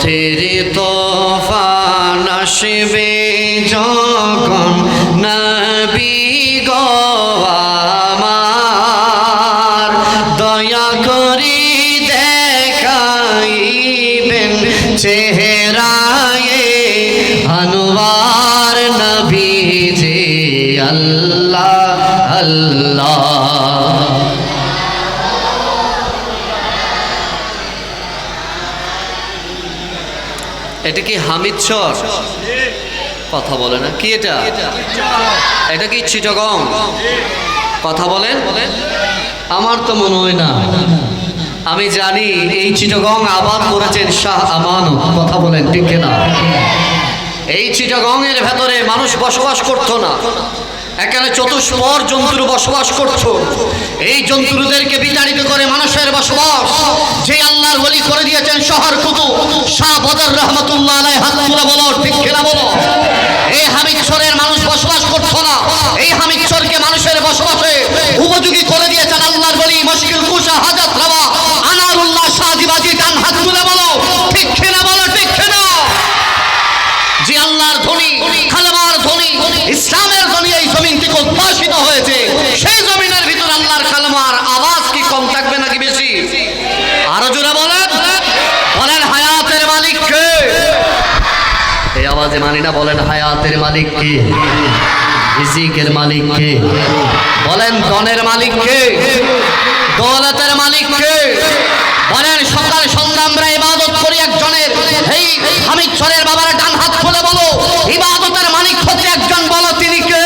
পথের তুফান আসবে যখন নবী গো আমার দয়া করে দেখাইবেন চেহারায়ে আনোয়ার নবী যে আল্লাহ আল্লাহ। এটা কি হামিদচর? কথা বলে না কি এটা? এটা কি চিটাগং? কথা বলেন। আমার তো মনে হয় না। আমি জানি এই চিটাগং আবাদ করেছেন শাহ আমানত। কথা বলেন ঠিক না? এই চিটাগং এর ভেতরে মানুষ বসবাস করতো না, এখানে চতুষ্পদ জন্তু বসবাস করত। এই জন্তুদেরকে বিতাড়িত করে মানুষের বসবাস যে আল্লাহর ওলি করে দিয়েছেন শহর কুতুব শাহ বদর রহমতুল্লাহ আলাইহি। হাত তুলে বলো ঠিক কিনা বলো। এই হামিদচরের মানুষ বসবাস করত না, এই হামিদচরকে মানুষের বসবাসে উপযোগী করে দিয়েছেন আল্লাহর ওলি মুশকিল কুশা হাজত রওয়া আনারুল্লাহ শাহজিবাজি। ডান হাত তুলে বলো ঠিক কিনা বলো ঠিক কিনা। যে আল্লাহর ধ্বনি, কালেমার ধ্বনি, ইসলামের ধ্বনি এই জমিন থেকে উদ্ভাসিত হয়েছে, সেই জমিনের ভিতর আল্লাহর কালেমার আওয়াজ কি কম থাকবে নাকি বেশি? আরো জোরে বলেন। বলেন হায়াতের মালিক কে? এই আওয়াজে মানি না। বলেন হায়াতের মালিক কে? রিজিকের মালিক কে? বলেন ধনের মালিক কে? দৌলতের মালিক কে? বলেন সকাল সন্ধ্যা আমরা ইবাদত করি একজনের। এই হামিদচরের বাবারা ডান হাত খুলে বলো ইবাদতের মালিক হচ্ছে একজন। বলো তিনি কে?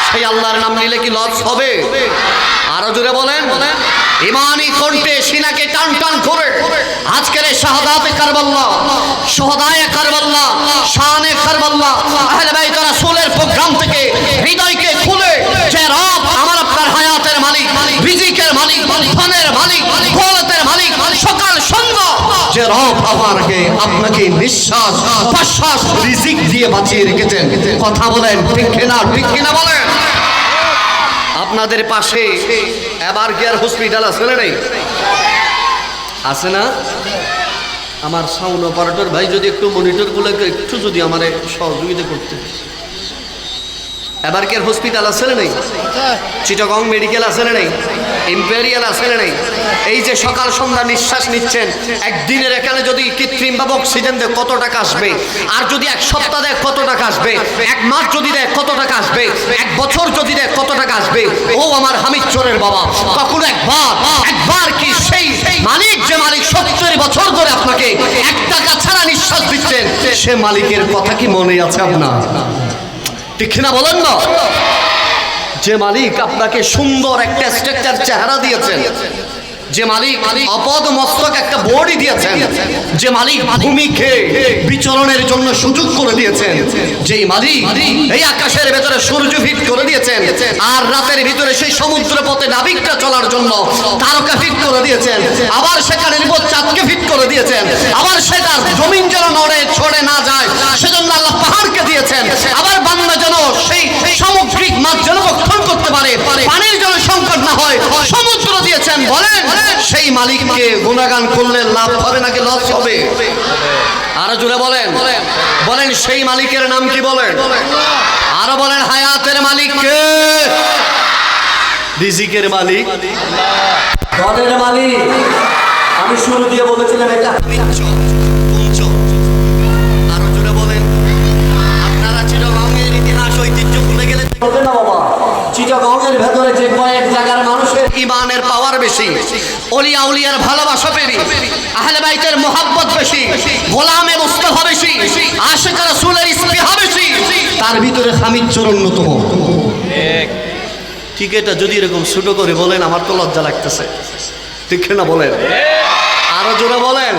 সেই আল্লাহর নাম নিলে কি লস হবে? আরো জোরে বলেন। ইমানি কণ্ঠে সিনাকে টান টান করে আজকের এই শাহাদাতে কারবাল্লাহ, শুহাদায়ে কারবাল্লাহ, শানে কারবাল্লাহ, আহলে বাইত রাসূলের প্রোগ্রাম থেকে হৃদয়কে খুলে যে রব আমার আপনার হায়াতের মালিক, রিজিকের মালিক, ধনের মালিক, দৌলতের মালিক, সকাল সন্ধ্যা যে রব আমাকে আপনাকে নিঃশ্বাস প্রশ্বাস রিজিক দিয়ে বাঁচিয়ে রেখেছেন। কথা বলেন ঠিক কিনা? ঠিক কিনা বলেন। আপনাদের পাশে এবার কেয়ার হসপিটাল আছে না? নেই? আছে না? আমার সাউন্ড অপারেটর ভাই যদি একটু মনিটরগুলোকে একটু যদি আমার সহযোগিতা করতে। এবার কেয়ার হসপিটাল আছে না? নেই? চিটাগং মেডিকেল আছে না? নেই? ইম্পেরিয়াল আছে না? নেই? এই যে সকাল সন্ধ্যা নিঃশ্বাস নিচ্ছেন, একদিনের এখানে যদি কৃত্রিম ভাবে অক্সিজেন দেয় কত টাকা আসবে? আর যদি এক সপ্তাহ দেয় কত টাকা আসবে? এক মাস যদি দেয় কত টাকা আসবে? এক বছর যদি দেয় কত টাকা আসবে? ও আমার হামিদচরের বাবা, কখনো একবার কি সেই মালিক, যে মালিক 70 বছর ধরে আপনাকে 1 টাকা ছাড়া নিঃশ্বাস দিচ্ছেন, সে মালিকের কথা কি মনে আছে আপনার? ঠিক না বলেন না? যে মালিক আপনাকে সুন্দর একটা স্ট্রাকচার চেহারা দিয়েছেন, যে মালিক অপদ মস্তক একটা বডি দিয়েছেন, যে মালিক ভূমিকে বিচরণের জন্য সুযোগ করে দিয়েছেন, যেই মালিক এই আকাশের ভেতরে সূর্য ফিট করে দিয়েছেন, আর রাতের ভিতরে সেই সমুদ্র পথে নাবিকটা চলার জন্য তারকা ফিট করে দিয়েছেন, আবার সেখানে চাঁদকে ফিট করে দিয়েছেন, আবার সেটার জমিন যেন নড়ে ছড়ে না যায় সেজন্য আল্লাহ পাহাড়কে দিয়েছেন, আবার বান্দা যেন সেই সামুদ্রিক মাছ যেন ভক্ষণ করতে পারে, পানির যেন সংকট না হয়, সমুদ্র দিয়েছেন। বলেন সেই মালিককে গুণগান করলে লাভ হবে নাকি লস হবে? আরো জোরে বলেন। বলেন সেই মালিকের নাম কি? বলেন। আরো বলেন হায়াতের মালিক কে? রিজিকের মালিক, ধনের মালিক। আমি শুরু দিয়ে বলেছিলাম এটা আরো জোরে বলেন। আপনারা চিটাগংয়ের ইতিহাস ঐতিহ্য ভুলে গেলে চলবে না বাবা। চিটাগংয়ের ভেতরে যে কয়েক জায়গার মানুষের ইমানের পাওয়ার বেশি, ওলিয়া উলিয়ার ভালোবাসা বেশি, আহলে বাইতের মোহাব্বত বেশি, গোলামে মুস্তাফা বেশি, আশিক রাসূলের ইস্তিহা বেশি, তার ভিতরে হামিদচর অন্যতম। ঠিক এটা যদি এরকম ছোট করে বলেন আমার তো লজ্জা লাগতেছে। ঠিক না বলেন? আরো জোরে বলেন।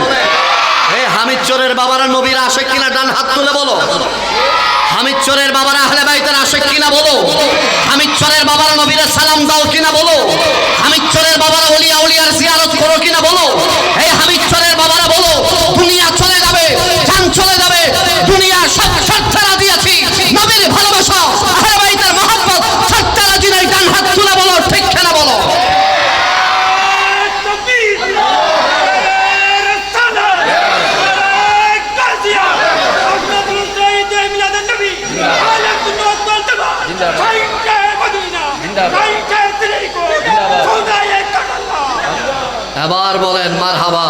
এই হামিদচরের বাবারা নবীর আশিক কিনা? ডান হাত তুলে বলো। হামিদচরের বাবারা আহলে বাইতের আশিক কিনা বলো। হামিদচরের বাবারা নবীর সালাম দাও কিনা বলো। হামিদচরের বাবারা ওলিয়া উলিয়ার জিয়ারত করো কিনা বলো। এই হামিদচরের বাবারা বলো দুনিয়া চলে যাবে, জান চলে যাবে, দুনিয়া সব ছাড়তে রাজি আছি, নবীর ভালোবাসা আহলে বাইতের মহব্বত ছাড়তে রাজি নাই। ডান হাত তুলে বলো ঠিক কিনা বলো। মারহাবা।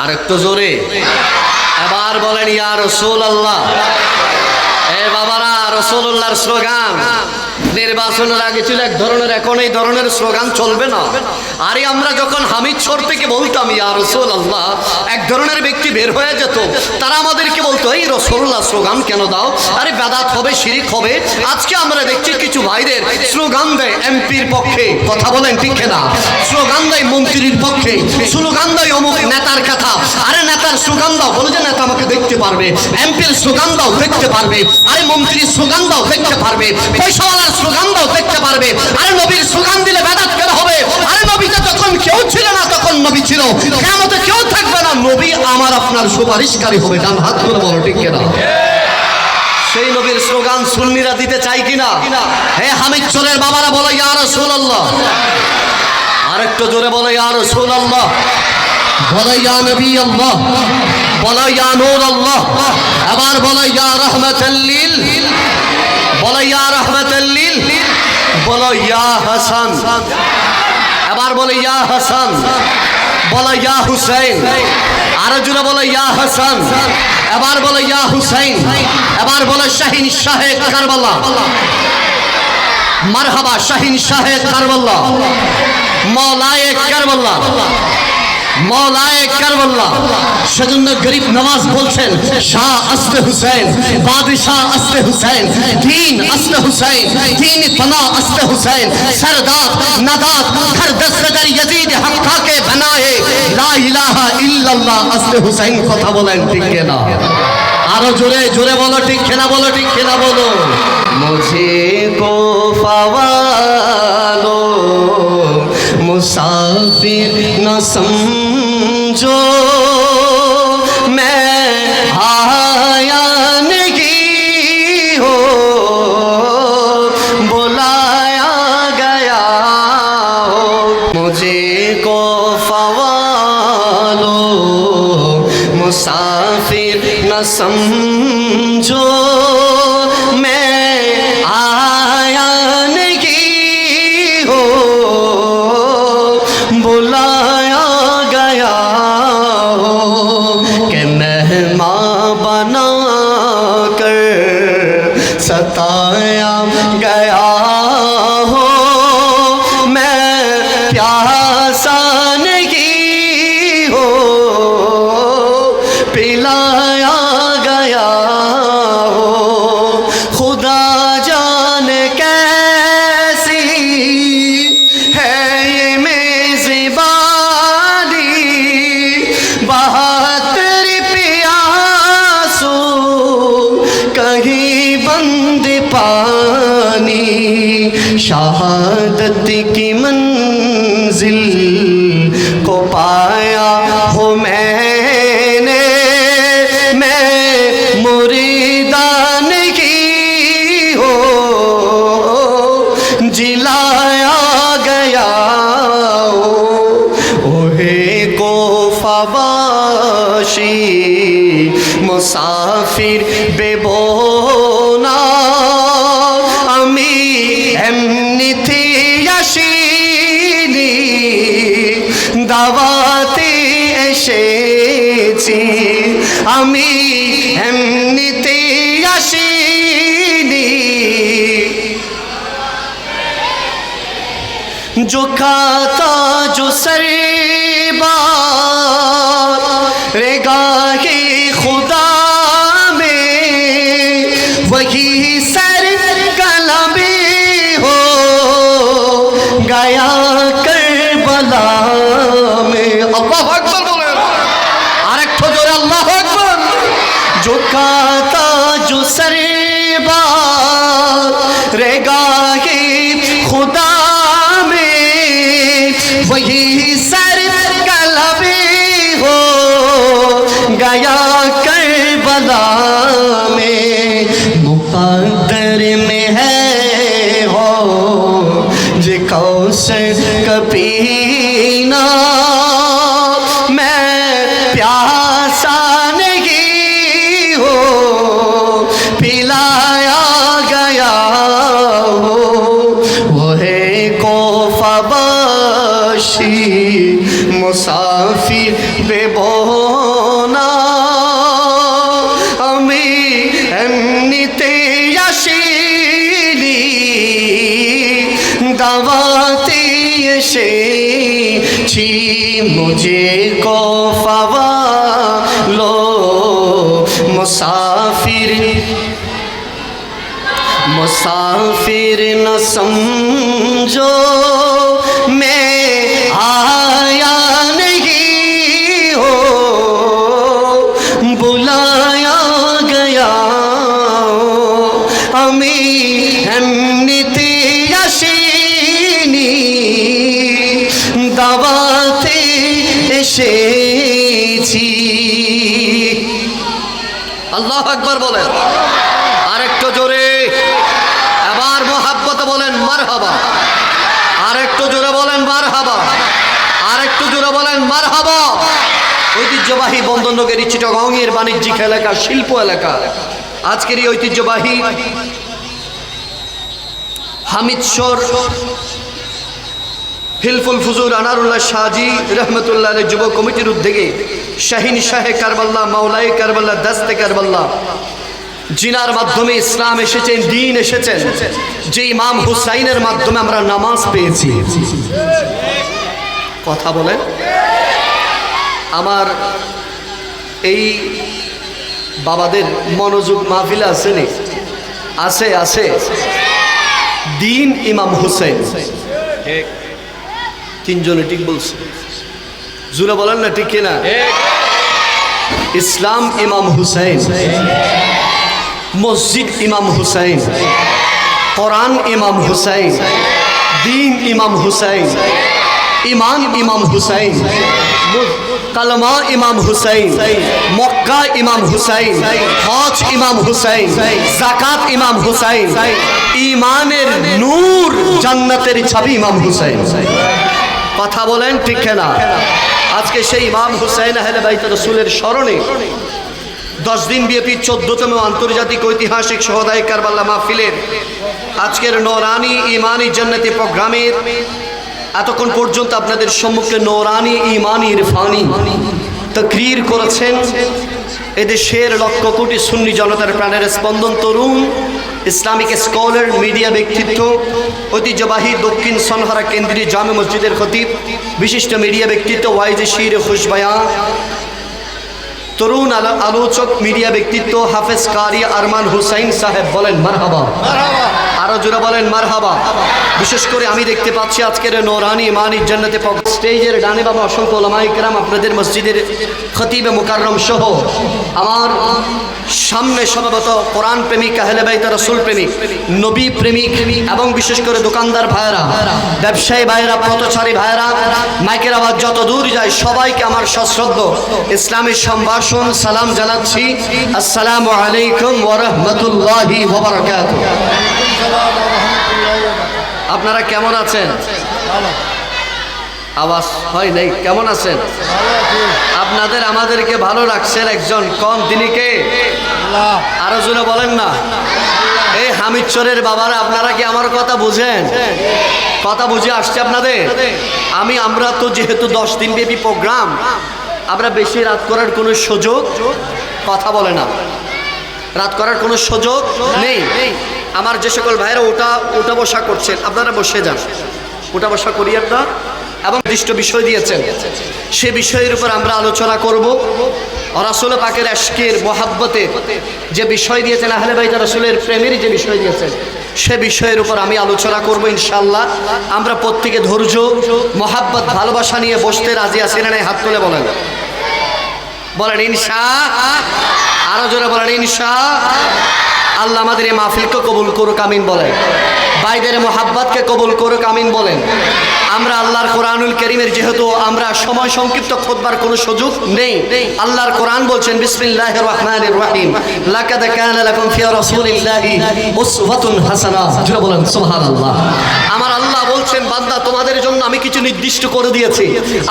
আর একটু জোরে এবার বলেন ইয়া রাসূলুল্লাহ। এ বাবারা, রাসূলুল্লাহর স্লোগান নির্বাচনের আগে ছিল এক ধরনের, এখন এই ধরনের স্লোগান চলবে না। আরে আমরা যখন হামিদচর থেকে বলতাম ইয়া রাসূলুল্লাহ, এক ধরনের ব্যক্তি বের হয়ে যেত, তারা আমাদেরকে বলতো এই রাসূলুল্লাহ স্লোগান কেন দাও, আরে বেদাত হবে, শিরিক হবে। আজকে আমরা দেখছি কিছু ভাইদের স্লোগান দেয় এমপির পক্ষে, কথা বলেন ঠিক না, স্লোগান দেয় মন্ত্রীর পক্ষে, স্লোগান দেয় অমুক নেতার কথা। আরে নেতার স্লোগান দাও, বলে যে নেতা আমাকে দেখতে পারবে, এমপির স্লোগান দাও দেখতে পারবে, আরে মন্ত্রীর স্লোগান দাও দেখতে পারবে, পয়সাওয়ালার স্লোগান দাও দেখতে পারবে। আরে নবীর স্লোগান দিলে বেদাত কেন হবে? আরে নবীতে যখন কেউ ছিল না তখন নবী ছিল, কিয়ামতে কেউ থাকবে না, নবী আমার আপনার সুপারিশকারী হবে। ডান হাত করে বলো ঠিক কিনা। সেই নবীর স্লোগান সুন্নিরা দিতে চাই কিনা? হে হামিদচরের বাবারা বলো ইয়া রাসূলুল্লাহ। আরেকটু জোরে বলো ইয়া রাসূলুল্লাহ, বলো ইয়া নবী আল্লাহ, বলো ইয়া নূর আল্লাহ, এবার বলো ইয়া রাহমাতাল লিল, বলো ইয়া রাহমাতাল লিল, বলো ইয়া হাসান, এবার বলো ইয়া হাসান, বলো ইয়া হুসাইন, আরো জোরে বলো ইয়া হাসান, এবার বলো ইয়া হুসাইন, এবার বলো শাহিন শাহে কারবালা। মারহাবা, শাহিন শাহে কারবালা, মওলায়ে কারবালা, মওলায়ে কারবালা। সেজন্য গরিব নওয়াজ বলছেন শাহ আস্তে হুসেন, বাদশাহ আস্তে হুসেন, দীন আস্তে হুসেন, দীন ফনা আস্তে হুসেন, सरदार नदात हर दस्तगर यजीद हक्का के बनाए ला इलाहा इल्लल्लाह আস্তে হুসেন। কথা বলেন ঠিক না? আরো জোরে জোরে বলো ঠিক না, বলো ঠিক না বলো। মুঝে কো ফাওয়ালো मुसाफिर न समझो, मैं आया नहीं हो, बुलाया गया हो। मुझे को फवालो मुसाफिर न समझो, मैं आया नहीं हो, बुलाया गया हो, कि मेहमान बना कर सताया गया हो, मैं प्यासा नहीं हो, पिलाया गया हो। खुदा जाने कैसी है ये मेज़बानी, बहादुरी प्यासो कहीं बंद पानी, शहादत की मंजिल को पाया हो मैंने, मैं मुरीदान की हो, जिलाया गया हो। ओहे को फवाशी मुसाफिर बेबोना, আমি এমনিতে আসিনি, দাওয়াতে এসেছি, আমি এমনিতে আসিনি। जो खाता जो सरबार रेगाहे खुदा में, वही सर कलबे हो गया करबला में। अल्लाह अकबर बोले, आरेक जोरे अल्लाह अकबर। जो खाता जो सरबार रेगाहे खुदा में, वही सर कलबे हो गया करबला में। मुक़द्दर में है हो जे कौसर कभी ना, मैं प्यासा नहीं हो, पिला ফিরব না, আমি এমনিতে আসিনি, দাওয়াতে এসেছি, মুঝে কো ফাওয়ালো মুসাফির, मुसाफिर न समझो मैं आया नहीं हो, बुलाया गया আমি এমনিতে আসিনি, দাওয়াতে এসেছি। আল্লাহু আকবার বলেন আরেকটু জোরে, আবার মোহাব্বতে বলেন মারহাবা, আরেকটু জোরে বলেন মারহাবা, আরেকটু জোরে বলেন মারহাবা। ঐতিহ্যবাহী বন্দরনগরী চিটাগংয়ের বাণিজ্যিক এলাকা, শিল্প এলাকা, আজকের এই ঐতিহ্যবাহী হামিদসর হিলফুল ফুজুর আনারুল্লাহ শাহজি রহমতুল্লাহ যুব কমিটির উদ্যোগে শাহিন শাহে কারবাল্লাহ মাওলাই কারবাল্লাহ দাস্তে কারবাল্লাহ, জিনার মাধ্যমে ইসলাম এসেছেন, দ্বীন এসেছেন, যে ইমাম হুসাইনের মাধ্যমে আমরা নামাজ পেয়েছি। কথা বলেন। আমার এই বাবাদের মনোযোগ মাহফিলে আছে নি? আছে আছে। দ্বীন ইমাম হুসাইন, তিনজনে ঠিক বলছে, জুড়ে বলেন না ঠিক কিনা? ইসলাম ইমাম হুসাইন, মসজিদ ইমাম হুসাইন, কোরআন ইমাম হুসাইন, দ্বীন ইমাম হুসাইন, ইমান ইমাম হুসাইন, কালমা ইমাম হুসাইন, মক্কা ইমাম হুসাইন, হজ ইমাম হুসাইন, যাকাত ইমাম হুসাইন, ইমানের নূর জান্নাতের ছাবি ইমাম হুসাইন। কথা বলেন ঠিক না? আজকে সেই ইমাম হুসাইন আহলে বাইত রাসূলের স্মরণে 10 দিন ব্যাপী 14তম আন্তর্জাতিক ঐতিহাসিক শহদায়ে কারবালা মাহফিলের আজকের নূরানি ইমানি জান্নাতি প্রোগ্রামের এতক্ষণ পর্যন্ত আপনাদের সম্মুখে নূরানি ইমানি ইরফানি তাকরীর করেছেন এদেশের লক্ষ কোটি সুন্নি জনতার প্রাণের স্পন্দন তরুণ ইসলামিক স্কলার, মিডিয়া ব্যক্তিত্ব, ঐতিহ্যবাহী দক্ষিণ সনহরা কেন্দ্রীয় জামে মসজিদের খতিব, বিশিষ্ট মিডিয়া ব্যক্তিত্ব ওয়াইজ শির খুশবয়ান, তরুণ আলোচক, মিডিয়া ব্যক্তিত্ব হাফেজ কারি আরমান হুসাইন সাহেব, বলেন মারহাবা, আরো জোরে বলেন মারহাবা। বিশেষ করে আমি দেখতে পাচ্ছি আজকের নূরানি ইমানি জান্নাতে স্টেজের ডানে বাবা অসংখ্য ওলামায়ে কেরাম, আপনাদের মসজিদের খতিবে মুকাররম সহ আমার সামনে সম্ভবত কোরআন প্রেমিক, আহলে বাইত রাসূল প্রেমিক, নবী প্রেমিক এবং বিশেষ করে দোকানদার ভাইরা, ব্যবসায়ী ভাইরা, পথচারী ভাইরা, মাইকের আওয়াজ যত দূর যায় সবাইকে আমার সশ্রদ্ধ ইসলামী সম্ভাষণ সালাম জানাচ্ছি। আসসালামু আলাইকুম ওয়া রাহমাতুল্লাহি ওয়া বারাকাতুহু। আপনারা কেমন আছেন? আওয়াজ হয় নাই, কেমন আছেন? আপনাদের আমাদেরকে ভালো রাখছেন একজন, কোন তিনি কে? আরো জোরে বলেন না। এই হামিদচরের বাবারা, আপনারা কি আমার কথা বুঝেন? কথা বুঝে আসছে আপনাদের? আমরা তো যেহেতু 10 দিন ব্যাপী প্রোগ্রাম, আমরা বেশি রাত করার কোনো সুযোগ, কথা বলে না, রাত করার কোনো সুযোগ নেই। আমার যে সকল ভাইরা ওটা বসা করছেন, আপনারা বসে যান, ওটা বসা করি আপনার, এবং নির্দিষ্ট বিষয় দিয়েছেন, সে বিষয়ের উপর আমরা আলোচনা করব। রাসূল পাকের আশকের মোহাব্বতের যে বিষয় দিয়েছেন, আহলে বাইত রাসূলের প্রেমের যে বিষয় দিয়েছেন, সে বিষয়ের উপর আমি আলোচনা করব ইনশাআল্লাহ। আমরা প্রত্যেকে ধৈর্য, মোহাব্বত, ভালোবাসা নিয়ে বসতে রাজি আছেন না? হাত তুলে বলেন, বলেন ইনশাআল্লাহ। আরো জোরে বলেন ইনশাআল্লাহ। আল্লাহ আমাদের এই মাহফিলকে কবুল করুক, আমিন বলেন। ভাইদের মোহাব্বতকে কবুল করুক, আমিন বলেন। আমরা আল্লাহর কোরআনুল কারীমের, যেহেতু আমরা সময় সংক্ষিপ্ত খুতবার কোনো সুযোগ নেই, আল্লাহর কোরআন বলছেন বিসমিল্লাহির রহমানির রহিম, লাকাদ কানা লাকুম ফি রাসূলিল্লাহি উসওয়াতুন হাসানাহ। জোরে বলেন সুবহানাল্লাহ। আমার আল্লাহ বলছেন, বান্দা তোমাদের জন্য আমি কিছু নির্দিষ্ট করে দিয়েছি।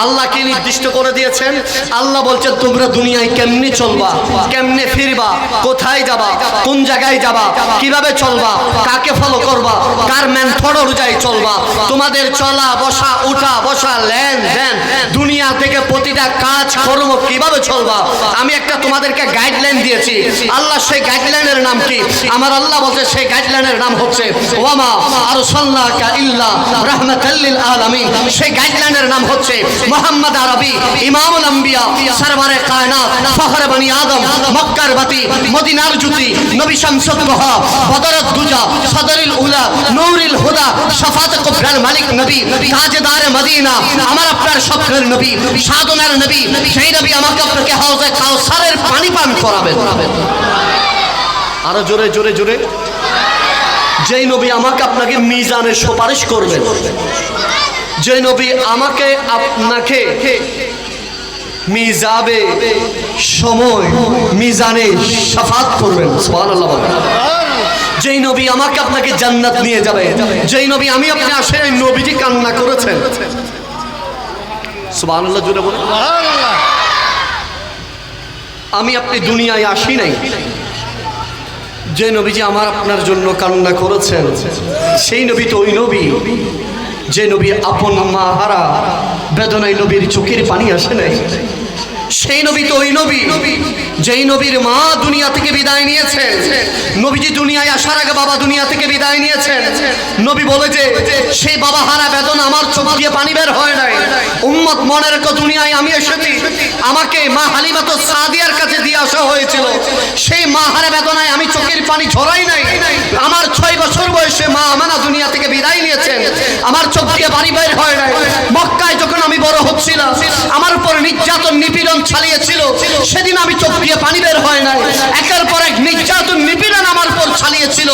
আল্লাহ কি নির্দিষ্ট করে দিয়েছেন? আল্লাহ বলছেন তোমরা দুনিয়ায় কেমনে চলবা, কেমনে ফিরবা, কোথায় যাবা, কোন জায়গায় যাবা, কিভাবে চলবা, কাকে ফলো করবা, কার মেথড অনুযায়ী চলবা, তোমাদের চলা বসা, উঠা বসা, লেন দেন, দুনিয়া থেকে প্রতিটা কাজ কর্ম কিভাবে চলবা, আমি একটা তোমাদেরকে গাইডলাইন দিয়েছি। আল্লাহ সেই গাইডলাইনের নাম কি? আমার আল্লাহ বলছে সেই গাইডলাইনের নাম হচ্ছে ওয়ামা আরসালনাকা ইল্লা রাহমাতাল লিল আলামিন। সেই গাইডলাইনের নাম হচ্ছে মুহাম্মদ আরবি, ইমামুল আম্বিয়া, সরওয়ারে কায়নাত, ফখরে বনি আদম, মক্কার বাতি, মদিনার জ্যোতি, নবী শামসুদ দুহা, বদরুদ দুজা, সদরুল উলা, নূরুল হুদা, শাফাত কুবরার মালিক নবী, তাজদার মদিনা, আমার আপনার স্বপ্নের নবী, সাধনার নবী, সেই নবী আমাকে আপনাকে হাউজে কাউসারের পানি পান করাবেন। আরো জোরে জোরে জোরে। যেই নবী আমাকে আপনাকে মিজানে সুপারিশ করবেন, যে নবী আমাকে আপনাকে মিজাবে সময় মিজানে শাফাত করবেন। সুবহানাল্লাহ বলেন। যেই নবী আমাকে আপনাকে জান্নাত নিয়ে যাবে, যেই নবী আমি আপনি আসে নবীজি কান্না করেছেন। সুবহানাল্লাহ জোরে বলেন। আমি আপনি দুনিয়ায় আসি নাই, যে নবীজি আমার আপনার জন্য কান্না করেছেন সেই নবী তো ওই নবী যে নবী আপন মা হারা বেদনায় নবীর চোখের পানি আসে নাই। সেই নবী তো ওই নবী যেই নবীর মা দুনিয়া থেকে বিদায় নিয়েছেন। নবীজি দুনিয়ায় আসার আগে বাবা দুনিয়া থেকে বিদায় নিয়েছেন। নবী বলে যে সেই বাবা হারা বেদনা আমার চোখ দিয়ে পানি বের হয় নাই। উম্মত মনে রেখো, দুনিয়ায় আমি এসেছি, আমাকে মা হালিমাতো সাদিয়ার কাছে দিয়ে আসা হয়েছিল। সেই মা হারা বেদনায় আমি চোখের পানি ঝরাই নাই। আমার 6 বছর বয়সে মা আমানা দুনিয়া থেকে বিদায় নিয়েছেন, আমার চোখ দিয়ে পানি বের হয় নাই। মক্কায় যখন আমি বড় হচ্ছিলাম, আমার উপর নির্যাতন নিপীড়ন চালিয়েছিল, সেদিন আমি চোখ দিয়ে পানি বের হয় নাই। একের পর এক নির্যাতন নিপীড়ন আমার উপর চালিয়েছিল।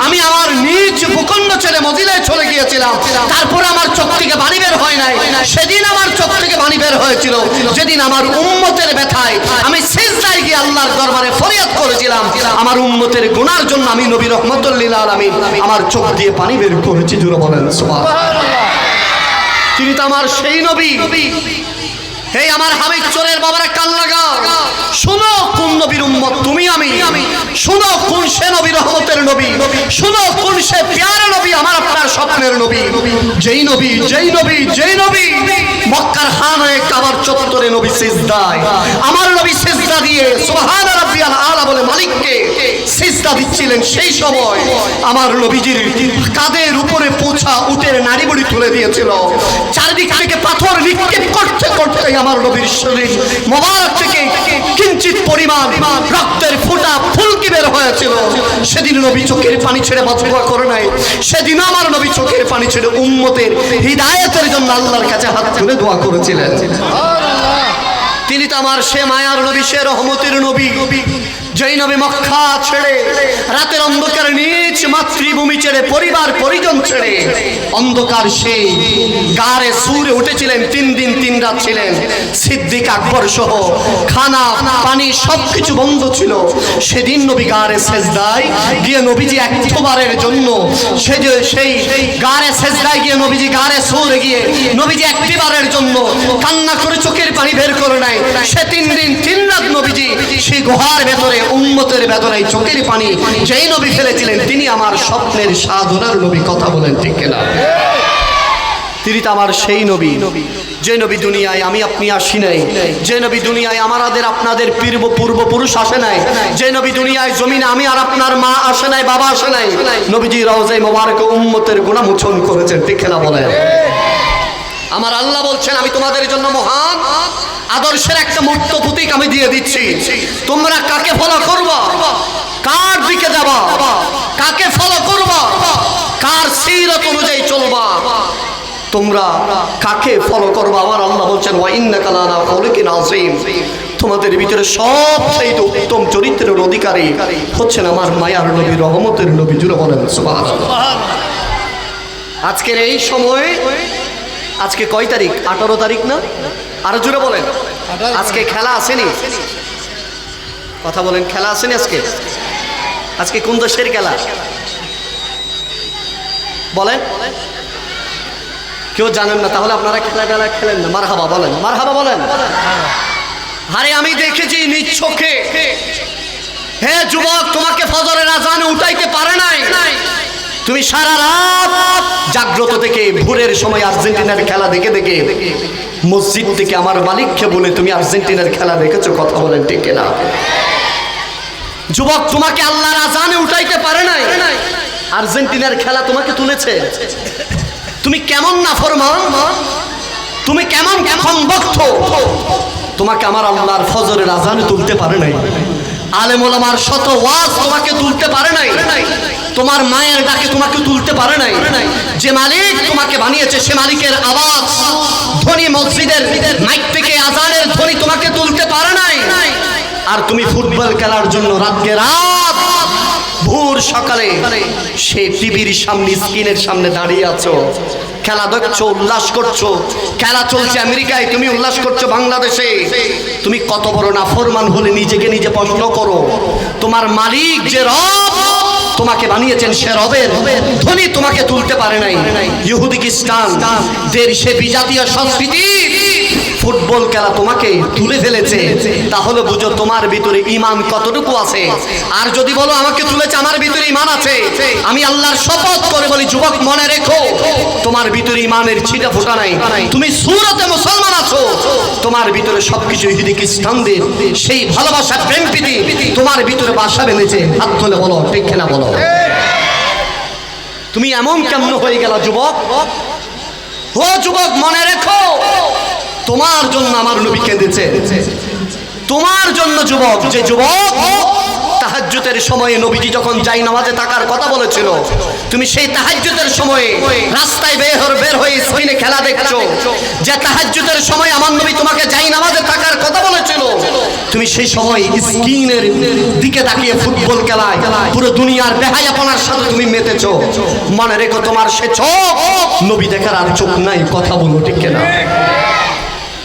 আমি আমার নিজ ভূখণ্ড ছেড়ে মদিনায় চলে গিয়েছিলাম, তারপর আমার চোখ থেকে পানি বের হয় নাই। সেদিন আমার চোখ থেকে পানি বের হয়েছিল যেদিন আমার উম্মতের ব্যথায় আমি সিজদায় গিয়ে আল্লাহর দরবারে ফরিয়াদ করেছিলাম, আমার উম্মতের গুনার জন্য আমি নবী রহমাতুল লিল আলামিন আমার চোখ দিয়ে পানি বের করেছি। জোরে বলেন সুবহানাল্লাহ। তিনি তো আমার সেই নবী। হে আমার হাবিব চোরের বাবারা কান লাগাও, শোনো কোন নবীর উম্মত তুমি আমি। শোনো কোন সে নবী রহমতের নবী, শোনো কোন সে প্যারা নবী আমার আপনার স্বপ্নের নবী। যেই নবী যেই নবী যেই নবী মক্কার খানায়ে কাবার চত্বরে নবী সিজদায়, আমার নবী সিজদা দিয়ে সুবহান রাব্বিয়াল আলা বলে মালিককে সিজদা দিচ্ছিলেন। সেই সময় আমার নবীজির কাঁধের উপরে পোছা উটের নাড়ি বুড়ি তুলে দিয়েছিল। চারদিক থেকে পাথর নিক্ষেপ করতে করতে আমার নবীর শরীর মোবারক থেকে কিঞ্চিত পরিমাণ রক্তের ফোঁটা ফুলকি বের হয়েছিল। সেদিন নবী চোখের পানি ছেড়ে বদদোয়া করে নাই। সেদিন আমার নবী চোখের পানি ছেড়ে উম্মতের হিদায়াতের জন্য আল্লাহর কাছে হাত তুলে দোয়া করেছিলেন। তিনি তো আমার সে মায়ার নবী, সে রহমতের নবী, যেই নবী মক্কা ছেড়ে রাতের অন্ধকার নিজ মাতৃভূমি ছেড়ে পরিবার পরিজন ছেড়ে অন্ধকার সেই গারে সুরে উঠেছিলেন। 3 দিন 3 রাত ছিলেন। সিদ্দিক আকবর সহ খানা পানি সবকিছু বন্ধ ছিল। সেদিন নবী গারে সেজদায় গিয়ে নবীজি একবারের জন্য সেই গারে সেজদায় গিয়ে নবীজি গারে সুরে গিয়ে নবীজি একবারের জন্য কান্না করে চোখের পানি বের করে নাই। সে 3 দিন 3 রাত নবীজি সেই গুহার ভেতরে উম্মতের বেদনায় চোখের পানি যেই নবী ফেলেছিলেন তিনি আমার স্বপ্নের সাধনার নবী। কথা বলেন ঠিক কিনা? তিনি তো আমার সেই নবী যে নবী দুনিয়ায় আমি আপনি আসি নাই, যে নবী দুনিয়ায় আমাদের আপনাদের পূর্বপুরুষ আসে নাই, যে নবী দুনিয়ায় জমিনে আমি আর আপনার মা আসে নাই, বাবা আসে নাই। নবীজি রওজায়ে মোবারকে উম্মতের গুনাহ মোচন করেছেন। ঠিক কিনা বলেন? আমার আল্লাহ বলছেন আমি তোমাদের জন্য মহান আদর্শের একটা মূর্ত প্রতীক আমি দিয়ে দিচ্ছি। তোমরা কাকে ফলো করবা, কার দিকে যাবা, কাকে ফলো করবা, কার সিরাত অনুযায়ী চলবা, তোমরা কাকে ফলো করবা। আমার আল্লাহ বলছেন ওয়া ইন্নাকা লাআলা খালিকিন আযীম। তোমাদের ভিতরে সবচেয়ে উত্তম চরিত্রের অধিকারী হচ্ছেন আমার মায়ার নবী, রহমতের নবী। জুড়ে বলেন সুবহানাল্লাহ। আজকের এই সময়ে, আজকে কয় তারিখ? 18 তারিখ না? আরো জোরে বলেন। আজকে খেলা আসেনি? কথা বলেন, খেলা আসেনি আজকে? আজকে কোন দেশের খেলা বলেন? কেউ জানেন না? তাহলে আপনারা খেলা খেলেন না। মারহাবা বলেন, মারহাবা বলেন। আরে আমি দেখেছি নিজ চোখে। হে যুবক, তোমাকে ফজরের আজানে উঠাইতে পারে নাই, তুমি সারা রাত জাগ্রত থেকে ভোরের সময় আর্জেন্টিনার খেলা দেখে দেখে মসজিদ থেকে আমার মালিককে বলে তুমি আর্জেন্টিনার খেলা দেখেছো, কথা বলেন ঠিক না? যুবক, তোমাকে আল্লাহর আজানে উঠাইতে পারে নাই, আর্জেন্টিনার খেলা তোমাকে তুলেছে। তুমি কেমন নাফরমান, তুমি কেমন ভক্ত, তোমাকে আমার আল্লাহর ফজরের আজানে তুলতে পারে নাই, আলেম ওলামার শত ওয়াজ তোমাকে তুলতে পারে নাই, তোমার মায়ের ডাকে তোমাকে তুলতে পারে নাই। যে মালিক তোমাকে বানিয়েছে সে মালিকের আওয়াজ ধ্বনি, মসজিদের মাইক থেকে আজানের ধ্বনি তোমাকে তুলতে পারে নাই। আর তুমি ফুটবল খেলার জন্য রাতকে রাত ভোর সকালে সে টিভির সামনে, স্ক্রিনের সামনে দাঁড়িয়ে আছো, খেলা দেখছো, উল্লাস করছো। খেলা চলছে আমেরিকায়, তুমি উল্লাস করছো বাংলাদেশে। তুমি কত বড় নাফরমান হলে নিজেকে নিজে প্রশ্ন করো। তোমার মালিক যে রব তোমাকে বানিয়েছেন সে রবের ধ্বনি তোমাকে তুলতে পারে নাই। ইহুদি খ্রিস্টান দের সে বিজাতীয় সংস্কৃতি ফুটবল খেলা তোমাকে তুলে ফেলেছে। তাহলে বুঝো তোমার ভিতরে ঈমান কতটুকু আছে। আর যদি বলো আমাকে তুলেছে, আমার ভিতরে ঈমান আছে, আমি আল্লাহর শপথ করে বলি যুবক, মনে রেখো তোমার ভিতরে ঈমানের ছিটা ফোঁটা নাই। তুমি সুরতে মুসলমান আছো, তোমার ভিতরে সবকিছু ইহুদি খ্রিস্টানদের সেই ভালোবাসা, প্রেম প্রীতি তোমার ভিতরে বাসা বেঁধেছে। হাত তুলে বলো ঠিক না বলো। তুমি এমন কেমন হয়ে গেল যুবক? ও যুবক, মনে রেখো তোমার জন্য আমার নবী কেঁদেছে, তোমার জন্য যুবক। যে যুবক তাহাজ্জুদের সময়ে নবীজি যখন যাই নামাজে থাকার কথা বলেছিল, তুমি সেই তাহাজ্জুদের সময়ে রাস্তায় বের হয়ে স্ক্রিনে খেলা দেখছো। যে তাহাজ্জুদের সময় আমার নবী তোমাকে যাই নামাজে থাকার কথা বলেছিল, তুমি সেই সময় স্ক্রিনের দিকে তাকিয়ে ফুটবল খেলায় পুরো দুনিয়ার বেহায়াপনার সাথে তুমি মেতেছো। মনে রেখো তোমার সে চোখ নবী দেখার আর চোখ নাই, কথা বলো ঠিক না?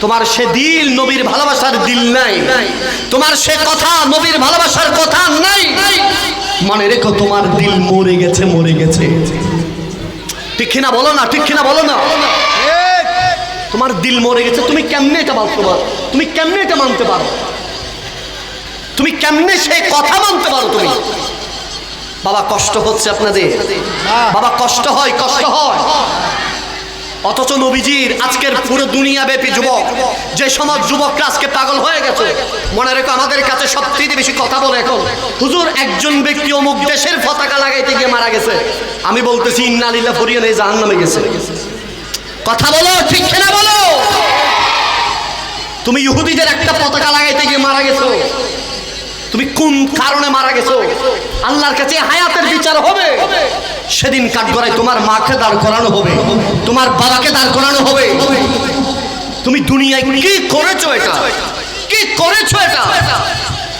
তোমার সে দিল নবীর ভালোবাসার দিল নাই, তোমার সে কথা নবীর ভালোবাসার কথা নাই। মনে রেখো তোমার দিল মরে গেছে, মরে গেছে। ঠিক কিনা বলো না? ঠিক কিনা বলো না? তোমার দিল মরে গেছে। তুমি কেমনে এটা মানতে পারো? তুমি কেমনে এটা মানতে পারো? তুমি কেমনে সে কথা মানতে পারো? তুমি বাবা, কষ্ট হচ্ছে আপনাদের, বাবা কষ্ট হয়, কষ্ট হয়। অথচ নবীজির আজকের পুরো দুনিয়া ব্যাপী যুবক, যে সমাজ যুবকরা আজকে পাগল হয়ে গেছে। মনে রেখো আমাদের কাছে সবচেয়ে বেশি কথা বলে এখন, হুজুর একজন ব্যক্তি অমুক দেশের পতাকা লাগাইতে গিয়ে মারা গেছে। আমি বলতেছি ইন্না লিল্লাহি ওয়া ইন্না ইলাইহি জাহান্নামে গেছে। কথা বলো ঠিক না বলো? তুমি ইহুদিদের একটা পতাকা লাগাইতে গিয়ে মারা গেছো, তুমি কোন কারণে মারা গেছো? আল্লাহর কাছে হায়াতের বিচার হবে। সেদিন কাঠগড়ায় তোমার মাকে দাঁড় করানো হবে, তোমার বাবাকে দাঁড় করানো হবে। তুমি দুনিয়ায় কি করেছো? এটা কি করেছো? এটা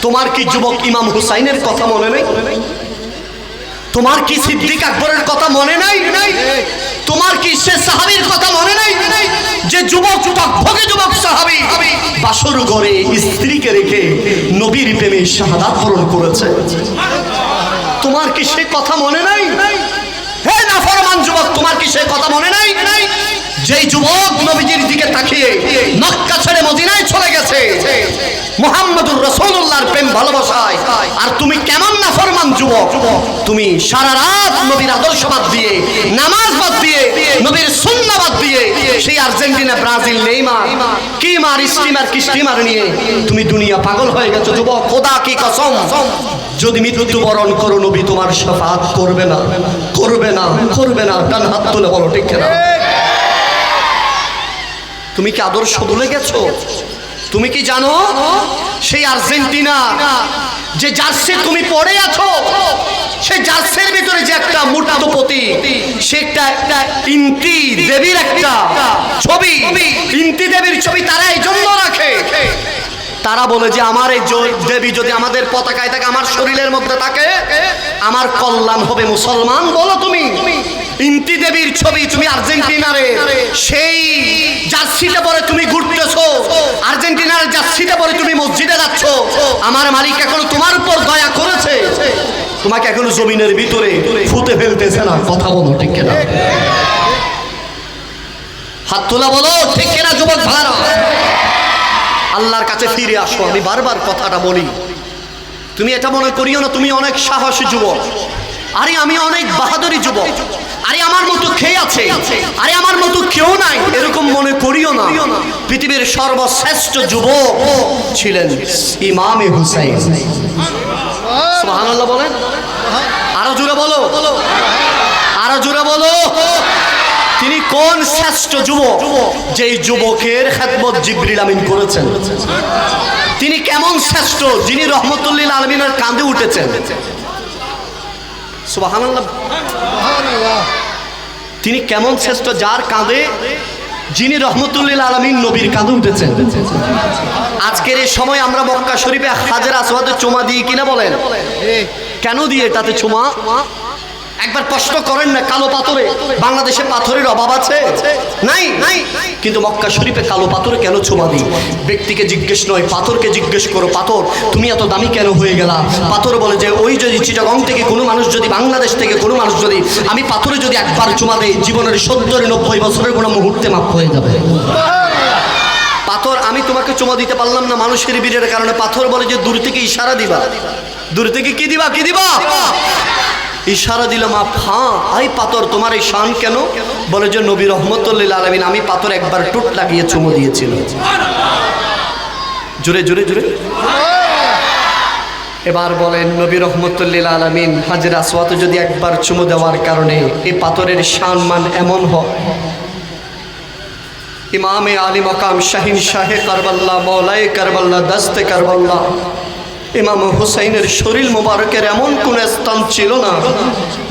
তোমার কি যুবক ইমাম হুসাইনের কথা মনে নেই? তোমার কি সিদ্দিক আকবরের কথা মনে নাই? তোমার কি সে সাহাবীর কথা মনে নাই যে যুবক টকভগে যুবক সাহাবী বাসর ঘরে স্ত্রীকে রেখে নবীর প্রেমে শাহাদাত বরণ করেছে? তোমার কি সে কথা মনে নাই? হে নাফরমান যুবক, তোমার কি সে কথা মনে নাই? যেই যুবক নবীজির দিকে তাকিয়ে মক্কা ছেড়ে মদিনায় চলে গেছে মুহাম্মদুর রাসূলুল্লাহর প্রেম ভালোবাসায়। আর তুমি কেমন নাফরমান যুবক? তুমি সারা রাত নবীর আদর্শ বাদ দিয়ে, নামাজ বাদ দিয়ে, নবীর সুন্নাহ বাদ দিয়ে সেই আর্জেন্টিনা, ব্রাজিল, নেইমার, কিমার, স্টিমার, কিস্টিমার নিয়ে তুমি দুনিয়া পাগল হয়ে গেছো যুবক। খোদা কি কসম, যদি মৃত্যুবরণ করো নবী তোমার শাফাআত করবে না, করবে না, করবে না। ডান হাত তুলে বলো ঠিক না? তুমি কি আদর্শ ভুলে গেছো? তুমি কি জানো সেই আর্জেন্টিনা যে জার্সি তুমি পরে আছো, সেই জার্সির ভিতরে যে একটা মূর্ত প্রতীক, সেটা একটা ইন্তি দেবীর একটা ছবি। ইন্তি দেবীর ছবি তারা এই জন্য রাখে, তারা বলে যে আমার এই দেবী যদি আমাদের পতাকায় থাকে, আমার শরীরের মধ্যে থাকে, আমার কল্যাণ হবে। মুসলমান বলো তুমি ইন্তি দেবীর ছবি তুমি আর্জেন্টিনারে সেই জার্সিটা পরে তুমি ঘুরতেছো, আর্জেন্টিনার জার্সিটা পরে তুমি মসজিদে যাচ্ছ। আমার মালিক এখনো তোমার উপর দয়া করেছে, তোমাকে এখনো জমিনের ভিতরে ফুতে ফেলতেছে না। কথা বলো ঠিক কিনা? হাত তোলা বলো ঠিক কিনা যুবক ভাইরা? আল্লাহর কাছে ফিরে আসো। আমি বারবার কথাটা বলি, তুমি এটা মনে করিও না তুমি অনেক সাহসী যুবক। আরে আমি অনেক বাহাদুরি যুবক, আরে আমার মতো খেয়ে আছে, আরে আমার মতো কেউ নাই, এরকম মনে করিও না। পৃথিবীর সর্বশ্রেষ্ঠ যুবক ছিলেন ইমামে হুসাইন। সুবহানাল্লাহ বলেন, আরো জোরে বলো, আরো জোরে বলো। তিনি কোন শ্রেষ্ঠ যুবক? যেই যুবকের খেদমত জিবরিল আমিন করেছেন। তিনি কেমন শ্রেষ্ঠ? যিনি রহমতুল্লিল আলমিনের কাঁধে উঠেছেন। সুবহানাল্লাহ। তিনি কেমন শ্রেষ্ঠ? যার কাঁধে, যিনি রহমতুল্লিল আলমিন নবীর কাঁধে উঠেছেন। আজকের এই সময় আমরা মক্কা শরীফে হাজের আসওয়াদে চুমা দিই কিনা বলেন? কেন দিয়ে তাতে চুমা? একবার প্রশ্ন করেন না, কালো পাথরে বাংলাদেশে পাথরের অভাব আছে? নাই নাই। কিন্তু মক্কা শরীফে কালো পাথরে কেন চুমা দিই? ব্যক্তিকে জিজ্ঞেস নয়, পাথরকে জিজ্ঞেস করো, পাথর তুমি এত দামি কেন হয়ে গেলা? পাথর বলে যে ওই যদি চিটাগং থেকে কোনো মানুষ, যদি বাংলাদেশ থেকে কোনো মানুষ, যদি আমি পাথরে যদি একবার চুমা দেই, জীবনের 70-90 বছরের কোনো মুহূর্তে মাফ হয়ে যাবে। পাথর, আমি তোমাকে চুমা দিতে পারলাম না মানুষের বীরের কারণে, পাথর বলে যে দূর থেকে ইশারা দিবা। দূর থেকে কি দিবা? কি দিবা? ইশারা দিল মাপ। হ্যাঁ, আই পাথর তোমার এই শান কেন? বলে যে নবী রহমতুল্লিল আলামিন, আমি পাথর একবার টুট লাগিয়ে চুমো দিয়েছিল। জোরে জোরে জোরে। এবার বলেন, নবী রহমতুল্লিল আলামিন হাজের আসওয়াদে যদি একবার চুমো দেওয়ার কারণে এই পাথরের শান মান এমন হয়, ইমামে আলী মকাম শাহিন শাহে কারবাল্লাহ, মৌলায়ে কারবাল্লাহ, দস্তে কারবাল্লাহ ইমাম হুসাইনের শরীর মোবারকের এমন কোন স্থান ছিল না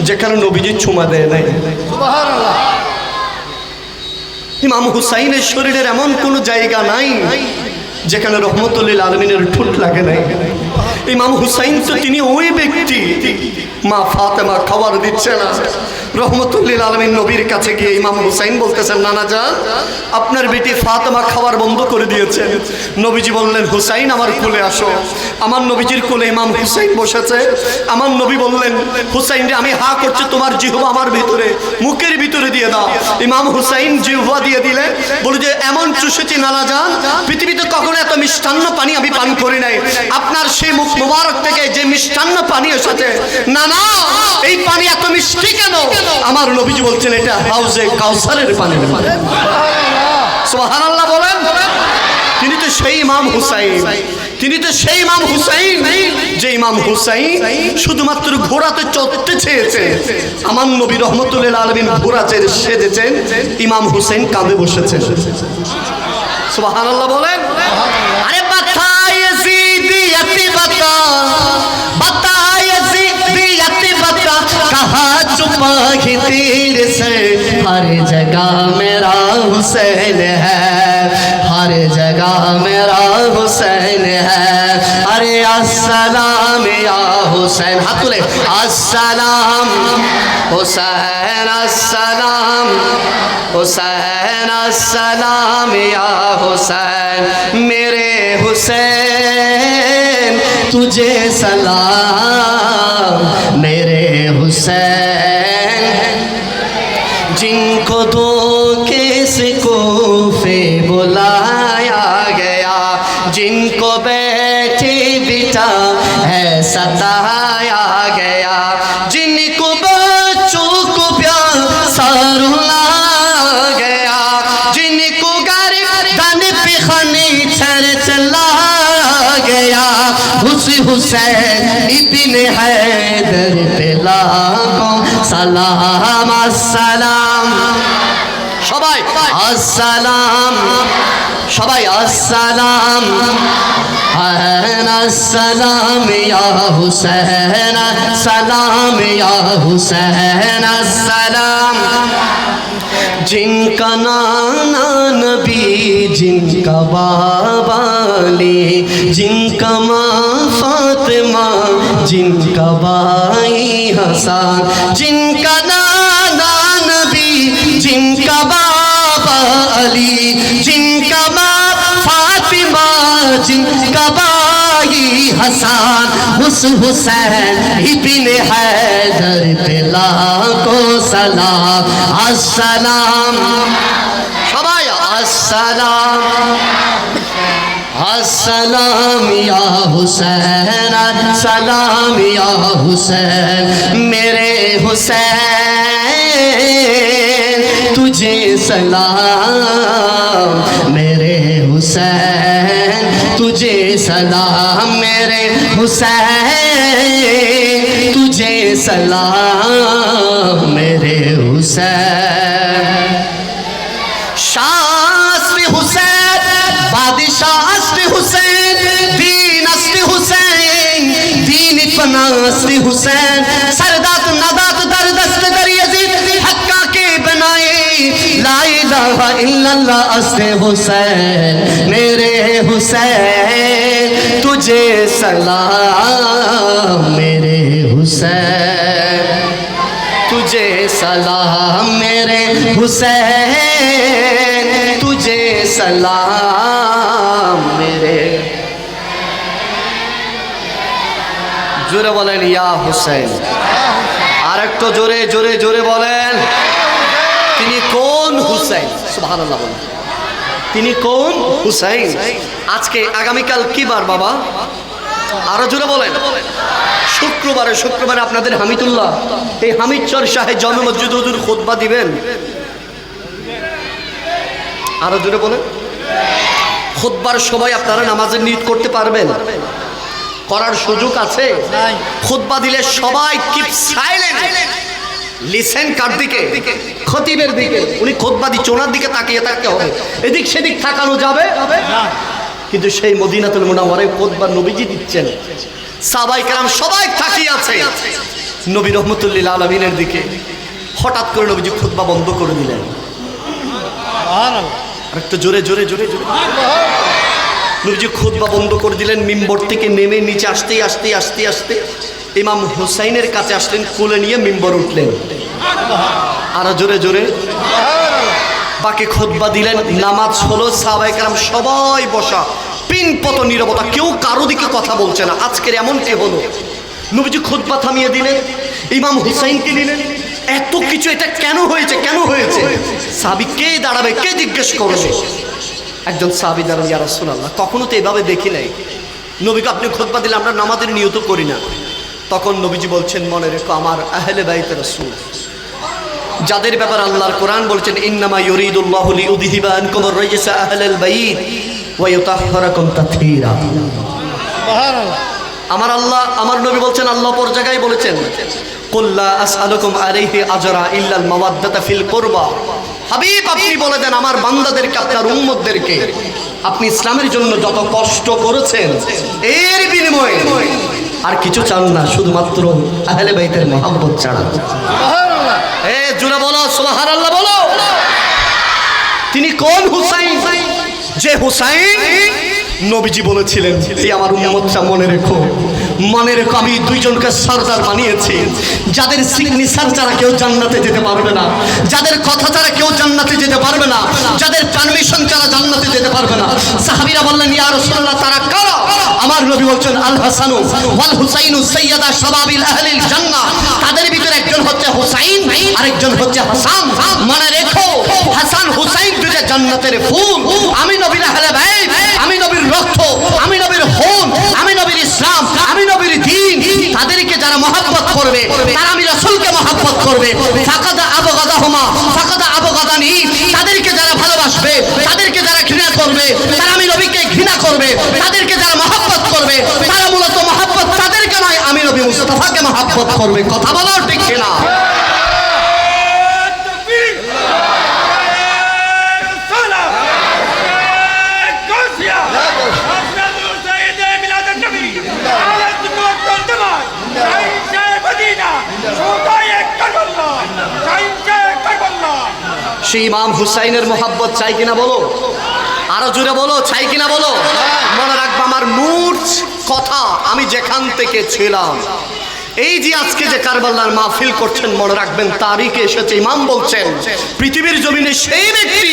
যেখানে নবীজি চুমা দেয় নাই। সুবহানাল্লাহ। ইমাম হুসাইনের শরীরের এমন কোন জায়গা নাই যেখানে রহমতুল্লিল আলমিনের ঠোঁট লাগে নাই। ইমাম হুসাইন তো তিনি ওই ব্যক্তি, মা ফাতেমা খাবার দিচ্ছে না, রহমতুল্লিল আলমিন নবীর কাছে গিয়ে ইমাম হুসাইন বলতেছেন, নানা যান আপনার বেটি ফাতেমা খাবার বন্ধ করে দিয়েছে। নবীজি বললেন, হুসাইন আমার কোলে আসো। আমার নবীজির কোলে ইমাম হুসাইন বসেছে। আমার নবী বললেন, হুসাইন রে আমি হা করছি, তোমার জিহ্বা আমার ভিতরে, মুখের ভিতরে দিয়ে দাও। ইমাম হুসাইন জিহ্বা দিয়ে দিলেন। বলে যে এমন চুষেছি নানা যান, পৃথিবীতে কখনো এত মিষ্টান্ন পানি আমি পান করি নাই। আপনার সেই মুখ মোবারক থেকে যে মিষ্টান্ন পানি এসেছে, না না এই পানি এত মিষ্টি কেন? আমার নবীজি বলছেন, এটা হাউজে কাউসারের পানি। সুবহানাল্লাহ বলেন। তিনি তো সেই ইমাম হুসাইন, তিনি তো সেই ইমাম হুসাইন যে ইমাম হুসাইন শুধুমাত্র ঘোড়াতে চড়তে চেয়েছে। আমার নবী রহমতুল্লিল আলামিন ঘোড়া চেয়ে সেজেছেন, ইমাম হুসাইন কাঁধে বসেছেন। সুবহানাল্লাহ বলেন। আরে বাতা ইয়াজিদিয়াতি বাতা, বাতা ইয়াজিদিয়াতি বাতা, कहा छुपा है तेरे से, हर जगह मेरा हुसैन है, हर जगह मेरा हुसैन है। अरे अस्सलाम या हुसैन, हाथ तुले, अस्सलाम हुसैन, अस्सलाम हुसैन, अस्सलाम या हुसैन, मेरे हुसैन तुझे सलाम, मेरे हुसैन जिनको धोखे से कोफे बुलाया गया, जिनको बैठे बिठा है सताया गया, जिनको बच्चों को प्यासा रुलाया गया, जिनको गर्दन पे खनीचर चलाया गया, हुसैन इब्न हैदर पे लाखों सलाम, अस्सलाम সবাই আসসালাম, সবাই আসসালাম, আসসালাম ইয়া হুসাইন, আসসালাম ইয়া হুসাইন, আসসালাম। जिनका नाना नबी, जिनका बाबा अली, जिनका माँ फातिमा, जिनका भाई हसन, जिनका नाना नबी, जिनका बाबा अली, जिनका माँ फातिमा, जिनका भाई हसन, हुसैन इब्न हैदर पे लाखों सलाम, अस्सलाम, सबाया अस्सलाम, अस्सलाम या हुसैन सलाम या हुसैन मेरे हुसैन तुझे सलाम मेरे हुसैन तुझे सलाम मेरे हुसैन तुझे सलाम मेरे हुसैन शास्त्री हुसैन बादशाह हुसैन दीन अस्त्री हुसैन दीन पनास्त्री हुसैन सरदात नदात दरदस्त दर यजीद हक्का के बनाए ला इलाहा इल्लल्लाह अस्त्री हुसैन मेरे हुसैन तुझे सलाम मेरे हुसैन तुझे सलाम मेरे हुसैन तुझे सलाम मेरे জোরে বলেন ইয়া হুসাইন আর একটু জোরে জোরে জোরে বলেন তিনি কোন হুসাইন সুবহানাল্লাহ বলেন তিনি কোন হুসাইন আজকে আগামীকাল কি বার বাবা আরো জোরে বলেন শুক্রবারে আপনাদের হামিদুল্লাহ এই হামিদচর সাহেব জামে মসজিদ হুজুর খুতবা দিবেন আরো জোরে বলেন খুতবার সময় আপনারা নামাজের নিয়ত করতে পারবেন করার সুযোগ আছে খুতবা দিলে সবাই কিপ সাইলেন্ট লিসেন কার দিকে খতিবের দিকে উনি খুতবা দিচ্ছে ওনার দিকে তাকিয়ে থাকতে হবে এদিক সেদিক তাকানো যাবে না কিন্তু সেই মদিনাতুল মুনাওয়ারায় খুতবা নবীজি দিচ্ছেন সাহাবায়ে কেরাম সবাই তাকিয়ে আছে নবী রহমতুল লিল আলামিনের দিকে হঠাৎ করে নবীজি খুতবা বন্ধ করে দিলেন সুবহানাল্লাহ আর একটু জোরে জোরে জোরে জোরে নবীজি খুতবা বন্ধ করে দিলেন মিম্বর থেকে নেমে নিচে আসতে আসতে আসতে আসতে ইমাম হুসাইনের কাছে আসলেন কোলে নিয়ে মিম্বর উঠলেন আর জোরে জোরে বাকি খুতবা দিলেন নামাজ হলো সাহাবায়ে কেরাম সবাই বসা পিনপত নীরবতা কেউ কারো দিকে কথা বলছে না আজকের এমনটি হলো নবীজি খুতবা থামিয়ে দিলেন ইমাম হুসাইনকে নিলেন এত কিছু এটা কেন হয়েছে সাহাবী কে দাঁড়াবে কে জিজ্ঞেস করবে একজন সাহাবী দাঁড়ান ইয়া রাসূলুল্লাহ কখনো তো এভাবে দেখি নাই নবীকে আপনি খুতবা দিলে আমরা নামাজের নিয়ত করি না তখন নবীজি বলছেন মনে রেখো আমার আহলে বাইত রাসূল যাদের ব্যাপারে আল্লাহর কোরআন বলছেন ইন্নামা ইউরিদুল্লাহু লিইউযহিবা আনকুম আর-রাজসা আহলাল বাইত ওয়া ইউতাহহিরাকুম তাতহীরা সুবহানাল্লাহ আমার আল্লাহ আমার নবী বলছেন আল্লাহ পর জায়গায় বলেছেন কুল লা আসআলুকুম আলাইহি আজরা ইল্লাল মাওয়াদ্দাতা ফিল কুরবা হাবিব আপনি বলে দেন আমার বান্দাদেরকে আপনার উম্মতদেরকে আপনি ইসলামের জন্য যত কষ্ট করেছেন এর বিনিময়ে আর কিছু চান না শুধুমাত্র আহলে বাইতের মহব্বত ছাড়া সুবহানাল্লাহ জোরে বলো সুবহানাল্লাহ বলো তিনি কোন হুসাইন যে হুসাইন নবীজি বলেছিলেন এই আমার উম্মতটা মনে রেখো আমি দুইজনকে সরদার বানিয়েছি যাদের সিগনেচার ছাড়া কেউ জান্নাতে যেতে পারবে না যাদের কথা ছাড়া কেউ জান্নাতে যেতে পারবে না যাদের পারমিশন ছাড়া জান্নাতে যেতে পারবে না সাহাবীরা বললেন ইয়া রাসূলুল্লাহ তারা কারা আমার নবী বলছেন আল হাসানু ওয়াল হুসাইনু সাইয়্যিদা শাবাবিল আহলিল জান্নাহ তাদের ভিতরে একজন হচ্ছে হুসাইন আরেকজন হচ্ছে হাসান মনে রেখো হাসান হুসাইন দুটো জান্নাতের ফুল আমি নবীর আহলে বাইত আমি নবীর রক্ত আমি নবীর খুন আমি নবীর ইসলাম আমি নবীর দ্বীন তাদেরকে যারা মহব্বত করবে তারা আমি রাসূলকে মহব্বত করবে ফাকাদা আবগাদাহুমা ফাকাদা আবগাদানি তাদেরকে যারা ভালোবাসবে তাদেরকে যারা ঘৃণা করবে তারা আমি নবীকে ঘৃণা করবে তাদেরকে যারা মহব্বত করবে তারা মূলত মহব্বত তাদেরকে নয় আমি নবী মুস্তাফাকে মহব্বত করবে কথা বলো ঠিক কিনা সেই ইমাম হুসাইনের মোহাব্বত চাই কিনা বলো আরো জোরে বলো চাই কিনা বলো মনে রাখবা আমার মূল কথা আমি যেখান থেকে ছিলাম এই যে আজকে যে কারবালার মাহফিল করছেন মনে রাখবেন তারিখে এসেছে ইমাম বলছেন পৃথিবীর জমিনে সেই ব্যক্তি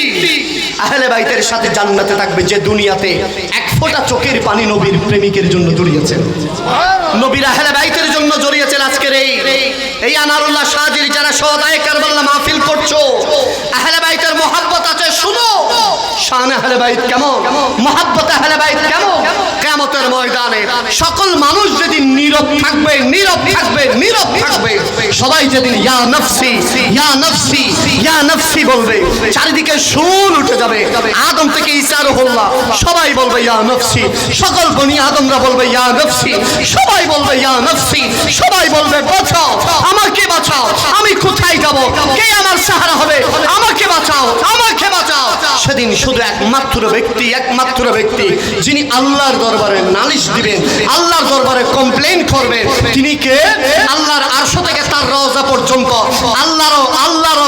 আহলে বাইতের সাথে জান্নাতে থাকবে যে দুনিয়াতে এক ফোঁটা চোখের পানি নবীর প্রেমিকের জন্য জড়িয়েছেন নবীর আহলে বাইতের জন্য জড়িয়েছেন আজকের এই আনারুল্লাহ শাহজির যারা সদায়ে কারবালা মাহফিল করছো আহলে বাইতের মহব্বত আছে শুনো শান আহলে বাইত কেমন, মহব্বত আহলে বাইত কেমন। কিয়ামতের ময়দানে সকল মানুষ যেদিন নীরব থাকবে, নীরব থাকবে, নীরব থাকবে, সবাই যেদিন ইয়া নফসি ইয়া নফসি ইয়া নফসি বলবে, চারিদিকে সুর উঠে যাবে। আদম থেকে ঈসা রুহুল্লাহ সবাই বলবে ইয়া নফসি, সকল বনি আদমরা বলবে ইয়া নফসি, সবাই বলবে ইয়া নফসি, সবাই বলবে বাঁচাও, আমাকে বাঁচাও, আমি কোথায় যাব, কে আমার সাহারা হবে, আমাকে বাঁচাও, আমাকে বাঁচাও। সেদিন শুধু একমাত্র ব্যক্তি যিনি আল্লাহর দরবারে নালিশ দিবেন, আল্লাহর দরবারে কমপ্লেইন করবেন, তিনি কে? আল্লাহর আরশ থেকে তার রওজা পর্যন্ত আল্লাহর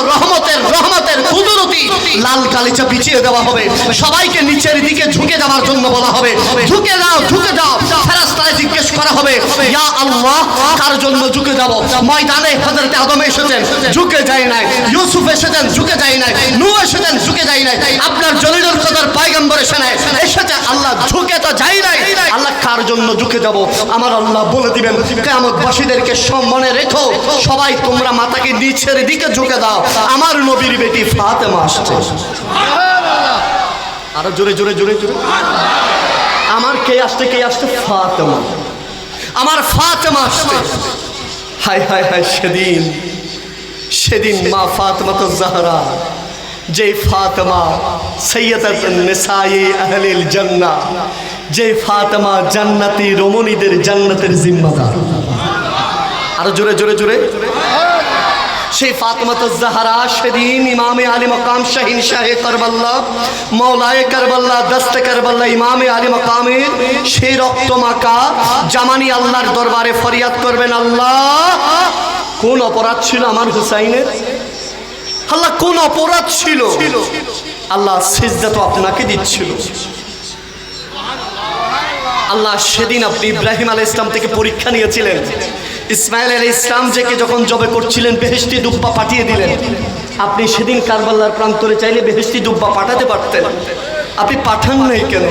রহমতের কুদরতি লাল গালিচা বিছিয়ে দেওয়া হবে। সবাইকে নিচের দিকে ঝুঁকে যাওয়ার জন্য বলা হবে, ঝুঁকে যাও, ঝুঁকে যাও। ফেরেশতারা জিজ্ঞেস করা হবে, ইয়া আল্লাহ, কার জন্য ঝুঁকে যাব? ময়দানে হযরত আদম এসেছেন, ঝুঁকে যায় নাই। ইউসুফ এসেছেন, ঝুঁকে যায় নাই। নূহ এসেছেন, ঝুঁকে যায় নাই। আপনার জলিলুল কদর পয়গম্বর এসেছে, আল্লাহ ঝুঁকে তো যায় নাই। আল্লাহ কার জন্য ঝুঁকে যাব? আমার আল্লাহ বলে দিবেন, কিয়ামতবাসীদেরকে সম্মানে রেখো, সবাই তোমরা মাথাকে নিচের দিকে ঝুঁকে দাও, আমার নবীর বেটি ফাতেমা আসছে। আরো জোরে জোরে জোরে জোরে। আমার কে আসছে? ফাতেমা, আমার ফাতেমা আসছে। হায় হায় হায়, সেদিন মা ফাতেমা তো জাহরা, যে ফাতেমা সৈয়দাতুন নিসায়ে আহলিল জান্নাহ, যে ফাতেমা জান্নাতি রমণীদের জান্নাতের জিম্মাদার। আরো জোরে জোরে জোরে। সেই ফাতেমা তো জাহরা সেদিন ইমামে আলী মাকাম শাহিন শাহে কারবাল্লাহ, মৌলায়ে কারবাল্লাহ, দস্তে কারবাল্লাহ, ইমামে আলী মাকামের সেই রক্ত মাখা জামানি আল্লাহর দরবারে ফরিয়াদ করবেন, আল্লাহ কোন অপরাধ ছিল আমার হুসাইনের? আল্লাহ কোন অপরাধ ছিল? আল্লাহ সিজদা তো আপনাকে দিচ্ছিল। আল্লাহ সেদিন আপনি ইব্রাহিম আলাইহিস সালাম থেকে পরীক্ষা নিয়েছিলেন। ইসমাইল আলাইহিস সালাম যেকে যখন জবে করছিলেন বেহেশতি দুব্বা পাঠিয়ে দিলেন। আপনি সেদিন কারবালার প্রান্তরে চাইলে বেহেশতি দুব্বা পাঠাতে পারতেন, আপনি পাঠান নাই কেন?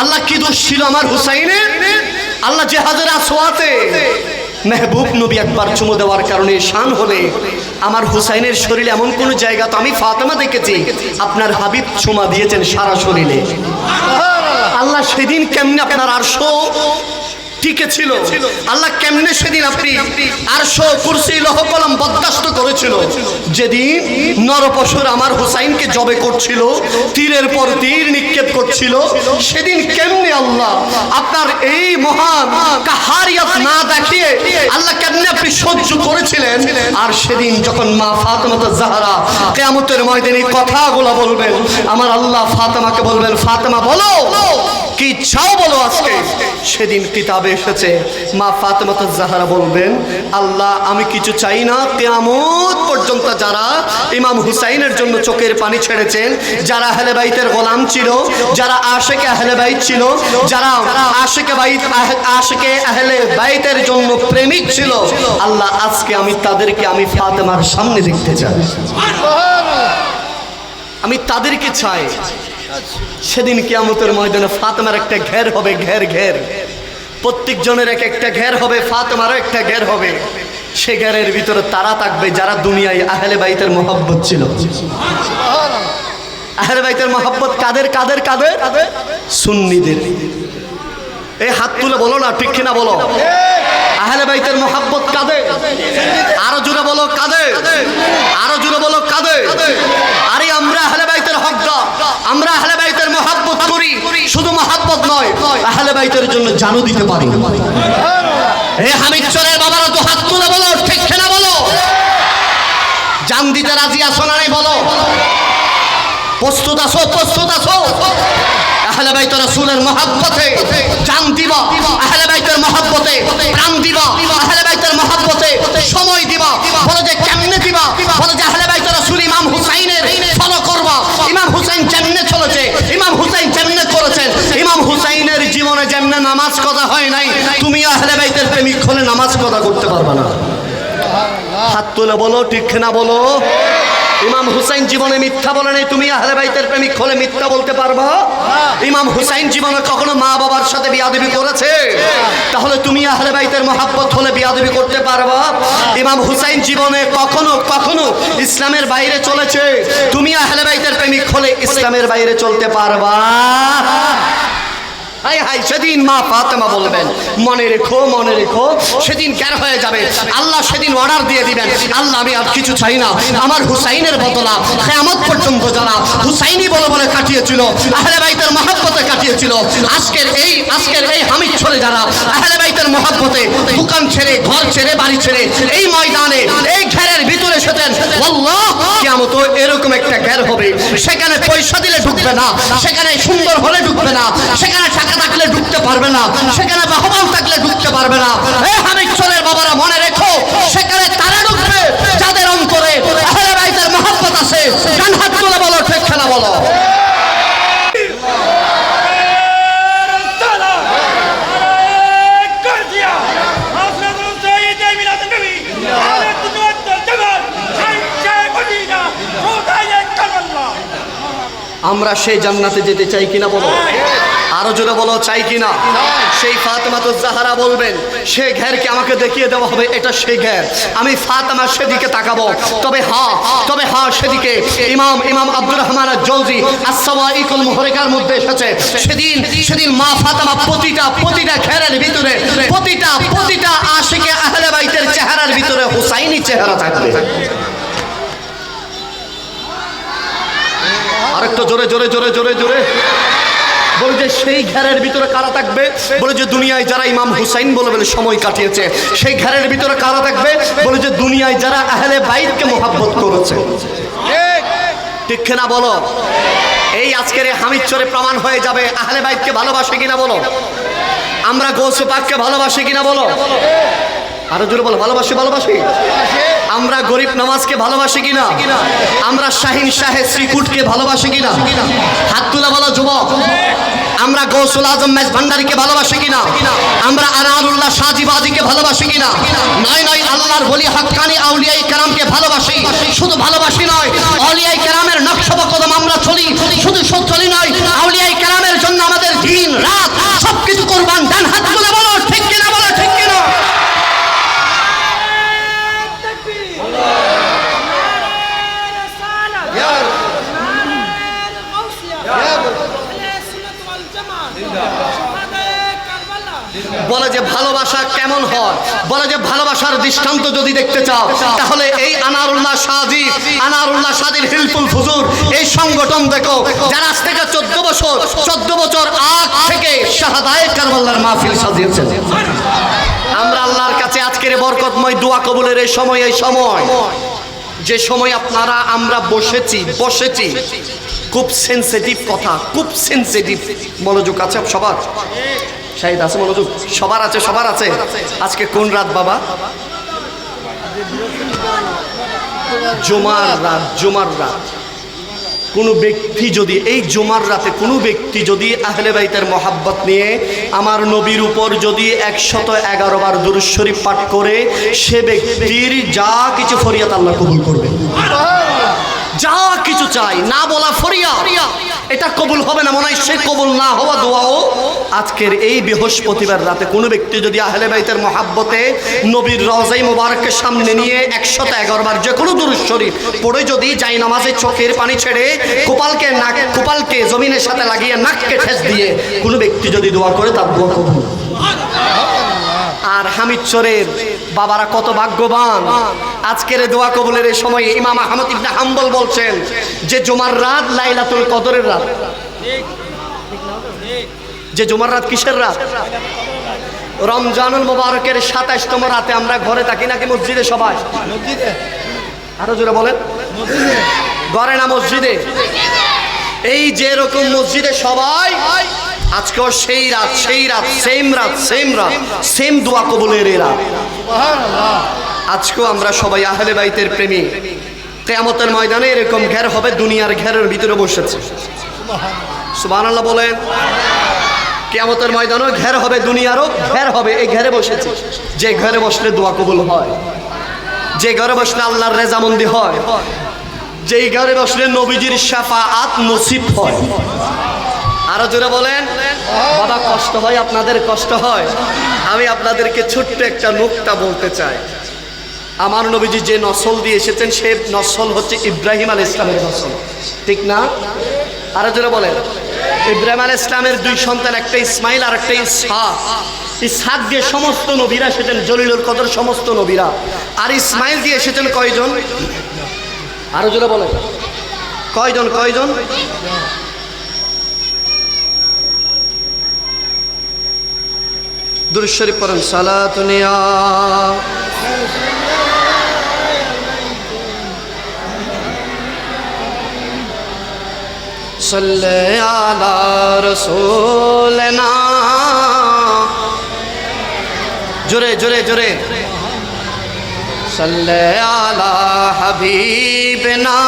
আল্লাহ কি দোষ ছিল আমার হুসাইনের? আল্লাহ জিহাদের আসওয়াতে মেহবুব নবী একবার চুমু দেওয়ার কারণে শান হলে আমার হুসাইনের শরীরে এমন কোন জায়গা তো আমি ফাতেমা দেখেছি আপনার হাবিব চুমা দিয়েছেন সারা শরীরে। আল্লাহ সেদিন কেমনে আপনার আরশ টিকে ছিল? আল্লাহ কেমনে সেদিন আপনি আরশ কুরসি লৌহ কলম বরদাস্ত করেছিল? যেদিন নরপশুর আমার হুসাইনকে জবে করছিল, তীরের পর তীর নিক্ষেপ করছিল, সেদিন কেমনে আল্লাহ আপনার এই মহান কাহারিয়ত না দেখিয়ে আল্লাহ কেমনে আপনি সহ্য করেছিলেন? আর সেদিন যখন মা ফাতেমা জাহরা কিয়ামতের ময়দানে কথাগুলো বলবেন, আমার আল্লাহ ফাতেমাকে বলবেন, ফাতেমা বলো কি চাও বলো আজকে। সেদিন কিতাবে এসেছে মা ফাতেমা জাহরা বলবেন, আল্লাহ আমি কিছু চাই না, কিয়ামত পর্যন্ত যারা ইমাম হুসাইনের জন্য চোখের পানি ছেড়েছেন, যারা আহলে বাইতের গোলাম ছিল, যারা আশিকে আহলে বাইত ছিল, যারা আশিকে আহলে বাইতের জন্য প্রেমিক ছিল, আল্লাহ আজকে আমি তাদেরকে আমি ফাতেমার সামনে দেখতে চাই, আমি তাদেরকে চাই। সেদিন কিয়ামতের ময়দানে ফাতেমার একটা ঘের হবে, ঘের প্রত্যেক জনের একটা ঘের হবে, ফাতেমারও একটা ঘের হবে। সে ঘেরের ভিতরে তারা থাকবে যারা দুনিয়ায় আহলে বাইতের মহব্বত ছিল। আহলে বাইতের মহব্বত কাদের কাদের কাদের? সুন্নিদের। এই হাত তুলে বলো না, ঠিক কিনা বলো? আহলে বাইতের মহব্বত কাদের? আরো জোরে বলো কাদের? আরো জোরে বলো কাদের? আরে আমরা আহলে বাইতের হকদার, আমরা আহলে বাইতের মহব্বত করি। শুধু মহব্বত নয়, আহলে বাইতের জন্য জানও দিতে পারি। এই হামিদচরের বাবারা তো হাত তুলে বলো, ঠিক কিনা বলো? জান দিতে রাজি আছো না নাই বলো? প্রস্তুত আছো? প্রস্তুত আছো? আহলে বাইত রাসূলের মহব্বতে জান দিবা, আহলে বাইতের মহব্বতে প্রাণ দিবা, আহলে বাইতের মহব্বতে সময় দিবা। বলে যে কেমনে দিবা? বলে যে আহলে বাইত রাসূল ইমাম হুসাইনের ফলো করবা। ইমাম হুসাইন যেমনে চলেছে, ইমাম হুসাইন যেমনে করেছেন, ইমাম হুসাইনের জীবনে যেমনে নামাজ কাজা হয় নাই, তুমি আহলে বাইতের প্রেমিক হলে নামাজ কাজা করতে পারবে না। হাত তুলে বলো, ঠিক না বলো? ইমাম হুসাইন জীবনে মিথ্যা বলে নাই, তুমি আহলে বাইতের প্রেমিক হলে মিথ্যা বলতে পারবা? ইমাম হুসাইন জীবনে কখনো মা বাবার সাথে বিয়াদবি করেছে? তাহলে তুমি আহলে বাইতের মহাব্বত হলে বিয়াদবি করতে পারবা? ইমাম হুসাইন জীবনে কখনো কখনো ইসলামের বাইরে চলেছে, তুমি আহলে বাইতের প্রেমিক হলে ইসলামের বাইরে চলতে পারবা? হাই হাই, সেদিন মা ফাতেমা বলবেন মনে রেখো মনে রেখো, সেদিন জ্ঞান হয়ে যাবে। আল্লাহ সেদিন অর্ডার দিয়ে দিবেন, আল্লাহ আমি আর কিছু চাই না, আমার হুসাইনের বদলা কিয়ামত পর্যন্ত যারা হুসাইনি বলে বলে কাটিয়েছিল, আহলে বাইতের মহব্বতে কাটিয়েছিল, আজকের এই হামিদ ছেড়ে যারা আহলে বাইতের মহব্বতে দোকান ছেড়ে ঘর ছেড়ে বাড়ি ছেড়ে এই ময়দানে এই ঘেরের ভিতরে এসেছেন, আল্লাহ কিয়ামত এরকম একটা ঘের হবে, সেখানে পয়সা দিলে ঢুকবে না, সেখানে সুন্দর হলে ঢুকবে না, সেখানে টাকা থাকলে ঢুকতে পারবে না, সেখানে বাহবান থাকলে ঢুকতে পারবে না। এই হামিদ চলের বাবারা মনে রেখো, সেখানে তারা ঢুকবে যাদের অন্তরে আহলে বাইতের মহব্বত আছে। ডান হাত তুলে বলো, ঠিক খেলা বলো। আমরা সেই জান্নাতে যেতে চাই কিনা বলো, আরো জোরে বলো চাই কিনা। সেই ফাতেমাতুজ জাহরা বলবেন সে ঘেরকে আমাকে দেখিয়ে দেওয়া হবে, এটা সেই ঘের, আমি ফাতেমা সেদিকে তাকাবো। তবে হ্যাঁ সেদিকে ইমাম আব্দুর রহমান আজ-জওজি আস-সাওয়াইকুল মুহরিকার মধ্যে এসেছে, সেদিন মা ফাতেমা প্রতিটা ঘেরের ভিতরে প্রতিটা আশিকে আহলে বাইতের চেহারার ভিতরে হুসাইনি চেহারা থাকবে। আরেকটু জোরে জোরে জোরে জোরে জোরে বলে যে সেই ঘেরের ভিতরে কারা থাকবে? বলে যে দুনিয়ায় যারা ইমাম হুসাইন বলে বলে সময় কাটিয়েছে, সেই ঘেরের ভিতরে কারা থাকবে? বলে যে দুনিয়ায় যারা আহলে বাইতকে মহব্বত করেছে। ঠিক কিনা বলো? এই আজকের হামিদ চরে প্রমাণ হয়ে যাবে আহলে বাইতকে ভালোবাসে কিনা বলো, আমরা গৌসে পাককে ভালোবাসি কিনা বলো, আরো জোরে বলো ভালোবাসি। আমরা গরিব নামাজকে ভালোবাসি কিনা, আমরা শাহিন শাহে শ্রীকুটকে ভালোবাসি কিনা, হাত তুলে বলো যুবক। আমরা গৌসুল আজম মেজ ভান্ডারীকে ভালোবাসি কিনা, আমরা আনারুল্লাহ সাজিবাদীকে ভালোবাসি কিনা, নয় আল্লাহর ওলি হাক্কানি আউলিয়ায়ে কেরামকে ভালোবাসি। শুধু ভালোবাসি নয়, আউলিয়ায়ে কেরামের নকশা কদম আমরা চলি, শুধু চলি নয়, আউলিয়ায়ে কেরামের জন্য আমাদের দিন রাত সবকিছু কুরবান। ডান হাত তুলে বলো ঠিক কিনা বলো, ঠিক কিনা? বলে যে ভালোবাসা কেমন হয়, বলে যে ভালোবাসার দৃষ্টান্ত যদি দেখতে চাও তাহলে এই আনারুল্লাহ সাদির হিলফুল ফুজুর এই সংগঠন দেখো, যারা আজ থেকে 14 বছর আগ থেকে শাহাদায়ে কারবালার মাহফিল সাজিয়েছেন। আমরা আল্লাহর কাছে আজকের বরকতময় দোয়া কবুলের এই সময় যে সময় আপনারা আমরা বসেছি খুব সেন্সিটিভ কথা, খুব সেন্সিটিভ। মনোযোগ আছে সবার? শাহিদ আছে মনোযোগ? সবার আছে। আজকে কোন রাত বাবা? জুমার রাত। কোনো ব্যক্তি যদি এই জুমার রাতে কোনো ব্যক্তি যদি আহলে বাইতের মহাব্বত নিয়ে আমার নবীর উপর যদি 111 বার দুরূদ শরীফ পাঠ করে, সে ব্যক্তির যা কিছু ফরিয়াদ আল্লাহ কবুল করবে। যা কিছু চাই না বলা ফরিয়াদ এটা কবুল হবে না, মনে হয় সে কবুল না হওয়া দোয়াও আজকের এই বৃহস্পতিবার রাতে কোনো ব্যক্তি যদি আহলে বাইতের মহাব্বতে নবীর রওজায়ে মুবারককে সামনে নিয়ে 111 বার যে কোনো দুরূদ শরীফ পড়ে যদি যায় নামাজে চোখের পানি ছেড়ে কপালকে জমিনের সাথে লাগিয়ে নাককে ঠেস দিয়ে কোনো ব্যক্তি যদি দোয়া করে তার দোয়া কবুল। আর হামিদ চরের বাবারা কত ভাগ্যবান, আজকের দোয়া কবুলের এই সময়ে ইমাম আহমদ ইবনে হাম্বল বলছেন যে জুমার রাত লাইলাতুল কদরের রাত। যে জুমার রাত কিসের রাত? রমজানুল মুবারকের 27তম রাতে আমরা ঘরে থাকি নাকি মসজিদে? সবাই মসজিদে। আরো জোরে বলেন, ঘরে না মসজিদে? এই যে রকম মসজিদে সবাই, আজকেও সেই রাত সেম দোয়া কবুলের রাত। আজকেও আমরা সবাই আহলে বাইতের প্রেমী। কিয়ামতের ময়দানে এরকম ঘের হবে, দুনিয়ার ঘেরের ভিতরে বসেছে। সুবহানাল্লাহ বলেন। কিয়ামতের ময়দানেও ঘের হবে, দুনিয়ারও ঘের হবে, এই ঘেরে বসেছে। যে ঘরে বসলে দোয়া কবুল হয়, যে ঘরে বসলে আল্লাহর রেজামন্দি হয়, যেই ঘরে বসলে নবীজির শাফাআত নসিব হয়। আরো জোরে বলেন। বাবা কষ্ট হয়, আপনাদের কষ্ট হয়? আমি আপনাদেরকে ছোট্ট একটা নুকতা বলতে চাই। আমার নবীজি যে নসল দিয়ে এসেছেন সে নসল হচ্ছে ইব্রাহিম আলাইহিস সালামের নসল, ঠিক না? আরো জোরে বলেন। ইব্রাহিম আলাইহিস সালামের দুই সন্তান, একটা ইসমাইল আর একটা ইসহাক। ইসহাক দিয়ে সমস্ত নবীরা এসেছেন, জলিলুল কদর সমস্ত নবীরা। আর ইসমাইল দিয়ে এসেছেন কয়জন? আরো জোরে বলেন, কয়জন? কয়জন? দুরূদ শরীফ পড়েন। সালাতুন ইয়া সাল্লি আলা রাসূলিনা, জোরে জোরে জোরে, সাল্লি আলা হাবিবিনা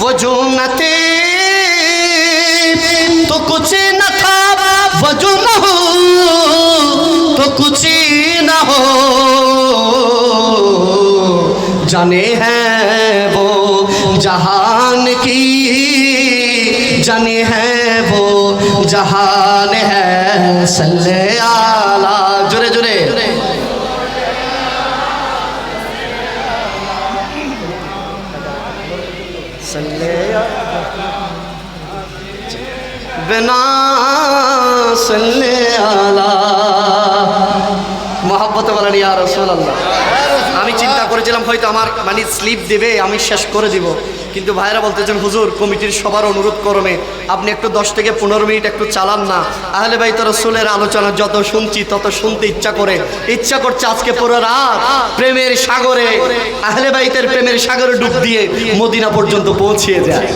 वजू न थे तो कुछ न था, वजू न हो तो कुछ न हो, जाने हैं वो जहान की, जाने हैं वो जहान है, सल्ले आला, जुरे जुरे, बिना सल्ले आला, मोहब्बत वाला या रसूल अल्लाह। আমি চিন্তা করেছিলাম হয়তো আমার মানে স্লিপ দেবে, আমি শেষ করে দিব, কিন্তু ভাইরা বলতেছেন হুজুর কমিটির সবার অনুরোধ করমে আপনি একটু 10 থেকে 15 মিনিট একটু চালান না। আহলে বাইত রাসূলের আলোচনা যত শুনছি তত শুনতে ইচ্ছা করছে আজকে পুরো রাত প্রেমের সাগরে, আহলে বাইতের প্রেমের সাগরে ডুব দিয়ে মদিনা পর্যন্ত পৌঁছিয়ে যায়।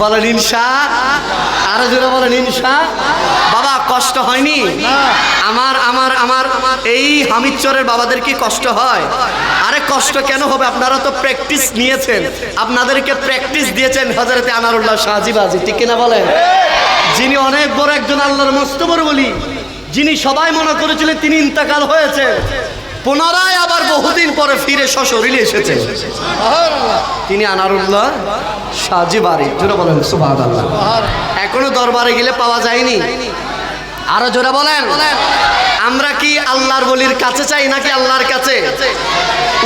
বলেন ইনশা, আরো জোরে বলেন ইনশা। বাবা কষ্ট হয়নি? আমার আমার আমার এই হামিদচরের বাবাদের কি কষ্ট হয়? আরে কষ্ট কেন হবে? আপনারা তো প্র্যাকটিস নিয়েছেন, আপনাদেরকে প্র্যাকটিস দিয়েছেন হযরতে আনারুল্লাহ শাহ জিবাজি, ঠিক কিনা বলেন? যিনি অনেক বড় একজন আল্লাহর মস্ত বড় ওলি, যিনি সবাই মনে করেছিলেন তিনি ইন্তেকাল হয়েছে, পুনরায় আবার বহুদিন পরে ফিরে সশরীরে এসেছেন, তিনি আনারুল্লাহ শাহ জিবারি। জোরে বলেন সুবহানাল্লাহ। এখনো দরবারে গেলে পাওয়া যায়নি? আরো জোরে বলেন। আমরা কি আল্লাহর ওলির কাছে চাই নাকি আল্লাহর কাছে?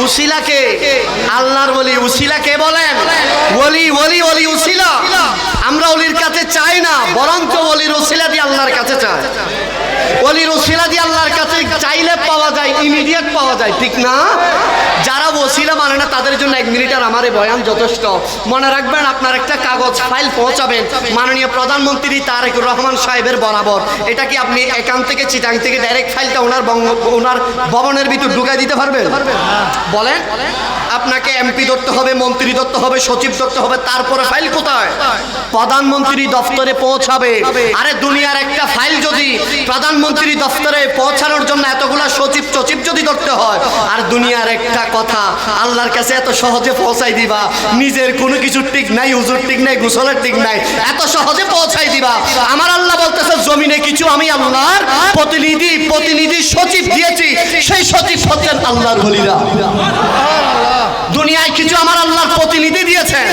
উসিলাকে আল্লাহর ওলি, উসিলাকে বলেন ওলি, ওলি ওলি উসিলা। আমরা ওলির কাছে চাই না, বরঞ্চ ওলির উসিলা দিয়ে আল্লাহর কাছে চাই। ওলির উসিলা দিয়ে আল্লাহর কাছে চাইলে পাওয়া যায়, ইমিডিয়েট পাওয়া যায়, ঠিক না? যারা ওসিলা মানে না তাদের জন্য 1 মিনিট আর আমার এই বয়ান যথেষ্ট। মনে রাখবেন আপনার একটা কাগজ ফাইল পৌঁছাবেন মাননীয় প্রধানমন্ত্রী তারেকুর রহমান সাহেবের বরাবর। এটা কি আপনি এখান থেকে চিটাং থেকে ডাইরেক্ট ফাইলটা ওনার ভবনের ভিতর ঢুকাই দিতে পারবেন? বলেন। আপনাকে এমপি ধরতে হবে, মন্ত্রী ধরতে হবে, সচিব ধরতে হবে, তারপরে ফাইল কোথায়? প্রধানমন্ত্রী দপ্তরে পৌঁছাবে। আরে দুনিয়ার একটা ফাইল যদি প্রধানমন্ত্রী দপ্তরে পৌঁছানোর জন্য এতগুলা সচিব যদি ধরতে হয়, আর দুনিয়ার একটা কথা আল্লাহর কাছে এত সহজে পৌঁছাই দিবা, নিজের কোনো কিছু ঠিক নাই, হুজুর ঠিক নাই, গোসলের ঠিক নাই, এত সহজে পৌঁছাই দিবা। আমার আল্লাহ বলতেছে জমিনে কিছু আমি আল্লাহর প্রতিনিধি সচিব দিয়েছি, সেই সচিব হচ্ছেন আল্লাহর ওলিরা। দুনিয়ায় কিছু আমার আল্লাহর প্রতিনিধি দিয়েছেন,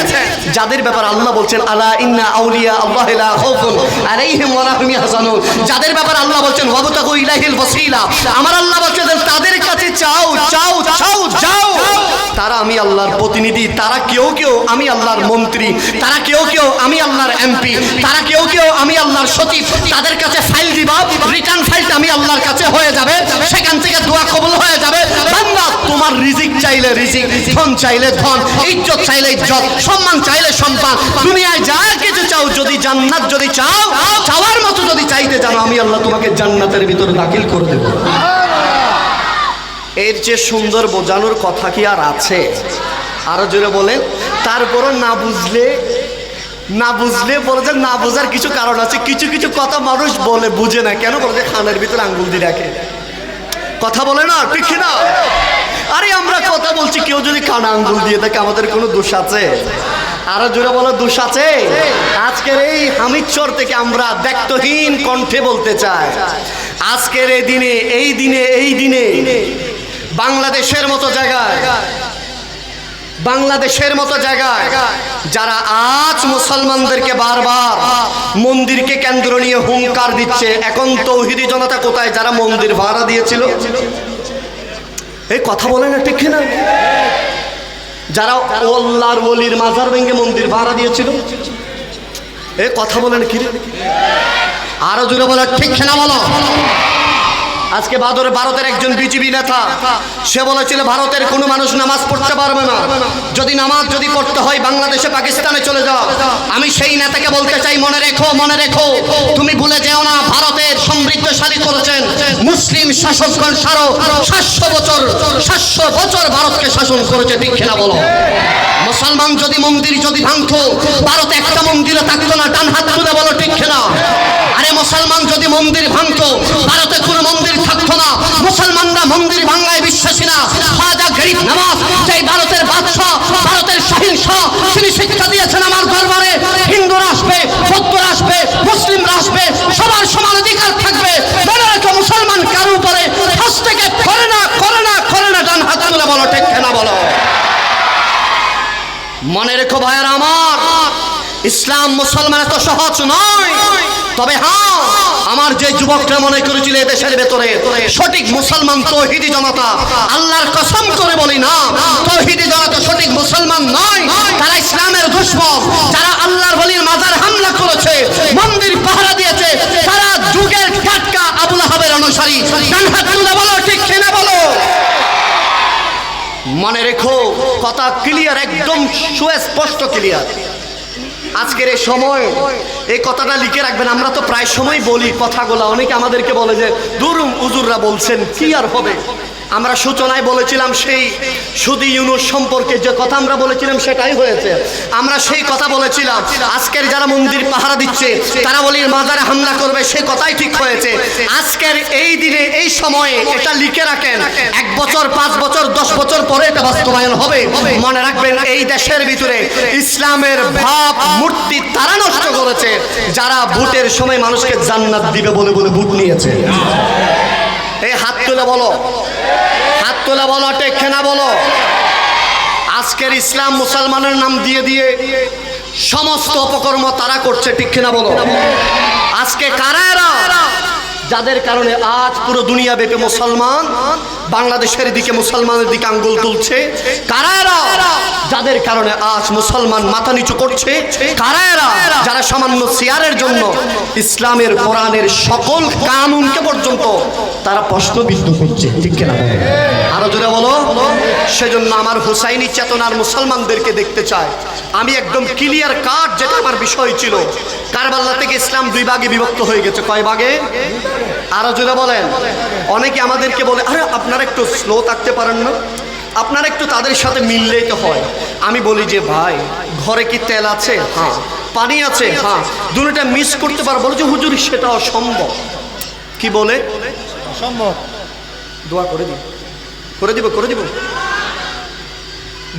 যাদের ব্যাপার আল্লাহ বলছেন আলা ইন্না আউলিয়া আল্লাহ লা খাউফুন আলাইহিম ওয়া লা হুম ইয়াহজানুন, যাদের ব্যাপার আল্লাহ বলছেন ওয়াবতাগু ইলাইহিল ওয়াসিলা, আমার আল্লাহ বলছেন তাদের কাছে চাও চাও চাও যাও। তারা আমি আল্লাহর প্রতিনিধি, তারা কেউ কেউ আমি আল্লাহর মন্ত্রী, তারা কেউ কেউ আমি আল্লাহর এমপি, তারা কেউ কেউ আমি আল্লাহর সচিব। তাদের কাছে ফাইল দিবা, রিটার্ন ফাইলটা আমি আল্লাহর কাছে হয়ে যাবে, সেখান থেকে দোয়া কবুল হয়ে যাবে। বান্দা তোমার রিজিক চাইলে রিজিক, ধন চাইলে ধন, ইজ্জত চাইলে ইজ্জত, সম্মান চাইলে সম্মান, দুনিয়ায় যা কিছু চাও, যদি জান্নাত যদি চাও, চাওয়ার মতো যদি চাইতে জানো, আমি আল্লাহ তোমাকে জান্নাতের ভিতরে দাখিল করে দেব। এর যে সুন্দর বোঝানোর কথা কি আর আছে? আরো জোরে বলেন। তারপরও না বুঝলে বলে যে না বোঝার কিছু কারণ আছে। কিছু কিছু কথা মানুষ বলে বুঝে না, কেন বলে যে খানের ভিতরে আঙ্গুল দিয়ে রাখে, কথা বলে না, ঠিক না? আরে আমরা কথা বলছি, কেউ যদি কানে আঙ্গুল দিয়ে থাকে আমাদের কোনো দোষ আছে? আরো জোরে বলো, দোষ আছে? আজকের এই হামিদচর থেকে আমরা ব্যক্তহীন কণ্ঠে বলতে চাই, আজকের এই দিনে বাংলাদেশের মতো জায়গায় বাংলাদেশের মতো জায়গায় যারা আজ মুসলমানদেরকে বারবার মন্দিরকে কেন্দ্র নিয়ে হুঙ্কার দিচ্ছে, এখন তৌহিদি জনতা কোথায় যারা মন্দির ভাড়া দিয়েছিল? এই কথা বলে না, ঠিক না? যারা আল্লাহর ওলির মাজার ভেঙে মন্দির ভাড়া দিয়েছিল, এই কথা বলেন কি? আরো জোরে বলে ঠিক না বলো। আজকে ভারতের একজন বিজেপি নেতা সে বলেছিল ভারতের কোনো মানুষ নামাজ পড়তে পারবে না, যদি নামাজ পড়তে হয় বাংলাদেশে পাকিস্তানে চলে যাও। আমি সেই নেতাকে বলতে চাই, মনে রেখো তুমি ভুলে যেও না, ভারতের সমৃদ্ধশালী করেছেন মুসলিম শাসকগণ। 700 বছর ভারতকে শাসন করেছে, ঠিক না বলো। মুসলমান যদি মন্দির ভাঙতো, ভারতে একটা মন্দিরে থাকতো না। ডান হাত তুলে বলো ঠিক না। আরে মুসলমান যদি মন্দির ভাঙতো, ভারতে কোনো মন্দির থাকতো না। মুসলমানরা মন্দির ভাঙায় বিশ্বাসী না। খাজা গরিব নওয়াজ, যে ভারতের বাদশাহ, ভারতের শাহিনশাহ, তিনি শিক্ষা দিয়েছেন আমার দরবারে হিন্দুরা আসবে, বৌদ্ধরা আসবে, মুসলিমরা আসবে, সবার সমান অধিকার থাকবে। মনে রেখো, মুসলমান কারো উপরে ফাঁস থেকে করে না। ডান হাত তুলে বলো ঠিক না বলো। মনে রেখো ভাইয়ারা আমার, ইসলাম মুসলমান এত সহজ নয়। তবে হ্যাঁ, আমার যে যুবকরা মনে করেছিল এদেশের ভেতরে সঠিক মুসলমান তৌহিদি জনতা, আল্লাহর কসম করে বলি না, তৌহিদি জনতা সঠিক মুসলমান নয়। তারা ইসলামের দুশমন। যারা আল্লাহর ওলির মাজার হামলা করেছে, মন্দির পাহারা দিয়েছে, তারা যুগের টাটকা আবু লাহাবের অনুসারী। ডান হাত তুলে বলো ঠিক না বলো। মনে রেখো, কথা ক্লিয়ার, একদম সুস্পষ্ট ক্লিয়ার। আজকের এই সময় এই কথাটা লিখে রাখবেন। আমরা তো প্রায় সময় বলি কথাগুলো, অনেকে আমাদেরকে বলে যে দুরুম হুজুররা বলছেন, কি আর হবে। আমরা সূচনায় বলেছিলাম সেই সুদী ইউনুস সম্পর্কে যে কথা আমরা বলেছিলাম সেটাই হয়েছে। আমরা সেই কথা বলেছিলাম। আজকের যারা মন্দির পাহারা দিচ্ছে, তারা বলির মাজারে হামলা করবে, সেই কথাই ঠিক হয়েছে। আজকের এই দিনে এই সময়ে এটা লিখে রাখেন, 1 বছর, 5 বছর, 10 বছর পরে এটা বাস্তবায়ন হবে। মনে রাখবেন, এই দেশের ভিতরে ইসলামের ভাব মূর্তি তারা নষ্ট করেছে, যারা ভোটের সময় মানুষকে জান্নাত দিবে বলে ভোট নিয়েছে। এই হাত তুলে বলো, ঠিক না বলো। আজকের ইসলাম মুসলমানের নাম দিয়ে সমস্ত অপকর্ম তারা করছে, ঠিক না বলো। আজকে কারা এরা, যাদের কারণে আজ পুরো দুনিয়া ব্যাপী মুসলমান বাংলাদেশের দিকে, মুসলমানের দিকে আঙ্গুল তুলছে? কারা এরা, যাদের কারণে আজ মুসলমান মাথা নিচু করছে? কারা এরা, যারা সামান্য চেয়ারের জন্য ইসলামের কোরআনের সকল কানুনকে পর্যন্ত তারা প্রশ্নবিদ্ধ করছে, ঠিক না? আরো জোরে বলো। সেজন্য আমার হুসাইনি চেতনার মুসলমানদেরকে দেখতে চাই আমি, একদম ক্লিয়ার কাট, যেটা আমার বিষয় ছিল। কারবালা থেকে ইসলাম 2 ভাগে বিভক্ত হয়ে গেছে। কয় ভাগে? আরো জোরে বলেন। অনেকে আমাদেরকে বলে, আরে আপনারা একটু স্লো থাকতে পারেন না, আপনারা একটু তাদের সাথে মিললেই তো হয়। আমি বলি যে ভাই, ঘরে কি তেল আছে? হ্যাঁ। পানি আছে? হ্যাঁ। দুটোটা মিস করতে পারো? বলে যে হুজুর সেটা অসম্ভব। কি বলে? অসম্ভব। দোয়া করে দিব।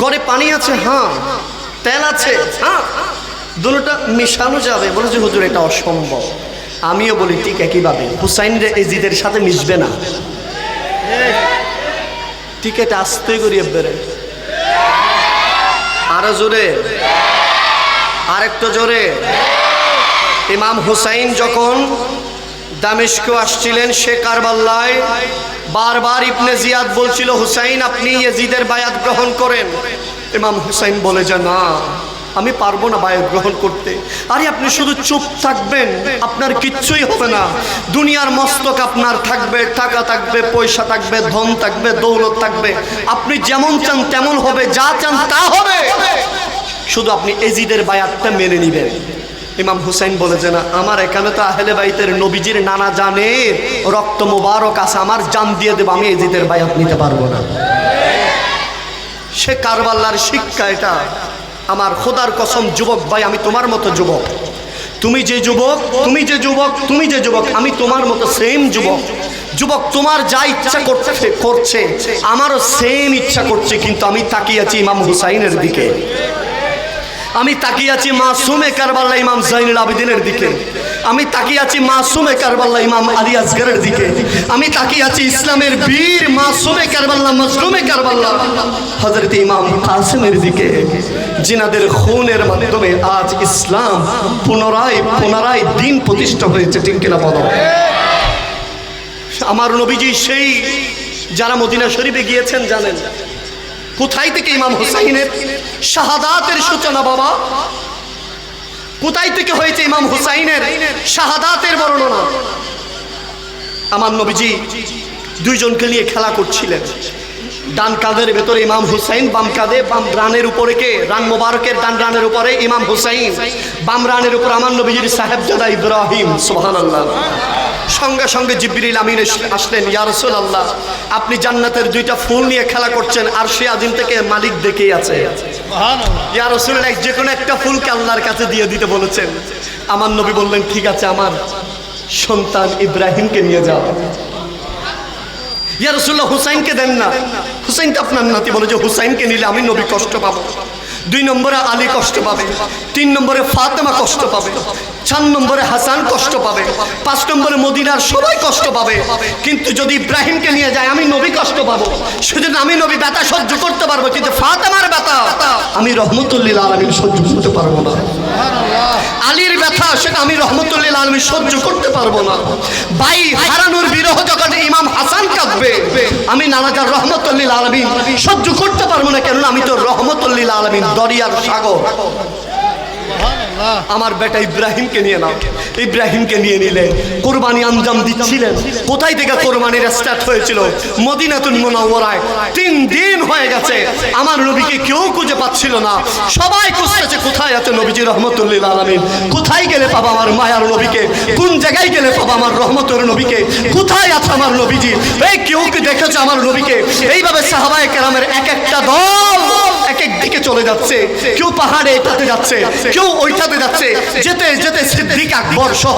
ঘরে পানি আছে? হ্যাঁ। তেল আছে? হ্যাঁ। দুটোটা মিশানো যাবে? বলে যে হুজুর এটা অসম্ভব। আমিও বলি ঠিক একইভাবে হুসাইন এজিদের সাথে মিশবে না। ঠিক এটা আস্তে করিয়ে বেড়ে, আরো জোরে, আরেকটু জোরে। ইমাম হুসাইন যখন দামেস্ক আসছিলেন, সে কারবালায় বারবার ইবনে জিয়াদ বলছিল, হুসাইন আপনি ইয়াজিদের বায়াত গ্রহণ করেন। ইমাম হুসাইন বলে যে না, আমি পারবো না বায়াত গ্রহণ করতে। আরে আপনি শুধু চুপ থাকবেন, আপনার কিচ্ছুই হবে না। দুনিয়ার মস্তক আপনার থাকবে, টাকা থাকবে, পয়সা থাকবে, ধন থাকবে, দৌলত থাকবে, আপনি যেমন চান তেমন হবে, যা চান তা হবে, শুধু আপনি এজিদের বায়াতটা মেনে নিবেন। ইমাম হুসাইন বলে যে না, আমার এখানে তো আহলে বাইতের নবীজির নানা জানের রক্ত মোবারক আছে, আমার জান দিয়ে দেব, আমি এজিদের বায়াত নিতে পারবো না। সে কারবালার শিক্ষা এটা। আমার খোদার কসম যুবক ভাই, আমি তোমার মতো যুবক, তুমি যে যুবক, আমি তোমার মতো সেম যুবক। তোমার যা ইচ্ছা করছে আমারও সেম ইচ্ছা করছে, কিন্তু আমি তাকিয়ে আছি ইমাম হুসাইনের দিকে। আমি তাকিয়ে আছি মাসুমে কারবালা ইমাম জাইনুল আবেদিনের দিকে, আমি তাকিয়ে আছি মাসুমে কারবালা ইমাম আলী আসগরের দিকে, আমি তাকিয়ে আছি ইসলামের বীর মাসুমে কারবালা মজলুমে কারবালা হযরত ইমাম কাসেমের দিকে, জিনাদের খুনের মাধ্যমে আজ ইসলাম পুনরায় দিন প্রতিষ্ঠা হয়েছে। ঠিক কিনা বলো? আমার নবীজি সেই যারা মদিনা শরীফে গিয়েছেন জানেন কোথায় থেকে ইমাম হুসাইনের শাহাদাতের সূচনা বাবা, কোথায় থেকে হয়েছে ইমাম হুসাইনের শাহাদাতের বর্ণনা। আমার নবীজি দুইজনকে নিয়ে খেলা করছিলেন, ডান কাঁধের ভেতরে ইমাম হুসাইন, বাম কাঁধে বাম রানের উপরে কে, রান মোবারকের ডান রানের উপরে ইমাম হুসাইন, বাম রানের উপর আমার নবীজির সাহেবজাদা ইব্রাহিম। সুবহানাল্লাহ। সঙ্গে সঙ্গে জিবরিল আমিন আসলেন, ইয়া রাসূলুল্লাহ আপনি জান্নাতের দুইটা ফুল নিয়ে খেলা করছেন, আরশে আজিম থেকে মালিক দেখেই আছে। ইয়া রাসূলুল্লাহ যে কোনো একটা ফুলকে আল্লাহর কাছে দিয়ে দিতে বলেছেন। আমার নবী বললেন ঠিক আছে, আমার সন্তান ইব্রাহিমকে নিয়ে যাও। ইয়া রাসূলুল্লাহ হুসাইনকে দেন না, হুসাইন তো আপনার নাতি। বলে যে হুসাইনকে নিলে আমি নবী কষ্ট পাবো, 2 নম্বরে আলী কষ্ট পাবে, 3 নম্বরে ফাতেমা কষ্ট পাবে, 4 নম্বরে হাসান কষ্ট পাবে, 5 নম্বরে মদিনার সবাই কষ্ট পাবে। কিন্তু যদি ইব্রাহিমকে নিয়ে যায় আমি নবী কষ্ট পাবো। সেজন্য আমি নবী ব্যথা সহ্য করতে পারবো, কিন্তু ফাতেমার ব্যথা আমি রহমতুল লিল আলামিন সহ্য করতে পারবো না। আলীর ব্যথা সেটা আমি রহমতুল লিল আলামিন সহ্য করতে পারবো না। ভাই হারানোর বিরহ যখন ইমাম হাসান কাঁদবে, আমি নানাজার রহমতুল লিল আলামিন সহ্য করতে পারবো না, কেননা আমি তো রহমতুল লিল আলামিন, দরিয়ার সাগর। আমার বেটা ইব্রাহিমকে নিয়ে নাও। ইব্রাহিমকে নিয়ে নিলে কোরবানি আঞ্জাম দিচ্ছিলেন। কোথায় থেকে কোরবানির স্টার্ট হয়েছিল? মদিনাতুল মুনাওয়ারায়। 3 দিন হয়ে গেছে, আমার নবীকে কেউ খুঁজে পাচ্ছিল না। সবাই খুঁজতেছে কোথায় আছে নবীজি রহমতুল লিল আলামিন, কোথায় গেলে পাবো আমার মায়ার নবীকে, কোন জায়গায় গেলে পাবো আমার রহমতের নবীকে, কোথায় আছে আমার নবীজি। এই কেউ কি দেখেছে আমার নবীকে? এইভাবে সাহাবায়ে কেরামের এক একটা দল এক এক দিকে চলে যাচ্ছে, কেউ পাহাড়ে এটাতে যাচ্ছে, কেউ ওইটাতে যাচ্ছে। যেতে যেতে সিদ্দিক আকবর সহ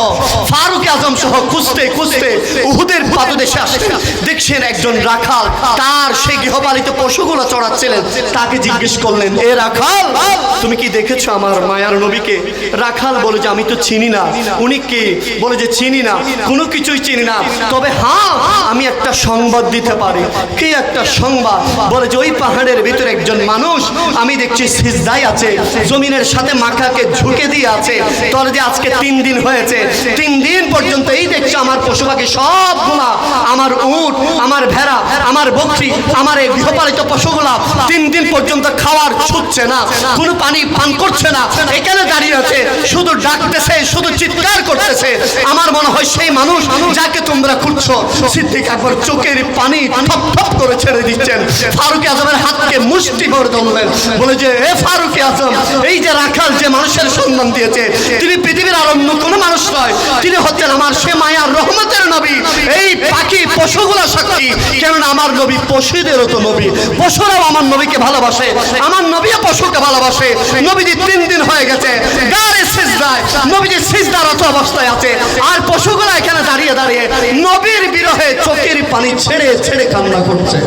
ফারুক আজম সহ খুঁজতে খুঁজতে উহুদের পাদদেশে আসলেন। দেখছেন একজন রাখাল তার সেই গৃহপালিত পশুগুলো চড়াচ্ছিলেন। তাকে জিজ্ঞেস করলেন, এ রাখাল তুমি কি দেখেছো আমার মায়ার নবীকে? রাখাল বলে যে আমি তো চিনি না। উনি কে? বলে যে চিনি না, কোনো কিছুই চিনি না, তবে হ্যাঁ আমি একটা সংবাদ দিতে পারি। কি একটা সংবাদ? বলে যে ওই পাহাড়ের ভিতরে একজন মানুষ আমি দেখছি সিজদায় আছে, জমিনের সাথে মাথাকে ঝুঁকে দিয়ে আছে। তাহলে যে আজকে 3 দিন হয়েছে, 3 দিন পর্যন্ত এই দেখছি আমার পশু পাখি সবগুলা, আমার উট, আমার ভেড়া, আমার বকরি, আমার এই গৃহপালিত পশুগুলা 3 দিন পর্যন্ত খাওয়ার ছুটছে না, কোনো পানি পান করছে না, এখানে দাঁড়িয়ে আছে, শুধু ডাকতেছে, শুধু চিৎকার করতেছে। আমার মনে হয় সেই মানুষ যাকে তোমরা খুঁজছো। সিদ্দিক আকবর চোখের পানি ঠপ ঠপ করে ছেড়ে দিচ্ছেন। ফারুক আজমের হাতকে মুষ্টি ভরে ধরলেন। বলে যে এ ফারুক আজম, এই যে রাখাল যে মানুষের সন্ধান দিয়েছে, তিনি পৃথিবীর আর অন্য কোনো মানুষ নয়, তিনি হচ্ছেন আমার সে মায়ার রহমতের নবী। এই পাখি পশুগুলো সাক্ষী, কেননা আমার নবী পশুদেরও তো নবী, পশুরাও আমার নবীকে ভালোবাসে, আমার নবীও পশুকে ভালোবাসে। নবীজি 3 দিন হয়ে গেছে গায়ে সিজদায়, নবীজি সিজদারত অবস্থায় আছে, আর পশুগুলো এখানে দাঁড়িয়ে দাঁড়িয়ে নবীর বিরহে চোখের পানি ছেড়ে ছেড়ে কান্না করছে।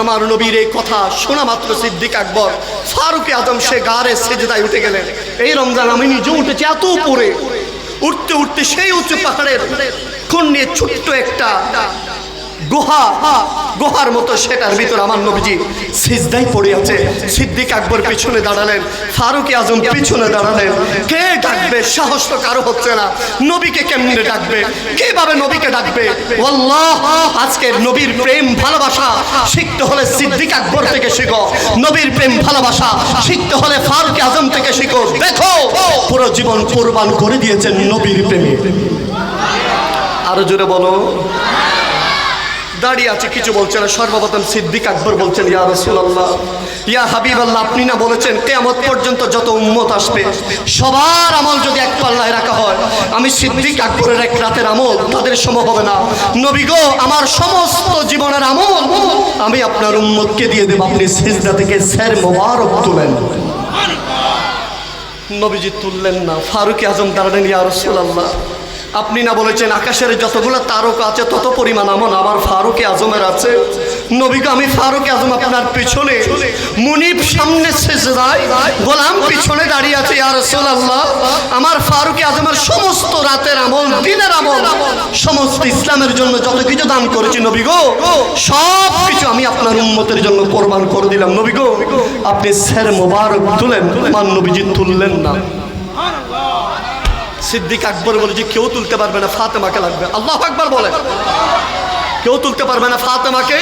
আমার নবীর এই কথা শোনা মাত্র সিদ্দিক আকবর ফারুক আজম সে গারে সিজদায় উঠে গেলেন। এই রমজান আমি নিজে উঠেছি এত উপরে, উঠতে উঠতে সেই উঁচু পাহাড়ের কোণ নিয়ে ছোট্ট একটা গুহার মতো, সেটার ভিতর আমার নবীজি সিজদায় পড়ে আছে। সিদ্দিক আকবর পিছনে দাঁড়ালেন, ফারুক আজম পিছনে দাঁড়ালেন। কে ডাকবে? সাহস তো কারো হচ্ছে না। নবীকে কেমনে ডাকবে? কিভাবে নবীকে ডাকবে? আল্লাহ, আজকের নবীর প্রেম ভালোবাসা শিখতে হলে সিদ্দিক আকবর থেকে শিখো। নবীর প্রেম ভালোবাসা শিখতে হলে ফারুক আজম থেকে শিখো। দেখো পুরো জীবন কোরবান করে দিয়েছেন নবীর প্রেমে। আরো জোরে বলো। দাঁড়িয়ে আছে, কিছু বলছে না। সর্বপ্রথম সিদ্দিক আকবর বলছেন, ইয়া রাসূলুল্লাহ, ইয়া হাবিবাল্লাহ, আপনি না বলেছেন কিয়ামত পর্যন্ত যত উম্মত আসবে সবার আমল যদি এক পাল্লায় রাখা হয়, আমি সিদ্দিক আকবরের এক রাতের আমল তাদের সম হবে না। নবী গো, আমার সমস্ত জীবনের আমল আমি আপনার উম্মতকে দিয়ে দেব, আপনি সিজদা থেকে সের মোবারক তুলেন। নবীজি তুললেন না। ফারুক আজম দাঁড়ালেন, ইয়া রাসূলুল্লাহ, আপনি না বলেছেন আকাশের যতগুলো তারকা আছে তত পরিমাণ আমল আমার ফারুক আজমের আছে? নবীকে আমি ফারুক আজম আপনার পেছনে, মুনিব সামনে সেজদায়, গোলাম পিছনে দাঁড়িয়ে আছে। ইয়া রাসূলুল্লাহ, আমার ফারুক আজমের সমস্ত রাতের আমল, দিনের আমল, সমস্ত ইসলামের জন্য যত কিছু দান করেছি নবী গো, সব কিছু আমি আপনার উম্মতের জন্য কোরবান করে দিলাম। নবী গো, আপনি সের মোবারক তুলেন, মান নবীজি তুললেন না। সিদ্দিক আকবর বলে যে কেউ তুলতে পারবে না, ফাতেমাকে লাগবে। আল্লাহু আকবার বলেন। কেউ তুলতে পারবে না ফাতেমাকে।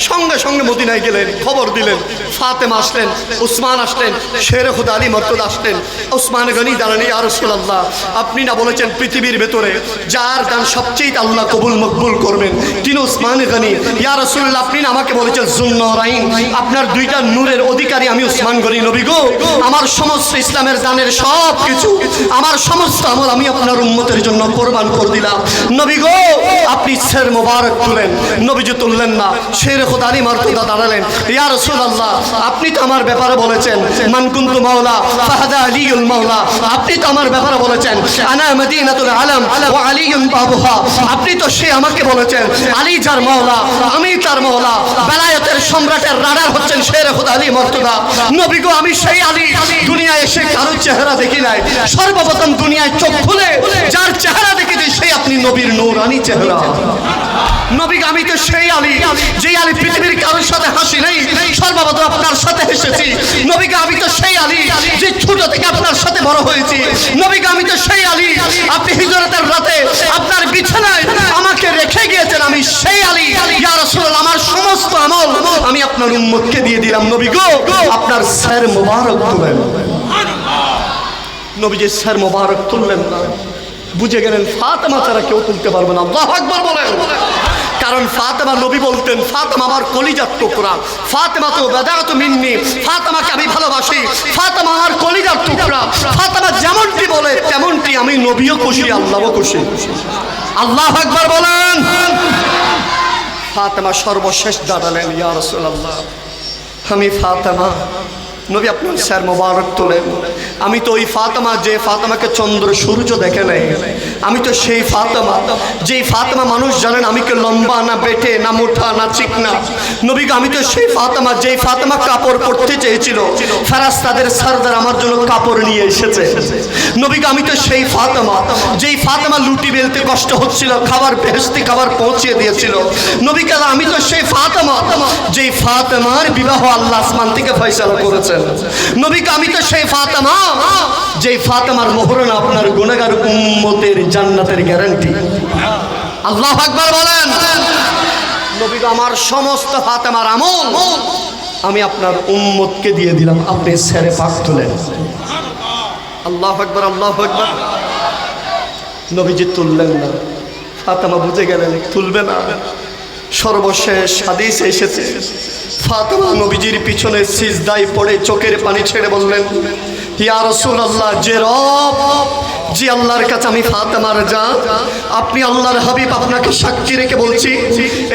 সঙ্গে সঙ্গে মদিনায় গেলেন, খবর দিলেন। ফাতেমা আসলেন, উসমান আসলেন, শেরে খুদা আলী মর্তুদ আসলেন। উসমান গনি দাঁড়ানি, ইয়া রাসূলুল্লাহ, আপনি না বলেছেন পৃথিবীর ভেতরে যার দান সবচেয়ে আল্লাহ কবুল মকবুল করবেন তিনি উসমান গনি। ইয়া রাসূলুল্লাহ, আপনি না আমাকে বলেছেন যুন্নরাইন, আপনার দুইটা নূরের অধিকারী আমি উসমান গনি। নবী গো, আমার সমস্ত ইসলামের দানের সব কিছু, আমার সমস্ত আমল আমি আপনার উম্মতের জন্য কোরবান করে দিলাম। নবী গো, আপনি সের মোবারক তুলেন। নবীজি তুললেন না। শেরে খুদা আলী মর্তুদা দাঁড়ালেন। ইয়া রাসূলুল্লাহ, আপনি তো আমার ব্যাপারে বলেছেন মান কুনতু মাওলা ফাহাদা আলীউল মাওলা, আপনি তো আমার ব্যাপারে বলেছেন আনা মদিনাতুল আলম ওয়া আলীউন বাবুহা, আপনি তো সে আমাকে বলেছেন আলী যার মাওলা আমি তার মাওলা। বেলায়েতের সম্রাটের রাডার হচ্ছেন শেরে খুদা আলী মর্তুদা। নবী গো, আমি সেই আলী, দুনিয়ায় এসে কারো চেহারা দেখি নাই, সর্বপ্রথম দুনিয়ায় চোখ খুলে যার চেহারা দেখেছি সেই আপনি নবীর নূরানী চেহারা। নবী, আমি তো সেই আলী, যে আলী পৃথিবীর কারোর সাথে হাসি নেই, সর্বপ্রথম আপনার সাথে হেসেছি। নবী, আমি তো সেই আলী, যে ছোট থেকে আপনার সাথে বড় হয়েছি। নবী, আমি তো সেই আলী, আপনি হিজরতের রাতে আপনার বিছানায় আমাকে রেখে গিয়েছেন, আমি সেই আলী। ইয়া রাসূলুল্লাহ, আমার সমস্ত আমল আমি আপনার উম্মতকে দিয়ে দিলাম। নবী গো, আপনার স্যার মোবারক তুলেন। নবীজি স্যার মোবারক তুললেন না। বুঝে গেলেন ফাতেমা ছাড়া কেউ তুলতে পারবে না। আল্লাহু আকবার বলেন। কারণ ফাতেমা, নবী বলতেন ফাতেমা আমার কলিজার টুকরা, ফাতেমা তো বাদাতু মিন্নি, ফাতেমাকে আমি ভালোবাসি, ফাতেমা আমার কলিজার টুকরা। ফাতেমা যেমনটি বলে তেমনটি আমি নবীও খুশি, আল্লাহও খুশি। আল্লাহু আকবার বলেন। ফাতেমা সর্বশেষ দাঁড়ালেন। ইয়া রাসূলুল্লাহ, আমি ফাতেমা। নবী আপনার স্যার মোবারক তোলেন। আমি তো ওই ফাতেমা, যে ফাতেমাকে চন্দ্র সূর্য দেখে নেই। আমি তো সেই ফাতেমা, যেই ফাতেমা মানুষ জানেন আমি কে লম্বা না বেটে না মোটা না চিকনা। নবীকে আমি তো সেই ফাতেমা, যেই ফাতেমা কাপড় পরতে চেয়েছিল, ফেরেশতাদের সরদার আমার জন্য কাপড় নিয়ে এসেছে। নবীকে আমি তো সেই ফাতেমা, যেই ফাতেমা লুটি বেলতে কষ্ট হচ্ছিল, খাবার বেহেশতি খাবার পৌঁছে দিয়েছিল। নবীকে আমি তো সেই ফাতেমা, যেই ফাতেমার বিবাহ আল্লাহ আসমান থেকে ফয়সালা করেছেন। নবীকে আমি তো সেই ফাতেমা, যেই ফাতেমার মোহরানা আপনার গুনাহগার উম্মতের জান্নাতের গ্যারান্টি। আল্লাহু আকবার বলেন। নবীকে আমার সমস্ত ফাতেমার আমল আমি আপনার উম্মতকে দিয়ে দিলাম, আপনি সেরে পাক তুলেন। আল্লাহু আকবার, আল্লাহু আকবার। নবীজি তুললেন না। ফাতেমা বুঝে গেলেন তুলবে না। সর্বশেষ হাদিসে এসেছে ফাতেমা নবীজির পিছনে সিজদায় পড়ে চোখের পানি ছেড়ে বললেন, ইয়া রাসূলুল্লাহ, যে রব, যে আল্লাহর কাছে আমি ফাতেমার জাত, আপনি আল্লাহর হাবিব, আপনাকে সাক্ষী রেখে বলছি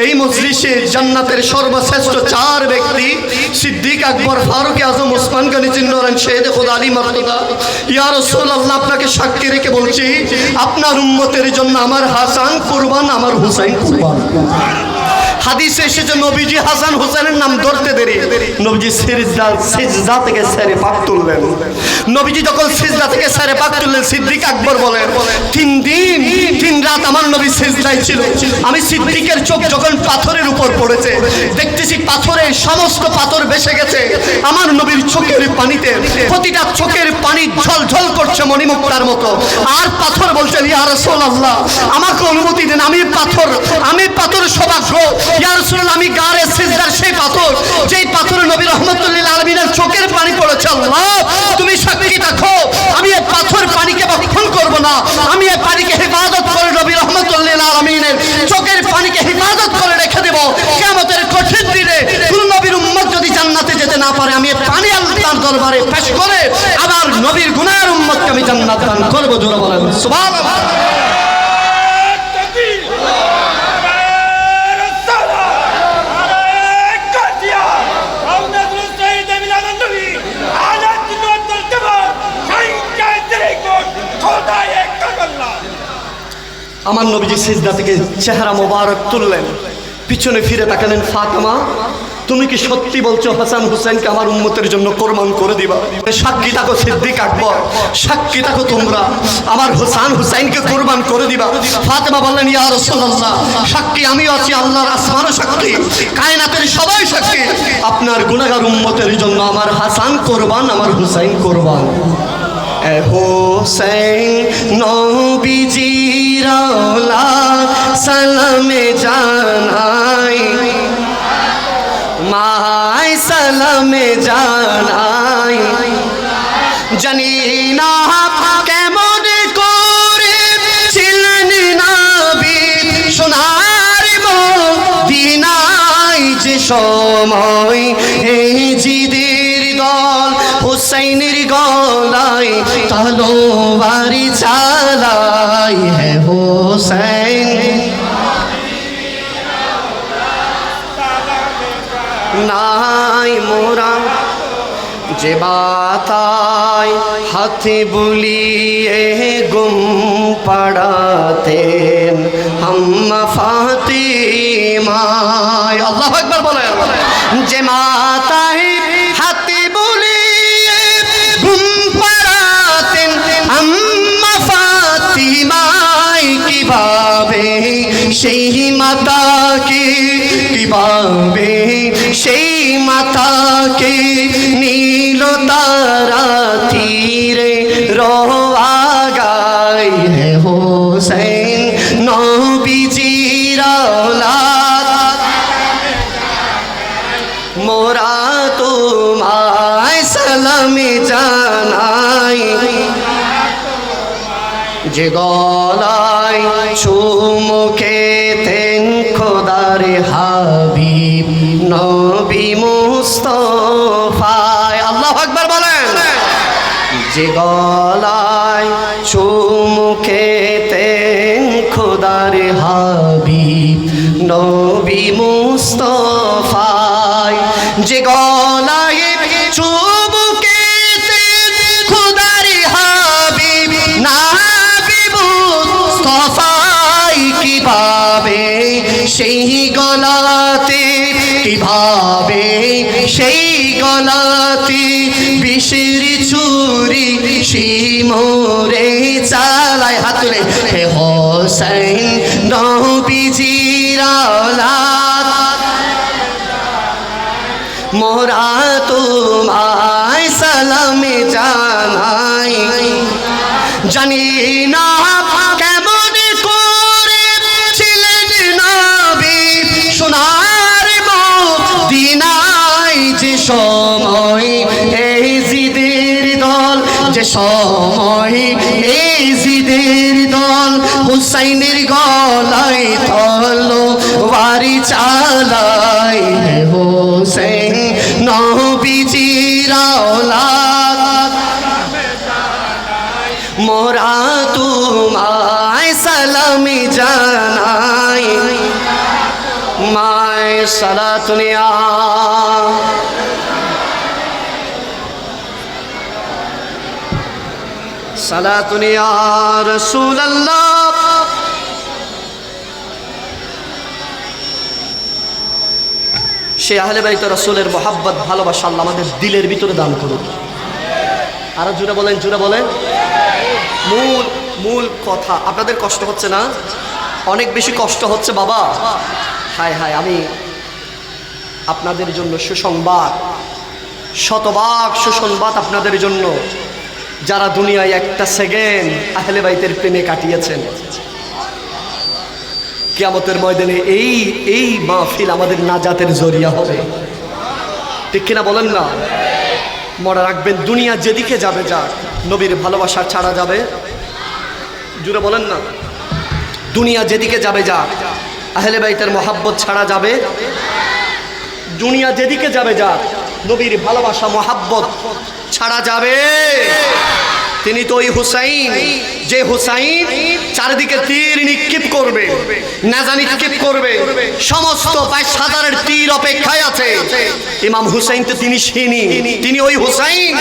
এই মজলিসে জান্নাতের সর্বশ্রেষ্ঠ চার ব্যক্তি সিদ্দিক আকবর, ফারুক আজম, উসমান গনি জিন্নরান, শেরে খুদা আলী মর্তুদা। ইয়া রাসূলুল্লাহ, আপনাকে সাক্ষী রেখে বলছি আপনার উম্মতের জন্য আমার হাসান কুরবান, আমার হুসাইন কুরবান। হাদিসে এসেছে নবীজি হাসান হুসাইনের নাম ধরতে দেরি নবীজি সিজদা থেকে সেরে পাক তুললেন। নবীজি যখন সিজদা থেকে সেরে পাক তুললেন, সিদ্দিক আকবর বলেন 3 দিন 3 রাত আমার নবী সিজদায় ছিল। আমি সিদ্দিকের চোখ যখন পাথরের উপর পড়েছে, দেখতেছি পাথরে সমস্ত পাথর ভেসে গেছে আমার নবীর চোখের পানিতে। প্রতিটা চোখের পানি ঝলঝল করছে মণিমুক্তার মতো। আর পাথর বলছেন, ইয়া রাসূলুল্লাহ, আমাকে অনুমতি দেন, আমি পাথর সৌভাগ্য। ইয়া রাসূলুল্লাহ, আমি গারে সিজদার সেই পাথর, যেই পাথরে নবী রাহমাতুল্লিল আলামিনের চোখের পানি পড়েছে। আল্লাহ, তুমি সাক্ষী রাখো, আমি এই পাথর পানিকে ভক্ষণ করব না। আমি এই পানিকে হিফাজত করে নবী রাহমাতুল্লিল আলামিনের চোখের পানিকে হিফাজত করে রেখে দেব। কিয়ামতের কঠিন দিনে কোন নবীর উম্মত যদি জান্নাতে যেতে না পারে, আমি এই পানি আল্লাহর দরবারে পেশ করে আবার নবীর গুনাহের উম্মতকে আমি জান্নাত দান করব। জোরে বলেন সুবহানাল্লাহ। আমার নবীজি সিজদা থেকে চেহারা মোবারক তুললেন। পিছনে ফিরে তাকালেন, ফাতেমা তুমি কি সত্যি বলছো হাসান হুসাইনকে আমার উম্মতের জন্য কোরবান করে দিবা? সাক্ষী থাকো সিদ্দিক আকবর, সাক্ষী থাকো তোমরা, আমার হাসান হুসাইনকে কোরবান করে দিবা। ফাতেমা বললেন, ইয়া রাসূলুল্লাহ, সাক্ষী আমিও আছি, আল্লাহর আসমানও সাক্ষী, কায়নাতের সবাই সাক্ষী, আপনার গুনাহগার উম্মতের জন্য আমার হাসান কোরবান, আমার হুসাইন কোরবান। এ হোসেন নবীজির আওলাদ সালামে জানাই, মাই সালামে জানাই, জানি না কেমন করে ছিলেন নবী সোনার মদিনায়, যে সময় এই জিদের দল হুসাইনের গলায় তলোয়ারি চালাই, হে হোসেন নাই মোরা যে বাতায় হাতে বুলিয়ে গুম পড়াতেন হাম্মা ফাতিমায়। আল্লাহু আকবার বলেন। যে মাতায় হাতে বুলিয়ে গুম পড়াতেন হাম্মা ফাতিমায়, কিভাবে সেই মাতাকে, কিভাবে সেই মাতাকে নীল তারা তীরে রোয়া গায়, হে হোসেন নবীজির আওলাদ মোরা তোমায় সালামে জানাই, যে গলায় চুমুকেতেন খোদার হাবিব নবী মুস্তাফায়। আল্লাহু আকবার বলেন। যে গলায় চুমুকেতেন খোদার হাবিব নবী মুস্তাফায়, যে গলায় চুমুকেতেন খোদার হাবিব নবী মুস্তাফায়, কিভাবে সেই গলাতে, কিভাবে সেই গলাতে বিষের ছুরি শিমরে চালায়। হাত তুলে, হে হোসেন নবীজির আওলাদ মোরা তোমায় সালামে জানাই, জানি না কেমন করে ছিলেন নবী সোনার মদিনায়, যে সময় এই জিদের দল, যে সময় এই জিদের দল হুসাইনের গলায় তলোয়ারি চালায়, হে হোসেন নবীজির আওলাদ মোরা তোমায় সালামি জানাই, মায় সালাতুনিয়া সালাতুনিয়া রাসূলুল্লাহ। সে আহলে বাইত রাসূলের মহব্বত ভালোবাসা আল্লাহ আমাদের দিলের ভিতরে দান করুন। আরো জোরে বলেন, জোরে বলেন। মূল কথা, আপনাদের কষ্ট হচ্ছে না? অনেক বেশি কষ্ট হচ্ছে বাবা। হায় হায়, আমি আপনাদের জন্য সুসংবাদ, শতভাগ সুসংবাদ আপনাদের জন্য, যারা দুনিয়ায় একটা সেকেন্ড আহলে বাইতের প্রেমে কাটিয়েছেন, কিয়ামতের ময়দানে এই মাহফিল আমাদের নাজাতের জরিয়া হবে। ঠিক কিনা বলেন না? মনে রাখবেন, দুনিয়া যেদিকে যাবে যাক, নবীর ভালোবাসা ছাড়া যাবে, জুড়ে বলেন না, দুনিয়া যেদিকে যাবে যাক, আহলে বাইতের মহাব্বত ছাড়া যাবে, দুনিয়া যেদিকে যাবে যাক, নবীর ভালোবাসা মহাব্বত ছাড়া যাবে। তিনি তো ওই হুসাইন, যে হুসাইন চারিদিকে তীর নিক্ষেপ করবে, নেজা নিক্ষেপ করবে, সমস্ত ২২,০০০ তীর অপেক্ষায় আছে। ইমাম হুসাইন তো তিনি সিনি, তিনি ওই হুসাইন,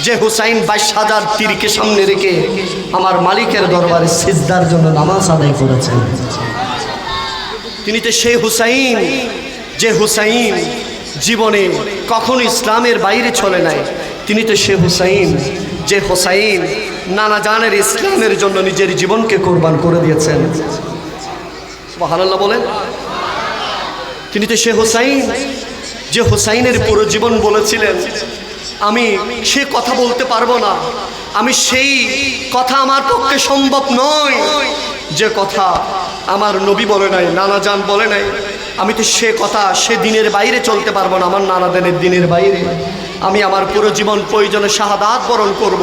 যে হুসাইন ২২,০০০ তীরকে সামনে রেখে আমার মালিকের দরবারে সিজদার জন্য নামাজ আদায় করেছেন। তিনি তো সেই হুসাইন, যে হুসাইন জীবনে কখনো ইসলামের বাইরে চলে নাই। তিনি তো সে হুসাইন, যে হুসাইন নানা জানের ইসলামের জন্য নিজের জীবনকে কোরবান করে দিয়েছেন। সুবহানাল্লাহ বলেন। তিনি তো সে হুসাইন, যে হুসাইনের পুরো জীবন বলেছিলেন আমি সে কথা বলতে পারবো না, আমি সেই কথা আমার পক্ষে সম্ভব নয় যে কথা আমার নবী বলে নাই, নানা জান বলে নাই। আমি তো সে কথা, সে দিনের বাইরে চলতে পারবো না, আমার নানা জানের দিনের বাইরে। আমি আমার পুরো জীবন প্রয়োজনে শাহাদাত বরণ করব।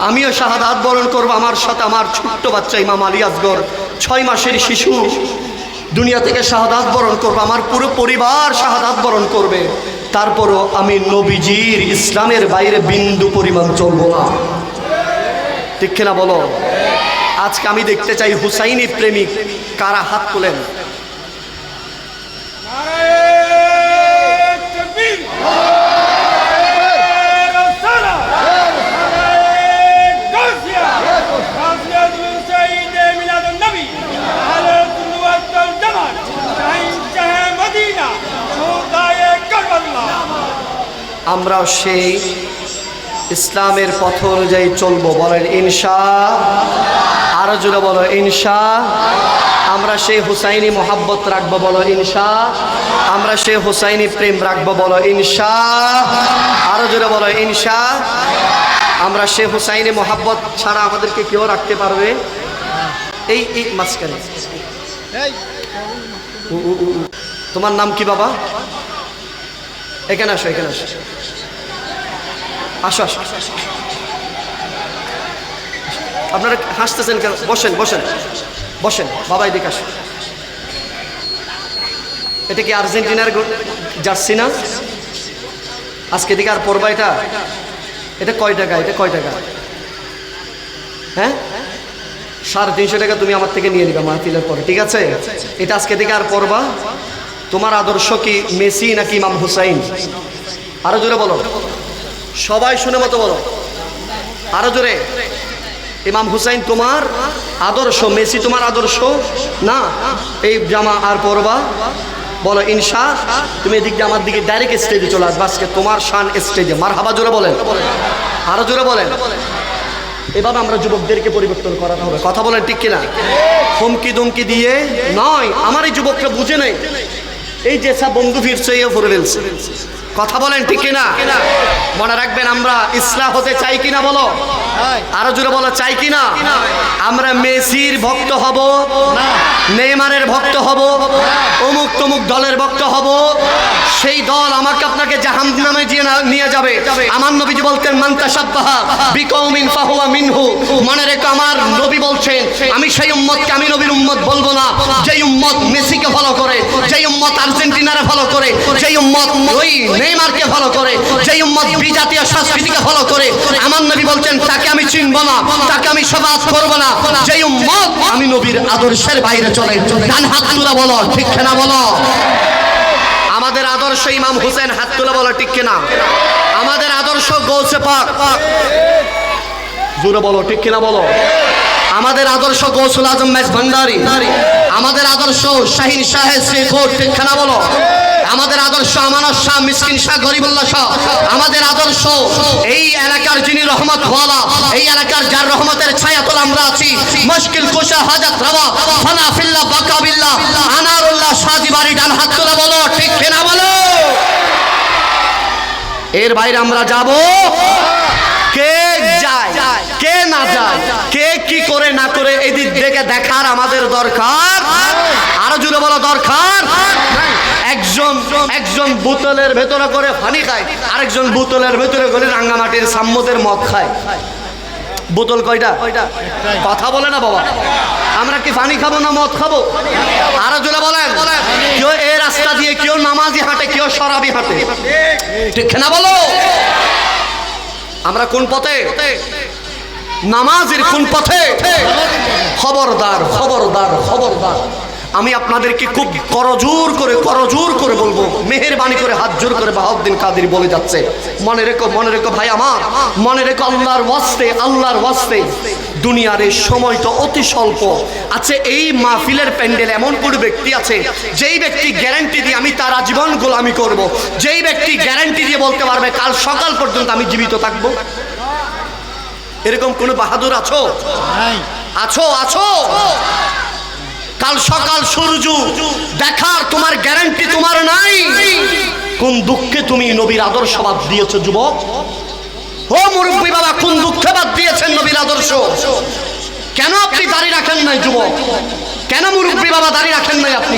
আমিও শাহাদাত বরণ করব। আমার সাথে আমার ছোট্ট বাচ্চা ইমাম আলী আসগর 6 মাসের শিশু দুনিয়া থেকে শাহাদাত বরণ করবে। আমার পুরো পরিবার শাহাদাত বরণ করবে। তারপরও আমি নবীজির ইসলামের বাইরে বিন্দু পরিমাণ চলবো না। ঠিক কিনা বলো? আজকে আমি দেখতে চাই হুসাইনি প্রেমিক কারা, হাত তোলেন। আমরাও সেই ইসলামের পথ অনুযায়ী চলবো। বলেন ইনশাআল্লাহ। আরো জোরে বলো ইনশাআল্লাহ। আমরা সেই হুসাইনি মোহাব্বত রাখবো, বলো ইনশাআল্লাহ। আমরা সেই হুসাইনি প্রেম রাখবো, বলো ইনশাআল্লাহ। আরো জোরে বলো ইনশাআল্লাহ। আমরা সেই হুসাইনি মোহাব্বত ছাড়া আমাদেরকে কেউ রাখতে পারবে? এই মাঝখানে তোমার নাম কি বাবা? এখানে আসো, এখানে আসো, আসো আসো। আপনারা হাসতেছেন কেন? বসেন বসেন বসেন। বাবা এদিকে আসো। এটা কি আর্জেন্টিনার জার্সি না? আজকে এদিকে আর পড়বা এটা? এটা কয় টাকা? এটা কয় টাকা? হ্যাঁ, 350 টাকা তুমি আমার থেকে নিয়ে নিবা মাহফিলের পরে, ঠিক আছে? এটা আজকে থেকে আর পড়বা। তোমার আদর্শ কি মেসি নাকি ইমাম হুসাইন? আরো জোরে বলো, সবাই শুনে মতো বলো, আরো জোরে। ইমাম হুসাইন তোমার আদর্শ, মেসি তোমার আদর্শ না। এই জামা আর পরবা, বলো ইনশাআল্লাহ। তুমি এদিক দিয়ে আমার দিকে ডাইরেক্ট স্টেজে চলে আসবে। আজকে তোমার শান স্টেজে। মারহাবা জোরে বলেন, আরো জোরে বলেন। এভাবে আমরা যুবকদেরকে পরিবর্তন করাতে হবে। কথা বলেন ঠিক কিনা? হুমকি দুমকি দিয়ে নয়। আমার এই যুবকরা বুঝে নাই, এই যে সব বন্ধু ফিরছে পড়ে ফেলছে। কথা বলেন ঠিক কিনা? মনে রাখবেন আমরা ইসলাম হতে চাই কিনা, বলো আরো জোরে বলো, চাই কিনা? আমরা মেসির ভক্ত হব না, নেইমারের ভক্ত হব, অমুক তমুক দলের ভক্ত হব। সেই দল আমাকে আপনাকে জাহান্নামে নিয়ে যাবে। আমার নবীজি বলতেন মান তাশাব্বাহা বিকওমিন ফাহুয়া মিনহু। মনে রেখো আমার নবী বলছেন আমি সেই উম্মতকে আমি নবীর উম্মত বলবো না যেই উম্মত মেসিকে ফলো করে, যেই উম্মত আর্জেন্টিনারে ফলো করে, যেই উম্মত ওই নেইমারকে ফলো করে, যেই উম্মত বিজাতীয় সংস্কৃতিকে ফলো করে। আমার নবী বলছেন তাকে আমি চিনব না, তাকে আমি সবাত করব না। যেই উম্মত আমি নবীর আদর্শের বাইরে চলে। ডান হাত তুলে বলো ঠিক কিনা বলো। আমাদের আদর্শ ইমাম হুসেন, হাত তুলে বলো ঠিক কিনা? আমাদের আদর্শ গৌসে পাক, জোরে বলো ঠিক কিনা বলো। আমাদের আদর্শ গৌসুল আজম মেজ ভান্ডারী। আমাদের আদর্শ শাহিন শাহেদ শ্রীখোট, ঠিক কিনা বলো। আমাদের আদর্শ আমানত শাহ, মিসকিন শাহ, গরিবুল্লাহ শাহ। আমাদের আদর্শ এই এলাকার যিনি রহমত ওয়ালা, এই এলাকার যার রহমতের ছায়াতল আমরা আছি, মুশকিল কুশা হাজাত রাওয়া ফানা ফিল্লাহ বাকাবিল্লাহ আনারুল্লাহ শাদি বাড়ি। ডান হাত তুলে বলো ঠিক কিনা বলো। এর বাইরে আমরা যাব? কে যায় কে না যায়, কে কি করে না করে এদিক থেকে দেখার আমাদের দরকার। আরো জুড়ে বলো দরকার। একজন বোতলের ভেতরে করে পানি খায়, আরেকজন বোতলের ভেতরে করে রাঙ্গামাটির সাম্মদের মদ খায়। বোতল কয়টা? কথা বলে না বাবা। আমরা কি পানি খাবো না মদ খাবো? আরো জোরে বলেন। কেউ এই রাস্তা দিয়ে কেউ নামাজি হাঁটে, কেউ শরাবি হাঁটে, ঠিক না বলো? আমরা কোন পথে? নামাজের কোন পথে? খবরদার খবরদার খবরদার। আমি আপনাদেরকে খুব করজোর করে বলবো, মেহেরবানি করে হাত জোর করে বাহাউদ্দিন কাদের বলে যাচ্ছে, মনে রেখো ভাই আমার, মনে রেখো আল্লাহর ওয়াস্তে, আল্লাহর ওয়াস্তে দুনিয়ার এই সময় তো অতি স্বল্প আছে। এই মাহফিলের প্যান্ডেল এমন কোনো ব্যক্তি আছে যেই ব্যক্তি গ্যারান্টি দিয়ে আমি তার আজীবন গোলামি করব, যেই ব্যক্তি গ্যারান্টি দিয়ে বলতে পারবে কাল সকাল পর্যন্ত আমি জীবিত থাকবো? এরকম কোন বাহাদুর আছো? আছো? আছো? কাল সকাল সূর্য দেখার তোমার গ্যারান্টি তোমার নাই। কোন দুঃখে তুমি নবীর আদর্শ বাদ দিয়েছো যুবক? ও মুরব্বী বাবা, কোন দুঃখে বাদ দিয়েছেন নবীর আদর্শ? কেন আপনি দাঁড়িয়ে রাখেন নাই যুবক? কেন মুরব্বী বাবা দাঁড়িয়ে রাখেন নাই আপনি?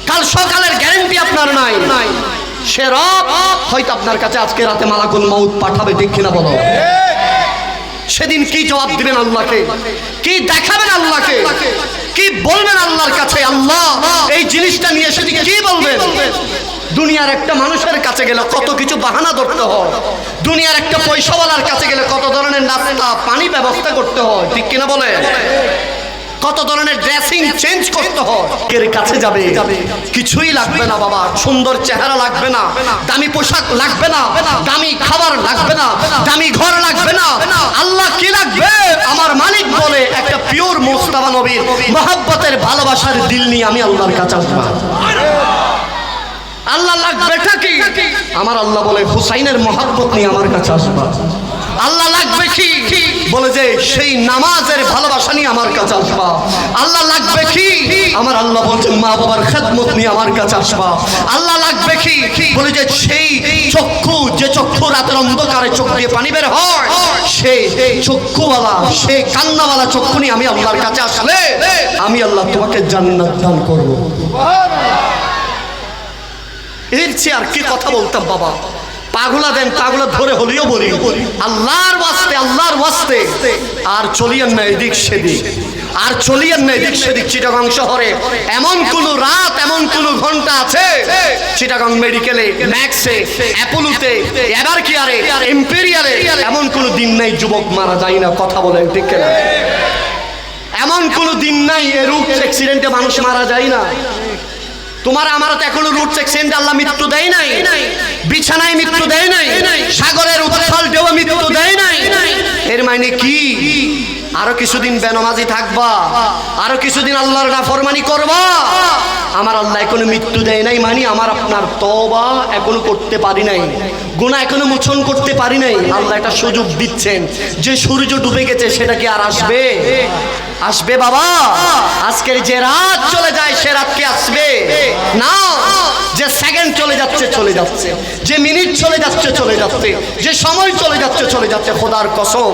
কাল সকালের গ্যারান্টি আপনার নাই। সে রব হয়তো আপনার কাছে আজকে রাতে মালাকুল মউত পাঠাবে, ঠিক কিনা বলো? সেদিন কি জবাব দিবেন আল্লাহকে? কি দেখাবেন আল্লাহকে? কি বলবেন আল্লাহর কাছে? আল্লাহ এই জিনিসটা নিয়ে সেদিন কি বলবেন? দুনিয়ার একটা মানুষের কাছে গেলে কত কিছু বাহানা ধরতে হয়, দুনিয়ার একটা পয়সাওয়ালার কাছে গেলে কত ধরনের নাস্তা পানি ব্যবস্থা করতে হয়, ঠিক কিনা বলে? কত ধরনের ড্রেসিং চেঞ্জ করতে হয়। এর কাছে যাবে কিছুই লাগবে না বাবা, সুন্দর চেহারা লাগবে না, দামি পোশাক লাগবে না, দামি খাবার লাগবে না, দামি ঘর লাগবে না। আল্লাহ কি লাগবে? আমার মালিক বলে একটা পিওর মুস্তাফা নবীর মহব্বতের ভালোবাসার দিল নিয়ে আমি আল্লাহর কাছে আসবো। আল্লাহ লাগবেটা কি? আমার আল্লাহ বলে হুসাইনের মহব্বত নিয়ে আমার কাছে আসবা। আল্লাহ লাগবে কি? বলে যে সেই নামাজের ভালোবাসা নিয়ে আমার কাছে আসবা। আল্লাহ লাগবে কি? আমার আল্লাহ বলছেন মা বাবার খেদমত নিয়ে আমার কাছে আসবা। আল্লাহ লাগবে কি? বলে যে সেই চক্ষু, যে চক্ষু রাতের অন্ধকারে চোখ দিয়ে পানি বের হয়, সেই চক্ষুওয়ালা, সেই কান্নাওয়ালা চক্ষু নিয়ে আমি আল্লাহর কাছে আসলে আমি আল্লাহ তোমাকে জান্নাত দান করব। এর চেয়ে আর কি কথা বলতাম বাবা? পাগলা দেন, পাগলা ধরে হলেও বলি আল্লাহর ওয়াস্তে, আল্লাহর ওয়াস্তে আর চলিয়েন না এদিক সেদিক, আর চলিয়েন না এদিক সেদিক। চিটাগাং শহরে এমন কোন রাত, এমন কোন ঘন্টা আছে চিটাগাং মেডিকেলে, ম্যাক্সে, অ্যাপোলোতে, এবার কি আরে এম্পেরিয়ালে এমন কোন দিন নাই যুবক মারা যায় না। কথা বলেন ঠিক কিনা? এমন কোন দিন নাই এ রোড অ্যাক্সিডেন্টে মানুষ মারা যায় না। তোমার আমার তো এখনো রুট অ্যাক্সিডেন্টে আল্লাহ মৃত্যু দেয় নাই, বিছানায় মৃত্যু দেয় নাই, সাগরের উত্তাল ঢেউয়ে মৃত্যু দেয় নাই। এর মানে কি? আরো কিছুদিন বেনামাজি থাকবা, আরো কিছুদিন আল্লাহর নাফরমানি করবা। আমার আল্লাহ এখনো মৃত্যু দেয় নাই, মানে আমার আপনার তওবা এখনো করতে পারি নাই, গুনাহ এখনো মোচন করতে পারি নাই। আল্লাহ একটা সুযোগ দিচ্ছেন যে সূর্য ডুবে গেছে সেটা কি আর আসবে? আসবে বাবা? আজকের যে রাত চলে যায় সে রাত কি আসবে? না। যে সেকেন্ড চলে যাচ্ছে চলে যাচ্ছে, যে মিনিট চলে যাচ্ছে চলে যাচ্ছে, যে সময় চলে যাচ্ছে চলে যাচ্ছে। খোদার কসম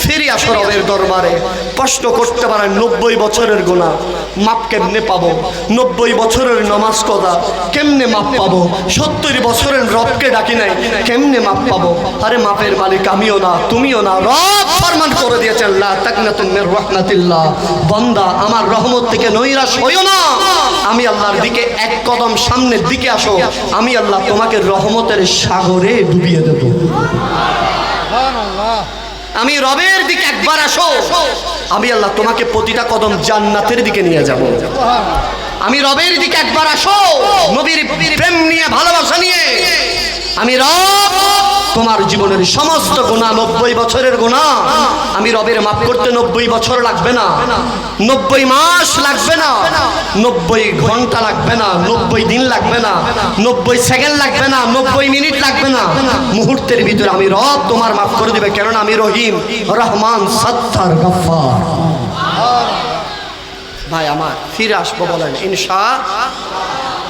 ফিরে আসো রবের দরবারে। কষ্ট করতে পারেন 90 বছরের গুনাহ মাপ কেমনে পাবো? 90 বছরের নামাজ কদা কেমনে মাপ পাবো? 70 বছরের রবকে ডাকি নাই কেমনে মাপ পাবো? আরে মাপের মালিক আমিও না, তুমিও না। রব ফরমান করে দিয়েছেন লা তাকনাতু মির রাহমাতিল্লাহ, বান্দা আমার রহমত থেকে নৈরাশ হইও না। আমি আল্লাহর দিকে এক কদম সামনের দিকে আসো, আমি আল্লাহ তোমাকে রহমতের সাগরে ডুবিয়ে দেব। আমি রবের দিকে একবার আসো, আমি আল্লাহ তোমাকে প্রতিটা কদম জান্নাতের দিকে নিয়ে যাব। আমি রবের দিকে একবার আসো, নবীর প্রেম নিয়ে, ভালোবাসা নিয়ে। আমি রব তোমার জীবনের সমস্ত গুনাহ, 90 বছরের গুনাহ আমি রবের মাফ করতে 90 বছর লাগবে না, 90 মাস লাগবে না, 90 ঘন্টা লাগবে না, 90 দিন লাগবে না, 90 সেকেন্ড লাগবে না, 90 মিনিট লাগবে না। মুহূর্তের ভিতরে আমি রব তোমার মাফ করে দিবে, কেননা আমি রহিম, রহমান, সত্তার, গফফার। ভাই আমার ফিরে আসবো বলেন ইনশাআল্লাহ।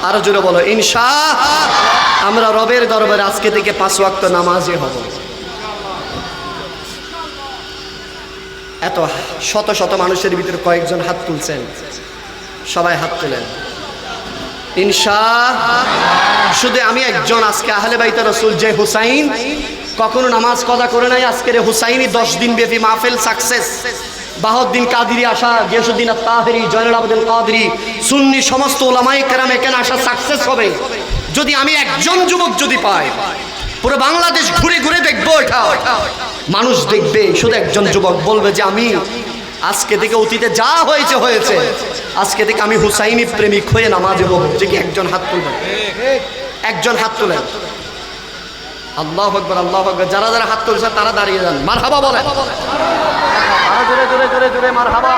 আরো জোরে বলো ইনশাআল্লাহ। আমরা রবের দরবারে আজকে থেকে 5 ওয়াক্ত নামাজি হব। এত শত শত মানুষের ভিতরে কয়েকজন হাত তুলছেন, সবাই হাত তুলেন ইনশাআল্লাহ। শুধু আমি একজন আজকে আহলে বাইত রাসূল যে হুসাইন কখনো নামাজ কদা করে নাই, আজকের হুসাইনি 10 দিন ব্যাপী মাহফিল সাকসেস। বাহাউদ্দিন কাদেরী আসা, গিয়াসউদ্দিন আত-তাহেরী, জয়নুল আবেদিন কাদেরী, সুন্নি সমস্ত উলামায়ে কেরাম এখানে আসা সাকসেস হবে যদি আমি একজন যুবক যদি পাই। পুরো বাংলাদেশ ঘুরে ঘুরে দেখবো, এটা মানুষ দেখবে, শুধু একজন যুবক বলবে যে আমি আজকে থেকে অতীতে যা হয়েছে হয়েছে, আজকে থেকে আমি হুসাইনি প্রেমিক হয়ে নামাজে হব। যে কি একজন হাত তুলবেন? একজন হাত তুলেন। আল্লাহু আকবার, আল্লাহু আকবার। যারা যারা হাত তুলছে তারা দাঁড়িয়ে যান, মারহাবা বলেন। আরো জোরে জোরে জোরে জোরে মারহাবা।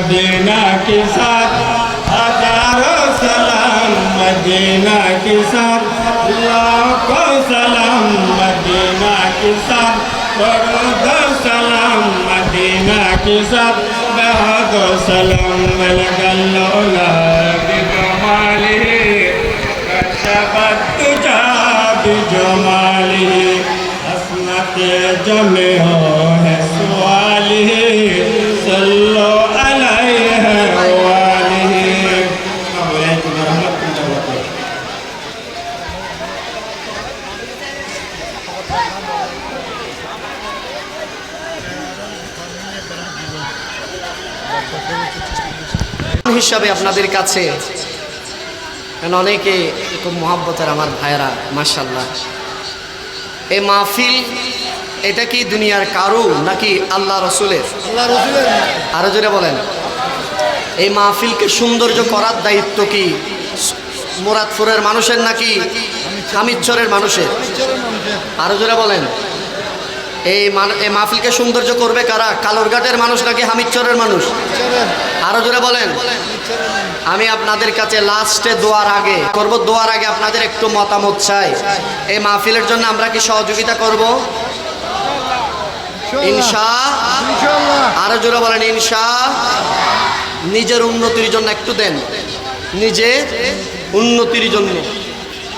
मदीना के साथ हजारों सलाम, मदीना के साथ लाखों सलाम, मदीना के साथ करोड़ों सलाम, मदीना के साथ बहुत सलाम। लल्ला बिजमाली कशफत तुझा बिजमाली, हसनत जमे हो है सवाली, सल्लो अलैहि वालिहि। হিসাবে আপনাদের কাছে, কারণ অনেকে খুব মহাব্বতের আমার ভাইয়েরা, মাশাআল্লাহ, এই মাহফিল এটা কি দুনিয়ার কারু নাকি আল্লাহ রসুলের? আরো জোরে বলেন। এই মাহফিলকে সৌন্দর্য করার দায়িত্ব কি মুরাদপুরের মানুষের নাকি হামিদচরের মানুষের? আরো জোরে বলেন। এই মাহফিলকে সৌন্দর্য করবে কারা? কালুরঘাটের মানুষ নাকি হামিদচরের মানুষ? আরো জোরে বলেন। আমি আপনাদের কাছে লাস্টে দোয়ার আগে করব, দোয়ার আগে আপনাদের একটু মতামত চাই। এই মাহফিলের জন্য আমরা কি সহযোগিতা করব? ইনশাআল্লাহ। আরো জোরে বলেন ইনশাআল্লাহ। নিজের উন্নতির জন্য একটু দেন, নিজের উন্নতির জন্য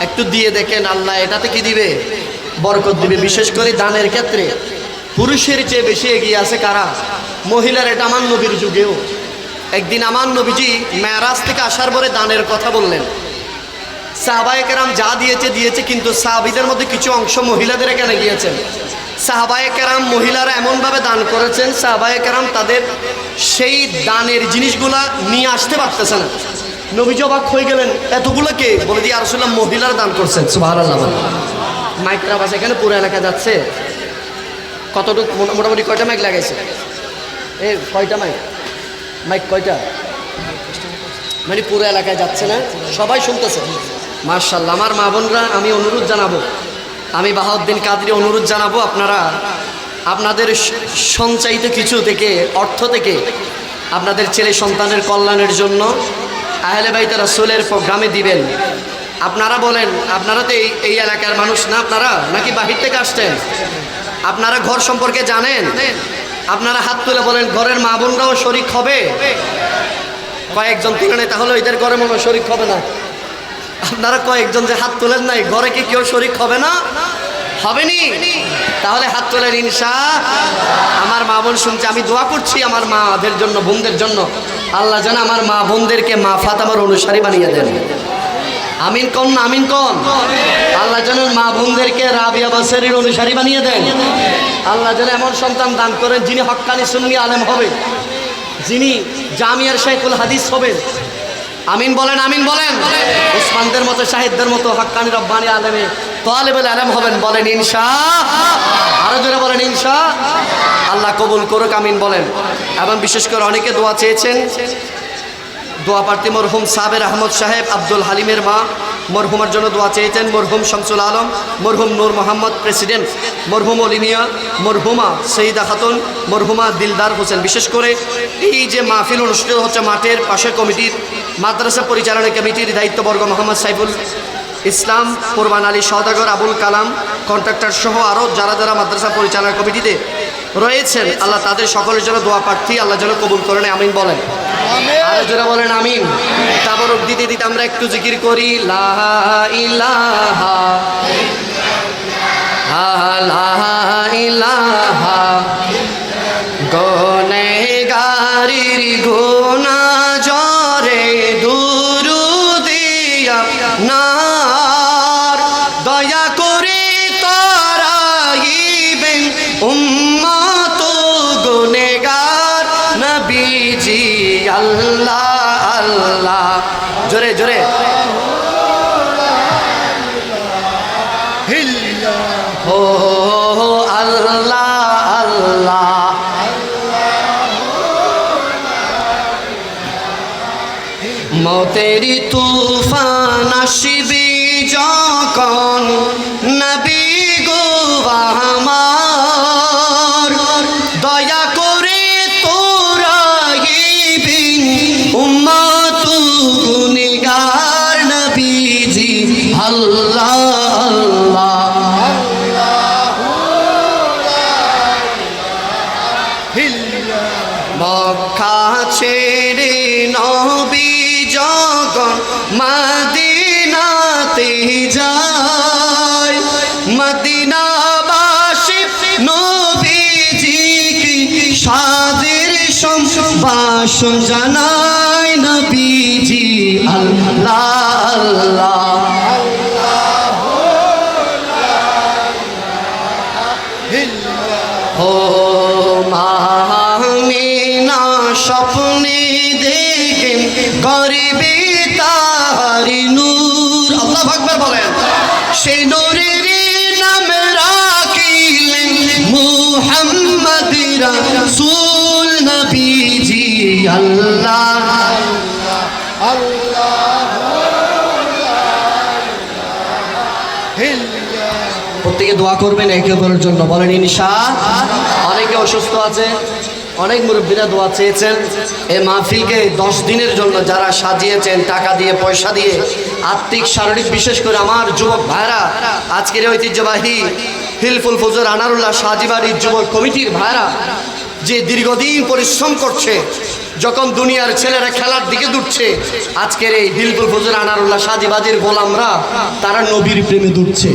একটু দিয়ে দেখেন, আল্লাহ এটাতে কি দিবে? বরকত দিবে। বিশেষ করে দানের ক্ষেত্রে পুরুষের চেয়ে বেশি এগিয়ে আছে কারা? মহিলার। এটা আমার নবীর যুগেও একদিন আমার নবীজি মেরাজ থেকে আসার পরে দানের কথা বললেন। সাহাবায়ে কেরাম যা দিয়েছে, কিন্তু সাহাবীদের মধ্যে কিছু অংশ মহিলাদের এখানে গিয়েছেন। সাহাবায়ে কেরাম মহিলারা এমনভাবে দান করেছেন, সাহাবায়ে কেরাম তাদের সেই দানের জিনিসগুলা নিয়ে আসতে পারতেছে না। নবীজি অবাক হয়ে গেলেন, এতগুলো কে? বলে দিয়ে রাসূলুল্লাহ মহিলারা দান করছেন। সুবহানাল্লাহ। মাইকরা বাস এখানে পুরো এলাকা যাচ্ছে। কতটুকু মোটামুটি কয়টা মাইক লাগাইছে? কয়টা মাইক কয়টা? মানে পুরো এলাকায় যাচ্ছে না, সবাই শুনতেছে। মাশাআল্লাহ। আমার মা বোনরা, আমি অনুরোধ জানাবো, আমি বাহাউদ্দিন কাদরি অনুরোধ জানাবো, আপনারা আপনাদের সঞ্চায়িত কিছু থেকে, অর্থ থেকে আপনাদের ছেলে সন্তানের কল্যাণের জন্য আহলে বাইত রাসূলের প্রোগ্রামে দিবেন। আপনারা বলেন, আপনারা তো এই এলাকার মানুষ না আপনারা, নাকি বাহির থেকে আসছেন? আপনারা ঘর সম্পর্কে জানেন? আপনারা হাত তুলে বলেন, ঘরের মা বোনরাও শরিক হবে? কয়েকজন তুলে নেই, তাহলে এদের ঘরে মনে শরিক হবে না। আপনারা কয়েকজন যে হাত তুলেন নাই, ঘরে কি কেউ শরিক হবে না? হবেনি? তাহলে হাত তোলেন ইনশাআল্লাহ। আমার মা বোন শুনছে, আমি দোয়া করছি আমার মাদের জন্য, বোনদের জন্য, আল্লাহ যেন আমার মা বোনদেরকে মা ফাতেমার অনুসারী বানিয়ে দেন। আমিন কোন না? আমিন কোন? আল্লাহ যেন মা বোনদেরকে রাবিয়া বাসরির অনুসারী বানিয়ে দেন। আল্লাহ যেন এমন সন্তান দান করেন যিনি হক্কানি সুন্নি আলেম হবে, যিনি জামিয়ার শাইখুল হাদিস হবেন। আমিন বলেন, আমিন বলেন। ওসমানদের মতো, শাহিদদের মতো হক্কানি রব্বানি আলেমে তালেবুল আলেম হবেন। বলেন ইনশাআল্লাহ। আরো জোরে বলেন ইনশাআল্লাহ। আল্লাহ কবুল করুক, আমিন বলেন। এবং বিশেষ করে অনেকে দোয়া চেয়েছেন। দোয়া প্রার্থী মরহুম সাবের আহমদ সাহেব, আব্দুল হালিমের মা, মরহুমার জন্য দোয়া চেয়েছেন। মরহুম শামসুল আলম, মরহুম নূর মোহাম্মদ প্রেসিডেন্ট, মরহুম অলিমিয়া, মরহুমা সঈদা খাতুন, মরহুমা দিলদার হোসেন। বিশেষ করে এই যে মাহফিল অনুষ্ঠিত হচ্ছে মাঠের পাশের কমিটির, মাদ্রাসা পরিচালনা কমিটির দায়িত্ববর্গ মোহাম্মদ সাইফুল ইসলাম, কোরবান আলী সওদাগর, আবুল কালাম কন্ট্রাক্টর সহ আরও যারা যারা মাদ্রাসা পরিচালনা কমিটিতে রয়েছেন, আল্লাহ তাদের সকলের জন্য দোয়া প্রার্থী, আল্লাহ যেন কবুল করেন। আমিন বলেন। আরো যারা বলেন আমিন। তাবারক দিতে দিতে আমরা একটু জিকির করি, লা ইলাহা ইলাহা। গুনেহগারির গুনাহ জরে দুরুদিয়া নার, দয়া করে তারাইবেন উম্মত গুনেহগার নবীজি। আল্লাহ আল্লাহ, জোরে জোরে। ও আল্লাহ আল্লাহ। মতেরি তুফান আসিবি যখন, নবী গো আমার, দয়া করে তোরাইবেন উম্মত গুনেহগার নবীজি। আল্লাহ আল্লাহ। মক্কা ছেড়ে নবী যখন মদিনাতে যায়, মদিনাবাসী নবীজিকে সাদের সম্ভাষণ জানায় নবীজি। আল্লাহ আল্লাহ। ও মা আমিনা স্বপ্নে দেখেন আল্লাহ। প্রত্যেকে দোয়া করবেন একে অপরের জন্য, বলেন ইনশাআল্লাহ। অনেকে অসুস্থ আছে, অনেক মুরব্বীরা দোয়া চেয়েছেন। এই মাহফিলকে 10 দিনের জন্য যারা সাজিয়েছেন টাকা দিয়ে পয়সা দিয়ে আর্থিক শারীরিক, বিশেষ করে আমার যুবক ভাইরা, আজকের ঐতিহ্যবাহী হিলফুল ফুজুর আনারুল্লাহ সাজিবাড়ির যুবক কমিটির ভাইরা যে দীর্ঘদিন পরিশ্রম করছে, যখন দুনিয়ার ছেলেরা খেলার দিকে দৌড়ছে, আজকের এই হিলফুল ফুজুর আনারুল্লাহ সাজিবাজির গোলামরা তারা নবীর প্রেমে দৌড়ছে।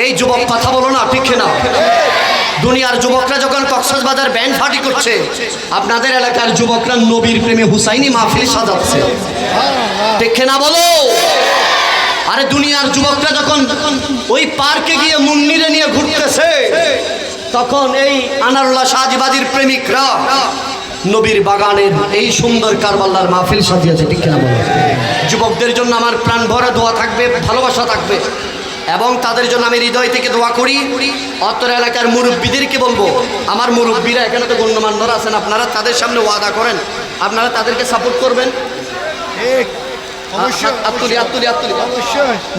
এই যুবক কথা বলো না, ঠিক না? দুনিয়ার যুবকরা যখন কক্সবাজার ব্যান্ড পার্টি করছে, আপনাদের এলাকার যুবকরা নবীর প্রেমে হুসাইনি মাহফিল সাজাচ্ছে, ঠিক না বলো? আরে দুনিয়ার যুবকরা যখন ওই পার্কে গিয়ে মুন্নিরে নিয়ে ঘুরতেছে, তখন এই আনারুল্লাহ সাজিবাজির প্রেমিকরা নবীর বাগানের এই সুন্দর কারবালার মাহফিল সাজিয়েছে, ঠিক না বলো? যুবকদের জন্য আমার প্রাণ ভরা দোয়া থাকবে, ভালোবাসা থাকবে, এবং তাদের জন্য আমি হৃদয় থেকে দোয়া করি। অত্র এলাকার মুরব্বীদেরকে বলবো, আমার মুরব্বীরা এখানে তো গণ্যমান্যরা আছেন, আপনারা তাদের সামনে ওয়াদা করেন আপনারা তাদেরকে সাপোর্ট করবেন।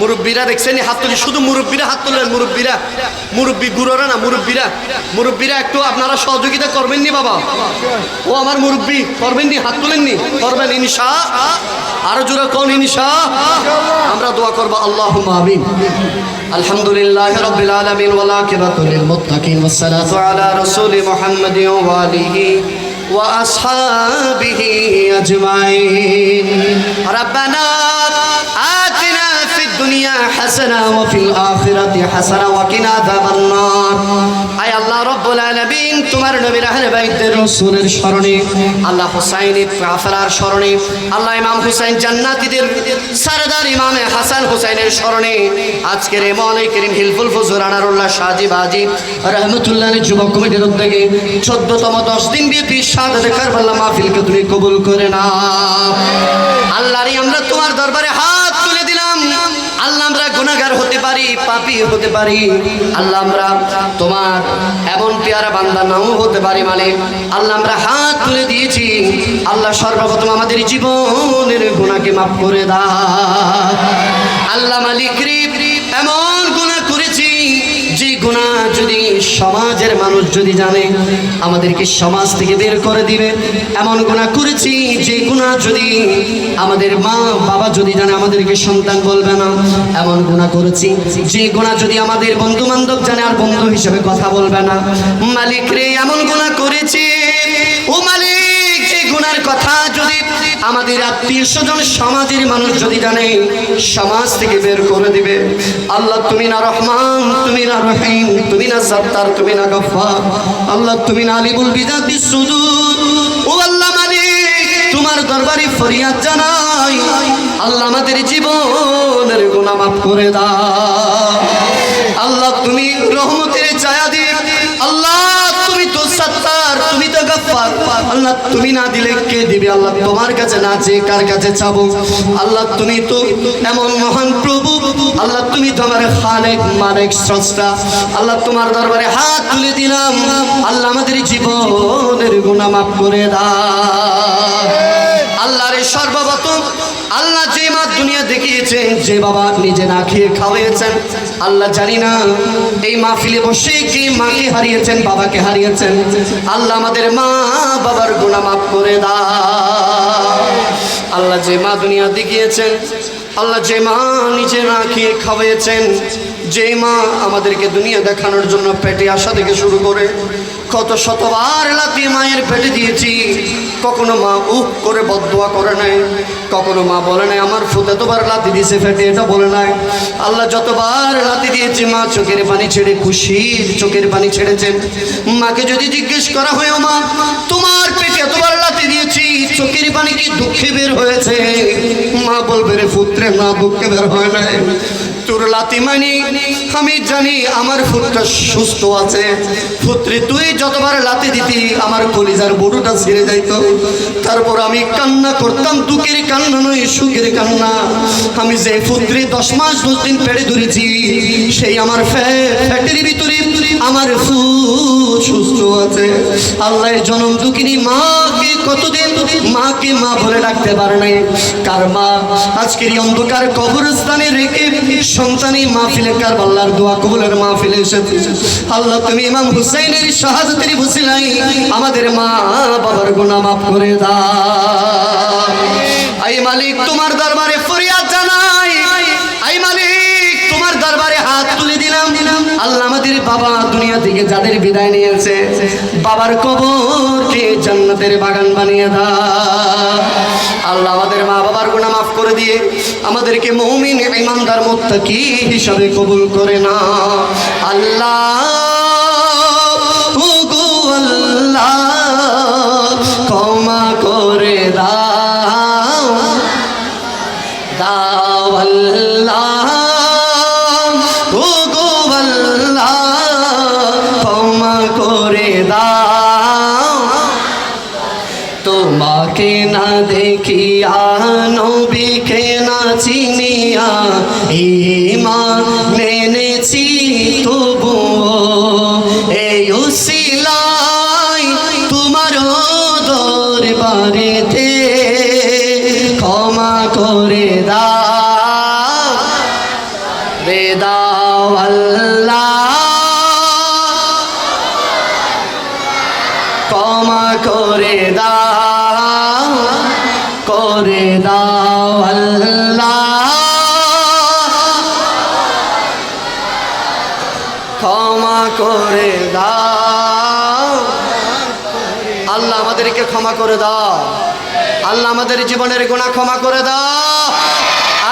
মুরব্বীরা দেখছেন হাত তুলি, শুধু মুরব্বীরা হাত তুললেন, মুরব্বী গুরুরা না, মুরব্বীরা একটু আপনারা সহযোগিতা করবেন নি বাবা? ও আমার মুরব্বী করবেন নি? হাত তুলেননি? করবেন ইনশাআল্লাহ। আরো জোরে কোন ইনশাআল্লাহ। আমরা দোয়া করব, আল্লাহুম্মা আমিন। আলহামদুলিল্লাহি রাব্বিল আলামিন ওয়া আকিবাতু লিল মুত্তাকিন ওয়াস সালাতু আলা রাসূলি মুহাম্মাদিন ওয়া আলিহি ওয়া আসহাবিহি আজমাইন। রব্বানা আতিনা ফিদ দুনিয়া হাসানা ওয়া ফিল আখিরাতি হাসানা ওয়া কিনা আযাবান নার। আয় আল্লাহ রাব্বুল আলামিন, তোমার নবীর আহলে বাইতের রাসূলের শরণে, আল্লাহ হুসাইনের কাফেলার শরণে, আল্লাহ ইমাম হুসাইন জান্নাতীদের সরদার ইমামে হাসান হুসাইনের শরণে, আজকের এই মওলাই করিম হিলফুল ফুজুর আনারুল্লাহ সাজিবাজি রহমাতুল্লাহ যুবক কমিটির উদ্যোগে 14তম 10 দিন ব্যাপী শাহাদাত কারবালা মাহফিলকে তুমি কবুল করে নাও। আল্লাহর আমরা তোমার দরবারে হাত তুলে দিলাম। আল্লাহ আমরা গুনাহগার হতে পারি, পাপী হতে পারি, আল্লাহ আমরা তোমার এমন পেয়ারা বান্দা নাও হতে পারি, মালিক আল্লাহ আমরা হাত তুলে দিয়েছি। আল্লাহ সর্বপ্রথম আমাদের জীবনের গুনাহকে মাফ করে দাও। আল্লাহ মালিক রে, এমন গুনাহ করেছি যে গুনাহ যদি সমাজের মানুষ যদি জানে আমাদেরকে সমাজ থেকে বের করে দিবে। এমন গুনাহ করেছি যে গুনাহ যদি আমাদের মা বাবা যদি জানে আমাদেরকে সন্তান বলবে না। এমন গুনাহ করেছি যে গুনাহ যদি আমাদের বন্ধু বান্ধব জানে আর বন্ধু হিসেবে কথা বলবে না। মালিক রে, এমন গুনাহ করেছি ও মালিক, যে গুনার কথা যদি আমাদের আত্মীয় স্বজন সমাজের মানুষ যদি জানে সমাজ থেকে বের করে দিবে। আল্লাহ তুমি না রহমান, তুমি না রহিম, তুমি না সত্তার, তুমি না গফফার, আল্লাহ তুমি না আলিমুল বিজাতি সুদূর। ও আল্লাহ মালিক, তোমার দরবারে ফরিয়াদ জানাই, আল্লাহ আমাদের জীবনের গুনাহ মাফ করে দাও। আল্লাহ তুমি রহমতের ছায়া দিয়ে, আল্লাহ তুমি তো সত্তার, তুমি তো গফফার, আল্লাহ তুমি না দিলে কে দিবে? আল্লাহ তোমার কাছে না চেয়ে কার কাছে চাবো? আল্লাহ তুমি তো এমন মহান প্রভু, আল্লাহ তুমি তো আমার খালেক মালিক স্রষ্টা। আল্লাহ তোমার দরবারে হাত তুলে দিলাম, আল্লাহ আমাদের জীবনের গুনাহ মাফ করে দাও। আল্লাহর সর্বপ্রথম আল্লাহ যে মা দুনিয়া দেখিয়েছেন, যে বাবা নিজে না খেয়ে খাওয়াইয়েছেন, আল্লাহ জানি না এই মাহফিলে বসে কি মাকে হারিয়েছেন, বাবাকে হারিয়েছেন। আল্লাহ আমাদের মা বাবার গুনাহ মাফ করে দাও। আল্লাহ যে মা দুনিয়া দেখিয়েছেন, আল্লাহ যে মা নিজে না খেয়ে খাওয়াইয়েছেন, যে মা আমাদেরকে দুনিয়া দেখানোর জন্য পেটে আসা থেকে শুরু করে কত শতবার লাথি মায়ের পেটে দিয়েছি, কখনো মা উহ করে বদদোয়া করে নাই, কখনো মা বলে নাই আমার ফুত এতবার লাথি দিয়েছে পেটে, এটা বলে নাই। আল্লাহ যতবার লাথি দিয়েছি মা চোখের পানি ছেড়ে, খুশির চোখের পানি ছেড়েছেন। মাকে যদি জিজ্ঞেস করা হয়, মা তোমার পেটে এতবার লাথি দিয়েছি, চোখের পানি কি দুঃখে বের হয়েছে? মা বলবে রে পুত্রে, না দুঃখে বের হয় নাই, তোর লাথি মানি আমি জানি আমার ফুটটা সুস্থ আছে। পুত্রে তুই যতবার লাথি দিতি আমার কলিজার বড়ুটা ছিঁড়ে যাইত, তারপর আমি কান্না করতাম, দুঃখের কান্না নয় সুখের কান্না। আমি যে পুত্রে 10 মাস 10 দিন পেটে ধরেছি, সেই আমার ফ্যাটের ভিতরে আমার ফুল সুস্থ আছে। আল্লাহ জনম দুঃখিনী মাকে কতদিন মাকে মা বলে রাখতে পারে নাই। কার মা আজকের এই অন্ধকার কবরস্থানে রেখে সন্তানী মাহফিলে কারবালার দোয়া কবুলের মাহফিলে এসেছে। আল্লাহ তুমি ইমাম হুসাইনের শাহাদাতের ওসিলায় আমাদের মা বাবার গুনাহ মাফ করে দাও। আই মালিক তোমার দরবারে ফরিয়াদ জানাই, আই মালিক তোমার দরবারে হাত তুলে দিলাম। আল্লাহ আমাদের বাবা দুনিয়া থেকে যাদের বিদায় নিয়েছে, বাবার কবরকে জান্নাতের বাগান বানিয়ে দাও। আল্লাহ আমাদের মা বাবার গুনাহ মাফ করে দিয়ে আমাদেরকে মুমিন ঈমানদার মুত্তাকি হিসাবে কবুল করে না। আল্লাহ ও গো আল্লাহ ক্ষমা করে দাও, দাও আল্লাহ ও গো আল্লাহ ক্ষমা করে দাও। তোমাকে না দেখিয়া নবীকে না চিনিয়া ঈমান এনেছি তবুও এই উসিলায় তোমার দরবারেতে ক্ষমা করে দাও রে দাও আল্লাহ ক্ষমা করে দাও, করে দাও আল্লাহ ক্ষমা করে দাও। আল্লাহ আমাদেরকে ক্ষমা করে দাও। আল্লাহ আমাদের জীবনের গুনাহ ক্ষমা করে দাও।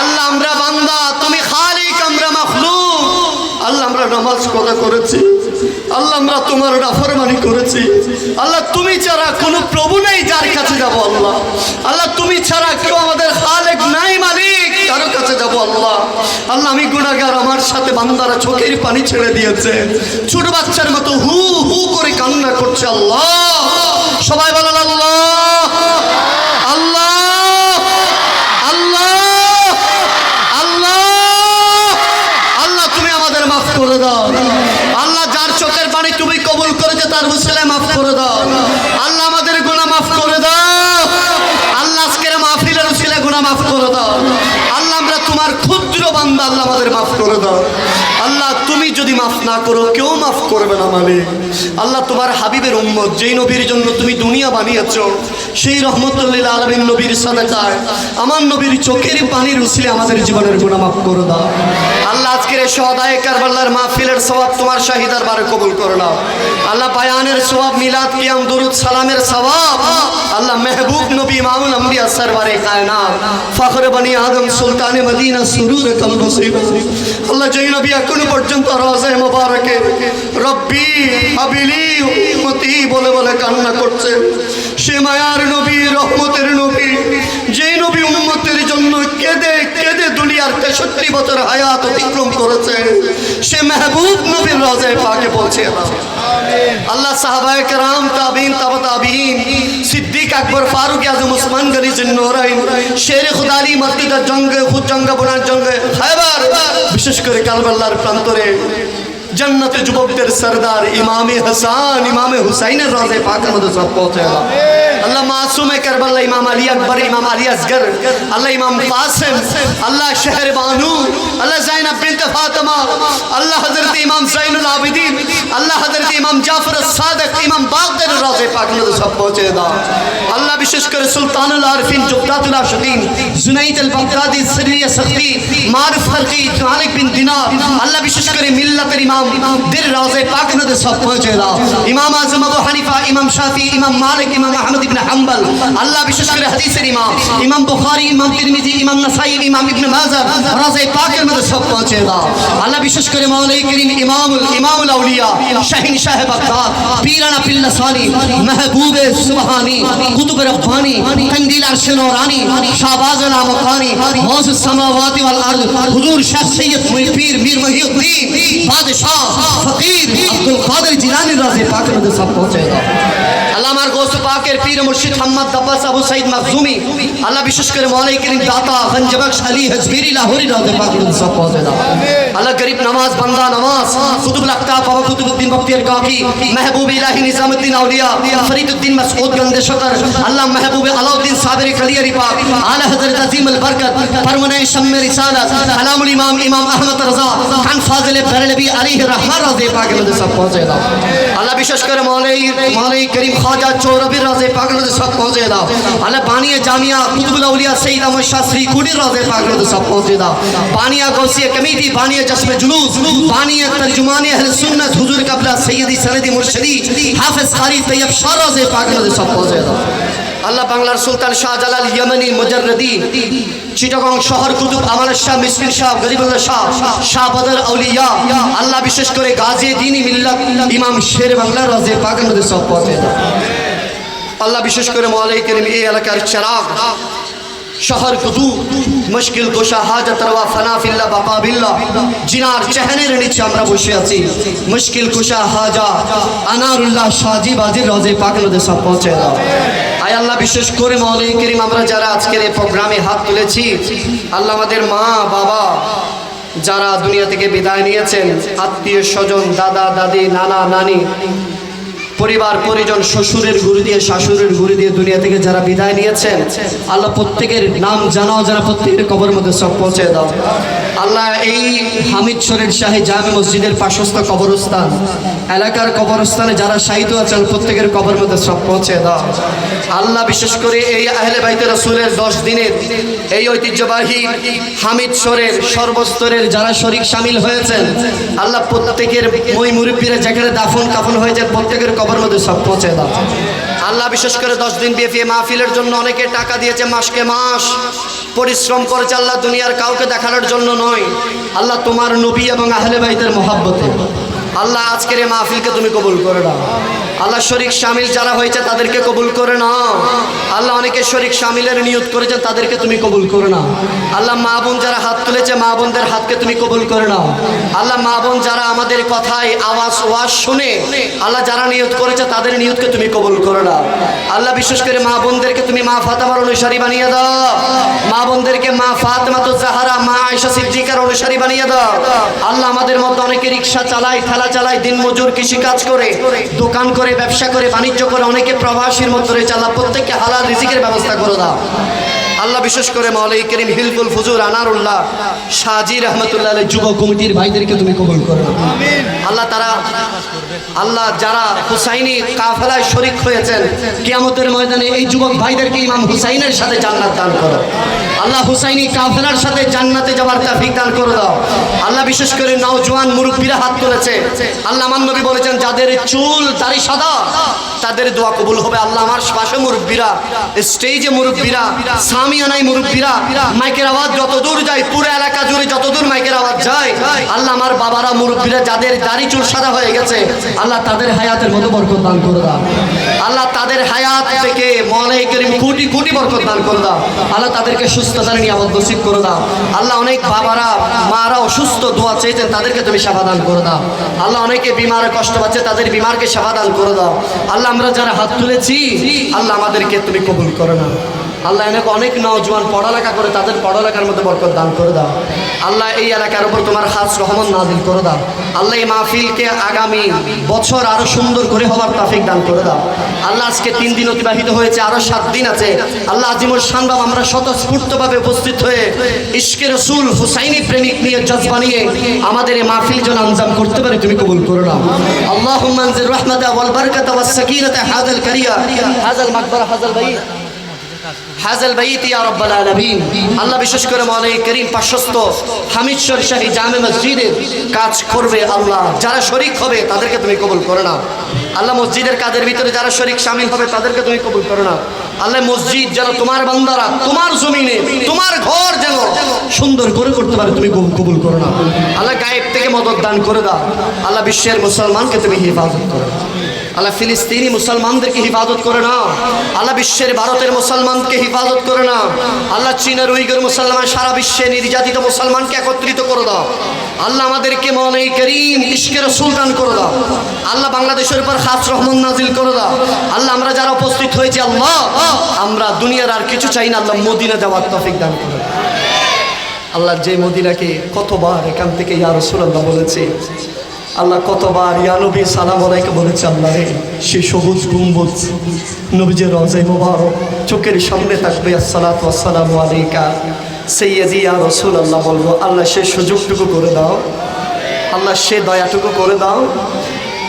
আল্লাহ আমরা বান্দা, তুমি খালিক, আমরা মাখলুক। আল্লাহ আমরা নামাজ কদা করেছি, আল্লাহ আমরা তোমার নাফরমানি করেছি। আল্লাহ তুমি ছাড়া কোনো প্রভু নেই যার কাছে যাব। আল্লাহ আল্লাহ তুমি ছাড়া কেউ আমাদের খালেক নাই, মালিক কারো কাছে যাব। আল্লাহ আল্লাহ আমি গুনাহগার, আমার সাথে বান্দারা চোখের পানি ছেড়ে দিয়েছে, ছোট বাচ্চার মতো হু হু করে কান্না করছে। আল্লাহ সবাই বলেন আল্লাহ আল্লাহ আল্লাহ আল্লাহ। আল্লাহ তুমি আমাদের মাফ করে দাও। আল্লাহ যার চোখের পানি তুমি কবুল করেছে তার উসিলায় মাফ করে দাও। আল্লাহ আমাদের গুনাহ মাফ করে দাও। আল্লাহ আজকের মাহফিলের উসিলায় গুনাহ মাফ করে দাও। আল্লাহ আমরা তোমার ক্ষুদ্র বান্দা, আল্লাহ আমাদের মাফ করে দাও। আল্লাহ তুমি যদি মাফ না করো কেউ মাফ করবে না মালিক। আল্লাহ তোমার হাবিবের উম্মত, যেই নবীর জন্য তুমি দুনিয়া বানিয়েছো, সেই রহমতুল লিল আলামিন নবীর সাদাকায় আমার নবীর চোখের পানির উসিলে আমাদের জীবনের গুনাহ মাফ করে দাও। আল্লাহ আজকের এই শহাদায়ে কারবালার মাহফিলের সওয়াব তোমার শাহিদার বারে কবুল করে নাও। আল্লাহ বায়ানের সওয়াব, মিলাদ, কিয়াম, দুরুদ, সালামের সওয়াব আল্লাহ মেহবুব নবী ইমামুল আম্বিয়া সরওয়ারে কায়নাত ফখর বনি আদম সুলতানে মদিনা সুরুর কল নসিব। আল্লাহ যেই নবী এখনো পর্যন্ত রওজায়ে মুবারকে রব্বি হাবিলি উম্মতি বলে বলে কান্না করছে, সে মায়ার নবী, রহমতের নবী, যেই নবী উম্মতের জন্য কেঁদে কেঁদে দুনিয়ার 63 বছর হায়াত অতিক্রম করেছে, সে মেহবুব নবীর রওজায়ে পাকে পৌঁছে দাও। আল্লাহ সাহাবায়ে কেরাম, তাবিঈন, তাবা তাবিঈন, সিদ্দিক আকবর, ফারুক আজম, উসমান গনি জিন্নুরাইন, শের খুদা আলী মসজিদের জঙ্গে, খুদ জঙ্গে, বোনার জঙ্গে, খায়বার, বিশেষ করে কারবালার প্রান্তরে जन्नत जुबकদের सरदार इमाम हसन इमाम हुसैन रोज़े पाक में सब पहुंचे अल्लाह मासूम करबला इमाम अली अकबर इमाम अली असगर अल्लाह इमाम कासिम अल्लाह शहर बानू अल्लाह ज़ैनब बिन्त फातिमा अल्लाह हज़रत इमाम ज़ैनुल आबिदीन अल्लाह हज़रत इमाम जाफर सादिक इमाम बाक़र रोज़े पाक में सब पहुंचे अल्लाह विशेष कर सुल्तानुल आरिफीन जुब्बातुल आशिकीन जुनैद अल बगदादी सिर्री सख्ती मारिफ खल्की मालिक बिन दिनार अल्लाह विशेष कर मिल्लत इमाम दिल रोज़े पाक में सब पहुंचे इमाम आज़म अबू हनीफा इमाम शाफी इमाम मालिक इमाम अहमद इब्न हम्बल अल्लाह विशेष कर हदीसेर इमाम इमाम बुखारी इमाम तिरमिजी इमाम नसाई इमाम इब्न माजा रोज़े पाक में सब पहुंचे अल्लाह विशेष कर मौला करीम इमामुल औलिया शहंशाह बगदाद पीराना पिल्लसानी महबूब सुबहानी कुतुब रब्बानी कंदील अर्श नूरानी शाहबाज नामकानी गौस समावाति वल अर्द हुजूर शाह सैयद पीर मीर महिउद्दीन बादशाह फकीर अब्दुल कादिर जिलानी रोज़े पाक में सब पहुंचे अल्लाह हमारे गोश्त पाक পাকের পীর মুর্শিদ মোহাম্মদ আব্বাস আবু সাইদ মাখজুমি আল্লাহ বিশেষ করে মৌলাই করিম দাতা গঞ্জবख्श আলী হজবিরি লাহোরি রওজে পাক সব পৌঁছে দাও আল্লাহ গরিব নমাজ বান্দা নমাজ কুতুবুল আফতাব বাবা কুতুবউদ্দিন বখতিয়ার কাকি महबूब इलाही निजामुद्दीन औलिया फरीदुद्दीन मसऊद गंदे शकर अल्लाह महबूब अलाउद्दीन साबिरी खलियरी पाक आला हजरत अजीम अल बरकत फरमाने शम्म रिसालत कलामुल इमाम इमाम अहमद रजा खान फाजिल बरेलवी अलैहि रहमा रज़े पाक में सब पहुंचे दाओ अल्लाह विशेष कर मौलाई करीम ख्वाजा चौरबी रज़े पाक में सब पहुंचे दाओ अल्लाह बानिया जामिया कुतुबुल औलिया सैयद अहमद शास्त्री कुड़ी रज़े पाक में सब पहुंचे दाओ बानिया गौसिया कमेटी बानिया जश्न जुलूस बानिया तर्जुमानी अहले सुन्नत हुजूर कबला सैयदी सनदी मुर्शिदी हाफिज कारी तैयब शाह रज़े पाक में सब पहुंचे दाओ अल्लाह बांग्लार सुल्तान शाहजालाल यमनी मुजर्रदी चिटागং শহর কুতুব আমানত শাহ মিসকিন শাহ গরিবুল্লাহ শাহ শাহ বদর আউলিয়া আল্লাহ বিশেষ করে গাজী দ্বীনি মিল্লাত ইমাম শের বাংলা রজে পাকের মধ্যে সব পৌঁছে দাও আল্লাহ বিশেষ করে মৌলাই করিম এই এলাকার চিরাগ শহর কুতুব মুশকিল গোশা হাজত রওয়া ফানা ফিল্লাহ বাবা বিল্লাহ জিনার চেহানের নিচে আমরা বসে আছি মুশকিল গোশা হাজা আনারুল্লাহ শাহজি বাজির রজে পাকের মধ্যে সব পৌঁছে দাও আয় আল্লাহ বিশেষ করে মৌলাই করিম আমরা যারা আজকের এই প্রোগ্রামে হাত তুলেছি আল্লাহ আমাদের মা বাবা যারা দুনিয়া থেকে বিদায় নিয়েছেন আত্মীয় স্বজন দাদা দাদি নানা নানি পরিবার পরিজন শ্বশুরের গুরু দিয়ে শাশুড়ের গুরু দিয়ে দুনিয়া থেকে যারা বিদায় নিয়েছেন আল্লাহ প্রত্যেকের নাম জানাও যারা প্রত্যেকের কবরের মধ্যে সব পৌঁছে দাও আল্লাহ এই হামিদ শরীফ শাহী জামে মসজিদের পার্শ্বস্থ কবরস্থান এলাকার কবরস্থানে যারা শাহিদ আছেন প্রত্যেকের কবরের মধ্যে সব পৌঁছে দাও আল্লাহ বিশেষ করে এই আহলে বাইতে রাসূলের 10 দিনের এই ঐতিহ্যবাহী হামিদ শরীফ সর্বস্তরের যারা শরীক শামিল হয়েছেন আল্লাহ প্রত্যেকের মই মুরব্বিরা যেখানে দাফন কাফন হয়েছে প্রত্যেকের কবরের মধ্যে সব পৌঁছে দাও আল্লাহ বিশেষ করে 10 দিন বিএফএ মাহফিলের জন্য অনেকে টাকা দিয়েছে মাসকে মাস পরিশ্রম করেছে আল্লাহ দুনিয়ার কাউকে দেখানোর জন্য নয় আল্লাহ তোমার নবী এবং আহলে বাইতের মহব্বতে আল্লাহ আজকের এই মাহফিলকে তুমি কবুল করে নাও আল্লাহ শরীক শামিল যারা হয়েছে তাদেরকে কবুল করে নাও আল্লাহ অনেকে শরীক শামিলের নিয়ত করেছে তাদেরকে তুমি কবুল করে নাও আল্লাহ মা বোন যারা হাত তুলেছে মা বোনদের হাতকে তুমি কবুল করে নাও আল্লাহ মা বোন যারা আমাদের কথায় আওয়াজ ওয়াজ শুনে আল্লাহ যারা নিয়ত করেছে তাদের নিয়তকে তুমি কবুল করে নাও আল্লাহ বিশেষ করে মা বোনদেরকে তুমি মা ফাতেমার অনুসারী বানিয়ে দাও মা বোনদেরকে মা ফাতেমাতুজ জাহরা মা আয়েশা সিদ্দিকার অনুসারী বানিয়ে দাও আল্লাহ আমাদের মধ্যে অনেকে রিকশা চালায় ঠেলা চালায় দিন মজুর কৃষি কাজ করে দোকান করে ব্যবসা করে বাণিজ্য করে অনেকে প্রবাসীর মধ্যে রয়েছে আল্লাহ প্রত্যেককে হালাল রিজিকের ব্যবস্থা করে দাও আল্লাহ বিশেষ করে মৌলাই করিম হিলফুল ফুজুর আনারুল্লাহ শাহজি রহমতুল্লাহ আলাইহি যুব কমিটির ভাইদেরকে তুমি কবুল করো আমিন আল্লাহ তারা আল্লাহ যারা হুসাইনি কাফেলায় শরীক হয়েছেন কিয়ামতের ময়দানে এই যুবক ভাইদেরকে ইমাম হুসাইনের সাথে জান্নাত দান করো আল্লাহ হুসাইনি কাফেলার সাথে জান্নাতে যাওয়ার তৌফিক দান করে দাও আল্লাহ বিশেষ করে নওজোয়ান মুরব্বিরা হাত তুলেছে আল্লাহ আমার নবী বলেছেন যাদের চুল দাড়ি সাদা তাদের দোয়া কবুল হবে আল্লাহ আমার পাশে মুরব্বিরা স্টেজে মুরব্বিরা সামিয়ানায় মুরব্বিরা মাইকের আওয়াজ যত দূর যায় পুরো এলাকা জুড়ে যত দূর মাইকের আওয়াজ যায় আল্লাহ আমার বাবারা মুরব্বিরা যাদের দাড়ি চুল সাদা হয়ে গেছে আল্লাহ তাদের হায়াতের মতো বরকত দান করে দাও আল্লাহ তাদের হায়াত থেকে মৌলাই করিম কোটি কোটি বরকত দান করে দাও আল্লাহ তাদেরকে সুস্থতার নিয়ামত নসিব করে দাও আল্লাহ অনেক বাবারা মারা অসুস্থ দোয়া চাইতেন তাদেরকে তুমি সেবা দান করে দাও আল্লাহ অনেকে বিমারে কষ্ট পাচ্ছে তাদের বিমারকে সেবা দান করে দাও আল্লাহ আমরা যারা হাত তুলেছি আল্লাহ আমাদেরকে তুমি কবুল করো না আল্লাহ এনেকে অনেক নওজোয়ান পড়ালেখা করে তাদের পড়ালেখার মধ্যে বরকত দান করে দাও আল্লাহ এই এলাকার উপর তোমার খাস রহমত নাযিল করে দাও আল্লাহ এই মাহফিলকে আগামী বছর আরো সুন্দর করে হওয়ার তৌফিক দান করে দাও আল্লাহ আজকে 3 দিন অতিবাহিত হয়েছে আরো 7 দিন আছে আল্লাহ আজিমুল শান বাবা আমরা স্বতঃস্ফূর্তভাবে উপস্থিত হয়ে ইশকে রাসূল হুসাইনি প্রেমিক নিয়ে জজবা নিয়ে আমাদের এই মাহফিল যেন আঞ্জাম করতে পারি তুমি কবুল করে নাও আল্লাহুম্মা আনজিল রাহমাতা ওয়াল বারাকাতা ওয়াস সাকিনাতা হাযাল কারিয়া হাযাল মাকবারা হাযাল বাইত হাজাল বাইত ইয়া রাব্বাল আলামিন আল্লাহ বিশেষ করে মৌলাই করিম পার্শ্বস্থ হামিদ শরীফ শাহী জামে মসজিদের কাজ করবে আল্লাহ যারা শরীক হবে তাদেরকে তুমি কবুল করে নাও আল্লাহ মসজিদের কাজের ভিতরে যারা শরীক শামিল হবে তাদেরকে তুমি কবুল করে নাও আল্লাহ মসজিদ যেন তোমার বান্দারা তোমার জমিনে তোমার ঘর যেন সুন্দর করে করতে পারে তুমি কবুল করে নাও আল্লাহ গায়েব থেকে মদদ দান করে দাও আল্লাহ বিশ্বের মুসলমানকে তুমি হেফাজত করো আল্লাহ ফিলিস্তিনি মুসলমানদেরকে হিফাজত করে নাও। আল্লাহ বিশ্বের ভারতের মুসলমানকে হিফাজত করে নাও। আল্লাহ চীনের উইগুর মুসলমান, সারা বিশ্বে নির্যাতিত মুসলমানকে একত্রিত করে দাও। আল্লাহ আমাদেরকে মৌলাই করিম ইশকের সুলতান করে দাও। আল্লাহ বাংলাদেশের উপর খাস রহমত নাজিল করে দাও। আল্লাহ আমরা যারা উপস্থিত হয়েছি, আল্লাহ আমরা দুনিয়ার আর কিছু চাই না, আল্লাহ মদিনা যাওয়ার তৌফিক দান করে দাও। আল্লাহ যে মদিনাকে কতবার এখান থেকে ইয়া রাসূলুল্লাহ বলেছে, আল্লাহ কতবার ইয়া নবী সালাম আলাইকা বলেছে, আল্লাহ রে সেই সবুজ গম্বুজ নবীজির রওজায়ে মুবারক চোখের সামনে থাকবে, আসসালাতু ওয়াসসালামু আলাইকা সাইয়্যিদি ইয়া রাসূলুল্লাহ বলবো, আল্লাহ সে সুযোগটুকু করে দাও, আল্লাহ সে দয়াটুকু করে দাও,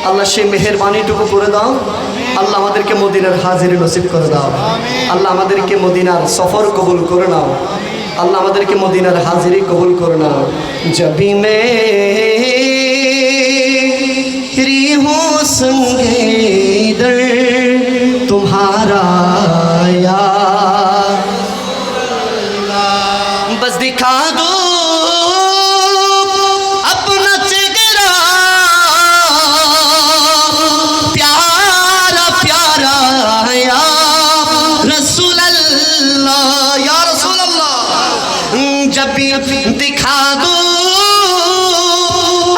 আল্লাহ সে মেহেরবানিটুকু করে দাও। আল্লাহ আমাদেরকে মদিনার হাজিরি নসিব করে দাও। আল্লাহ আমাদেরকে মদিনার সফর কবুল করে নাও। আল্লাহ আমাদেরকে মদিনার হাজিরি কবুল করে নাও। জবি মেরি হো সঙ্গে দর तुम्हारा या बस दिखा दो अपना चेहरा प्यारा प्यारा या रसूल अल्लाह, या रसूल अल्लाह। जब भी दिखा दो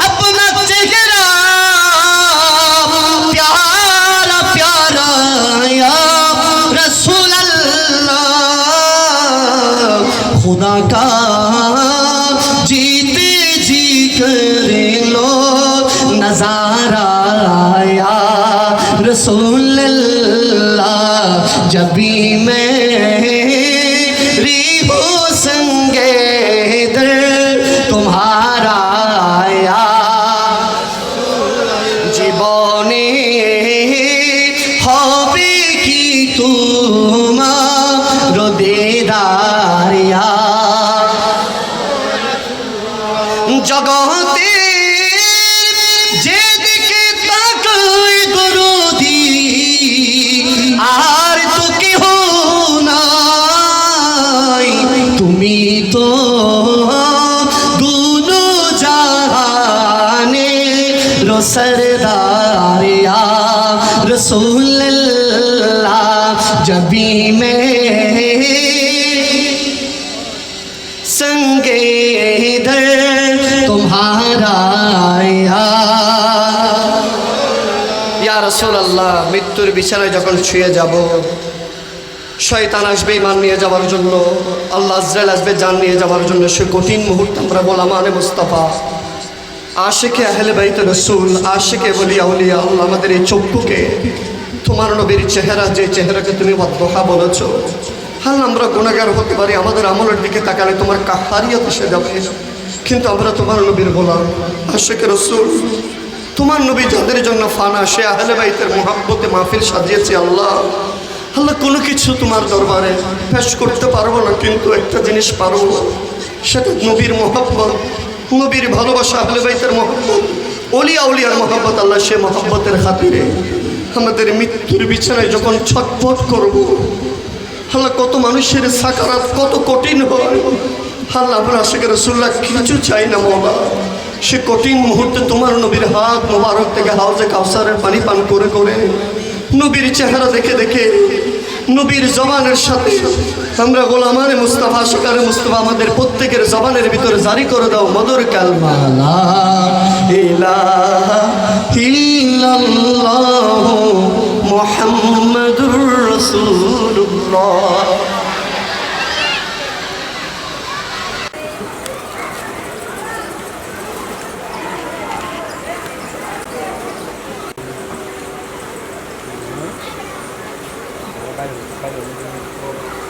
अपना चेहरा प्यारा प्यारा या रसूल अल्लाह, खुदा का जीते जी कर लो नजारा या रसूल अल्लाह। जब भी मेरी हो संगे दर तुम्हारा या জীবনে হবে কি তোমার দিদার ইয়া জগতে যেদিকে তাকাই দরদি আর তো কেহ নাই, তুমি তো দুনো জাহানে रो सरदार या रसूल अल्लाह। जब भी मैं संगे दर तुम्हारा या रसूल अल्लाह। মৃত্যুর বিছানায় যখন শুয়ে যাব, শয়তান আসবে ইমান নিয়ে যাওয়ার জন্য, আল্লাহ আজরাইল আসবে জান নিয়ে যাওয়ার জন্য। সে কঠিন মুহূর্তে আমরা গোলামানে মুস্তাফা, আশিকে আহলে বাইত রসুল, আশিকে ওলিয়া উলিয়া, আল্লাহ আমাদের এই চক্ষুকে তোমার নবীর চেহারা, যে চেহারাকে তুমি বদদোহা বলেছো, হাল আমরা গুনাহগার হতে পারি, আমাদের আমলের দিকে তাকালে তোমার কাহারিয়ত এসে যাবে, কিন্তু আমরা তোমার নবীর গোলাম, আশিকে রসুল। তোমার নবী যাদের জন্য ফানা, সে আহলে বাইতের মুহাব্বতে মাহফিল সাজিয়েছে। আল্লাহ আল্লাহ কোনো কিছু তোমার দরবারে পেশ করতে পারবো না, কিন্তু একটা জিনিস পারবো, সেটা নবীর মুহাব্বত, নবীর ভালোবাসা, আহলে বাইতের মহব্বত, ওলিয়া উলিয়ার মহব্বত। আল্লাহ সে মহব্বতের খাতিরে আমাদের মৃত্যুর বিছানায় যখন ছটফট করব, আল্লাহ কত মানুষের সাকারাত কত কঠিন হয়, আল্লাহ আমরা আশিকে রাসূলুল্লাহ কিছু চাই না মওলা, সে কঠিন মুহূর্তে তোমার নবীর হাত মোবারক থেকে হাউজে কাউসারের পানি পান করে করে, নবীর চেহারা দেখে দেখে, নবীর জবানের সাথে আমরা গোলামানে মুস্তাফা, আশিকারে মুস্তাফা আমাদের প্রত্যেকের জবানের ভিতরে জারি করে দাও মধুর কালমা লা ইলাহা ইল্লাল্লাহ মুহাম্মাদুর রাসূলুল্লাহ। Hãy subscribe cho kênh Ghiền Mì Gõ để không bỏ lỡ